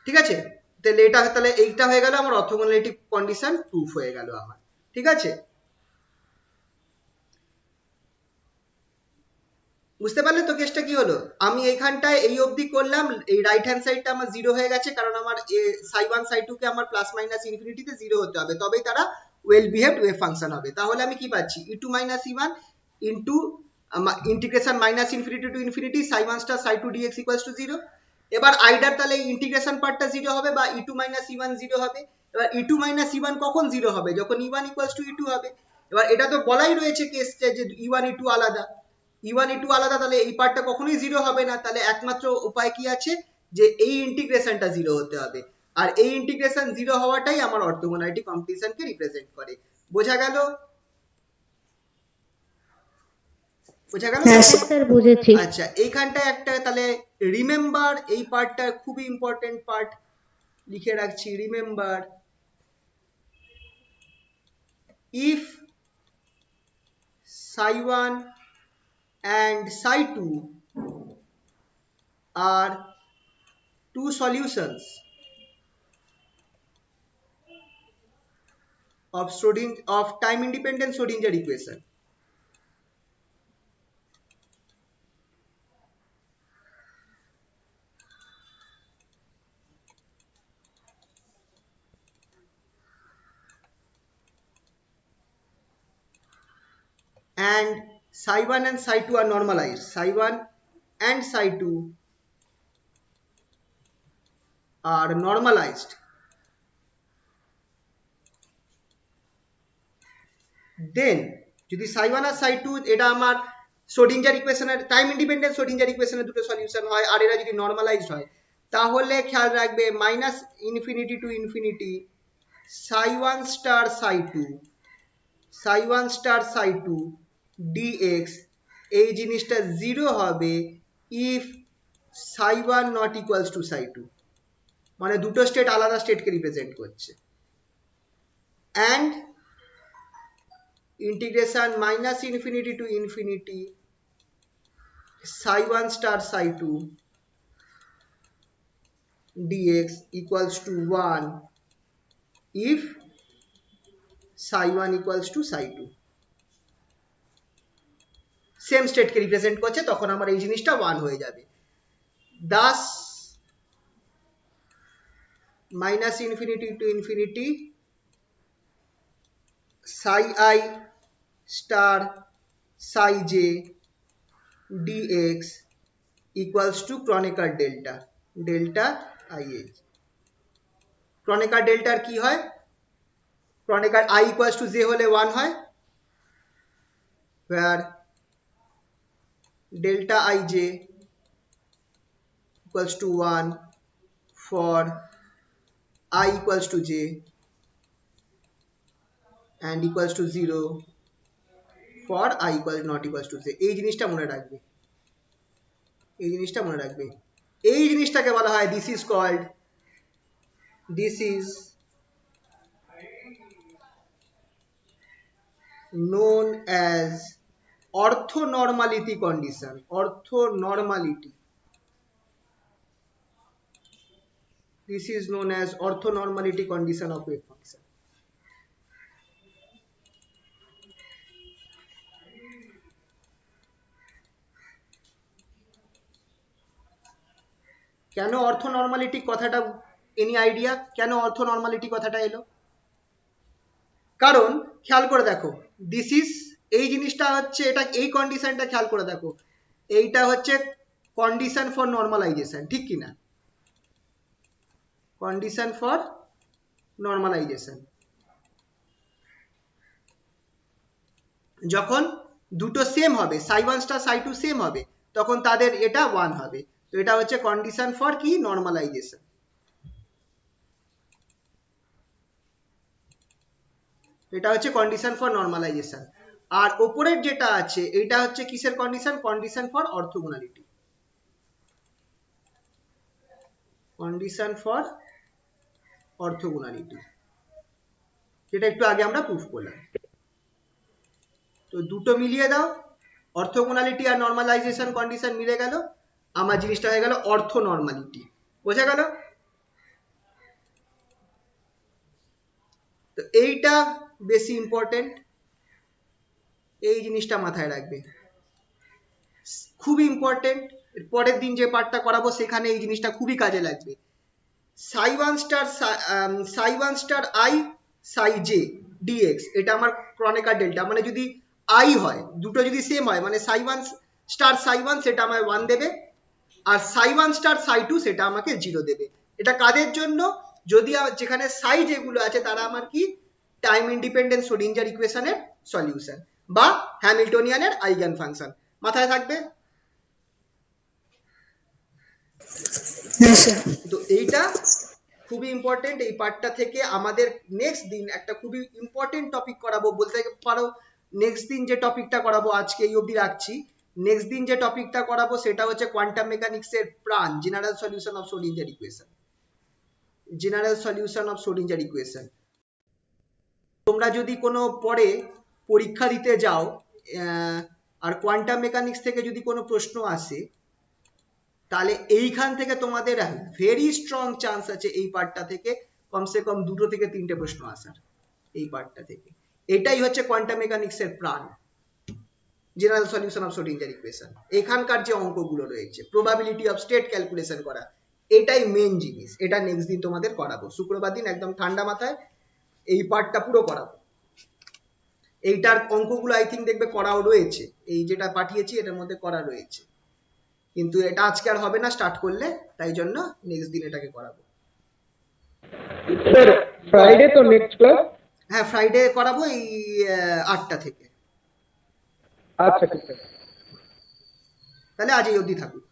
ঠিক আছে, তাহলে এইটা হয়ে গেল আমার অর্থোগোনালিটি কন্ডিশন প্রুফ হয়ে গেল আমার। ঠিক আছে, বুঝতে পারলে তো কেসটা কি হলো? আমি এইখানটায় এই অবধি করলাম, এই রাইট হ্যান্ড সাইডটা আমার জিরো হয়ে গেছে, কারণ আমার সাই ওয়ান সাই টু কে আমার প্লাস মাইনাস ইনফিনিটিতে জিরো হতে হবে, তবেই তারা ওয়েল বিহেভড ওয়েভ ফাংশন হবে। তাহলে আমি কি পাচ্ছি e two minus e one into integration minus infinity to infinity psi one star psi two dx equals to 0। এবার আইডার তাহলে ইন্টিগ্রেশন পার্টটা 0 হবে বা e two minus e one 0 হবে। এবার e two minus e one কখন 0 হবে? যখন e one equals to e two হবে। এবার এটা তো বলাই রয়েছে কেসটা যে ই ওয়ান ই টু আলাদা, ই ওয়ান ই টু আলাদা, তাহলে এই পার্টটা কখনোই 0 হবে না। তাহলে একমাত্র উপায় কি আছে, যে এই ইন্টিগ্রেশনটা 0 হতে হবে, আর এই ইন্টিগ্রেশন 0 হওয়াটাই আমার অর্থোগোনালিটি কম্পিটিশনকে রিপ্রেজেন্ট করে। বোঝা গেল? বোঝা গেল? হ্যাঁ স্যার বুঝেছি। আচ্ছা, এইখানটায় একটা তাহলে রিমেম্বার, এই পার্টটা খুবই ইম্পর্টেন্ট পার্ট, লিখে রাখছি remember, if psi 1 and psi 2 are two solutions of time independent Schrodinger equation, and psi 1 and psi 2 are normalized, psi 1 and psi 2 are normalized, then যদি psi 1 আর psi 2 এটা আমার শ্রোডিঞ্জার ইকুয়েশনের time independent Schrodinger ইকুয়েশনের দুটো solution হয়, আর এরা যদি normalised হয়, তাহলে খেয়াল রাখবে minus infinity to infinity psi 1 star psi 2 psi 1 star psi 2 dx, এই জিনিসটা 0 হবে if psi 1 not equals to psi 2, মানে দুটো স্টেট আলাদা স্টেটকে রিপ্রেজেন্ট করছে, and integration minus infinity to infinity psi 1 star psi 2 dx equals to 1 if psi 1 equals to psi 2, same স্টেটকে represent করছে, তখন আমার এই জিনিসটা 1 হয়ে যাবে। thus minus infinity to infinity psi I star psi j dx equals to Kronecker delta, delta IH। Kronecker delta কি হয়? Kronecker I equals to j হলে 1 হয়, where delta ij equals to 1 for I equals to j and equals to 0 for I equals not equals to j। এই জিনিসটা মনে রাখবে, এই জিনিসটা মনে রাখবে, এই জিনিসটাকে বলা হয় this is called, this is known as orthonormality condition, orthonormality, this is known as orthonormality condition of wave function। কেন অর্থ নর্মালিটি কথাটা, এনি আইডিয়া কেন অর্থ নর্মালিটি কথাটা এলো? কারণ খেয়াল করে দেখো, দিস ইজ, এই জিনিসটা হচ্ছে, এটা এই কন্ডিশনটা খেয়াল করে দেখো, এইটা হচ্ছে কন্ডিশন ফর নর্মালাইজেশন, ঠিক কি না? Condition for normalisation. যখন দুটো সেম হবে, psi one star psi two same হবে, তখন তাদের এটা 1 হবে। তো এটা হচ্ছে কন্ডিশন ফর কি, নর্মালাইজেশন। এটা হচ্ছে কন্ডিশন ফর নর্মালাইজেশন। আর ওপরের যেটা আছে এটা হচ্ছে কিসের condition? Condition for orthogonality. Condition for orthogonality, যেটা একটু আগে আমরা প্রুফ করলাম। তো দুটো মিলিয়ে দাও, অর্থোগোনালিটি আর নর্মালাইজেশন কন্ডিশন মিলে গেল, আমার জিনিসটা হয়ে গেল অর্থ নর্মালিটি। বোঝা গেল? তো এইটা বেশি ইম্পর্টেন্ট, এই জিনিসটা মাথায় রাখবে, খুবই ইম্পর্টেন্ট। পরের দিন যে পার্টটা করাবো সেখানে এই জিনিসটা খুবই কাজে লাগবে। সাই one star I Sai J dx, এটা আমার ক্রনিকার ডেল্টা, মানে যদি আই হয়, দুটো যদি সেম হয়, মানে সাই ওয়ান স্টার সাই ওয়ান সেটা আমায় 1 দেবে, আর সাই ওয়ান স্টার সাই টু সেটা আমাকে 0 দেবে। এটা কাদের জন্য? যদি যেখানে সাই যেগুলো আছে তারা আমার কি, টাইম ইন্ডিপেন্ডেন্ট শ্রোডিঞ্জার ইকুয়েশনের সলিউশন বা হ্যামিল্টনিয়ানের আইগেন ফাংশন। মাথায় থাকবে? হ্যাঁ স্যার। তো এইটা খুবই ইম্পর্টেন্ট। এই পার্টটা থেকে আমাদের নেক্সট দিন একটা খুবই ইম্পর্টেন্ট টপিক করাবো, বলতে পারো নেক্সট দিন যে টপিকটা করাবো, আজকে এই অবধি রাখছি, নেক্সট দিন যে টপিকটা করাবো সেটা হচ্ছে কোয়ান্টাম মেকানিক্স এর প্রাণ, general solution of Schrodinger equation. General solution of Schrodinger equation. তোমরা যদি কোনো পরে পরীক্ষা দিতে যাও আর কোয়ান্টাম মেকানিক্স থেকে যদি কোনো প্রশ্ন আসে, তাহলে এইখান থেকে তোমাদের ভেরি স্ট্রং চান্স আছে এই পার্টটা থেকে কমসে কম 2 থেকে 3টে প্রশ্ন আসার এই পার্টটা থেকে। এটাই হচ্ছে কোয়ান্টাম মেকানিক্স এর প্রাণ, general solution of Schrodinger equation. এখানকার যে অঙ্কগুলো রয়েছে, প্রবাবিলিটি অফ স্টেট ক্যালকুলেশন করা, এটাই মেন জিনিস। এটা নেক্সট দিন তোমাদের করাবো, শুক্রবার দিন একদম ঠান্ডা মাথায় এই পার্টটা পুরো করাবো। এইটার অঙ্কগুলো আই থিঙ্ক দেখবে করাও রয়েছে, এই যেটা পাঠিয়েছি এটার মধ্যে করা রয়েছে, কিন্তু এটা আজকে আর হবে না স্টার্ট করলে, তাই জন্য নেক্সট দিন এটাকে করাবো। স্যার ফ্রাইডে তো নেক্সট ক্লাস? হ্যাঁ, ফ্রাইডে করাবো এই 8টা থেকে। আচ্ছা ঠিক আছে। তাহলে আজ এই অবধি থাকুক।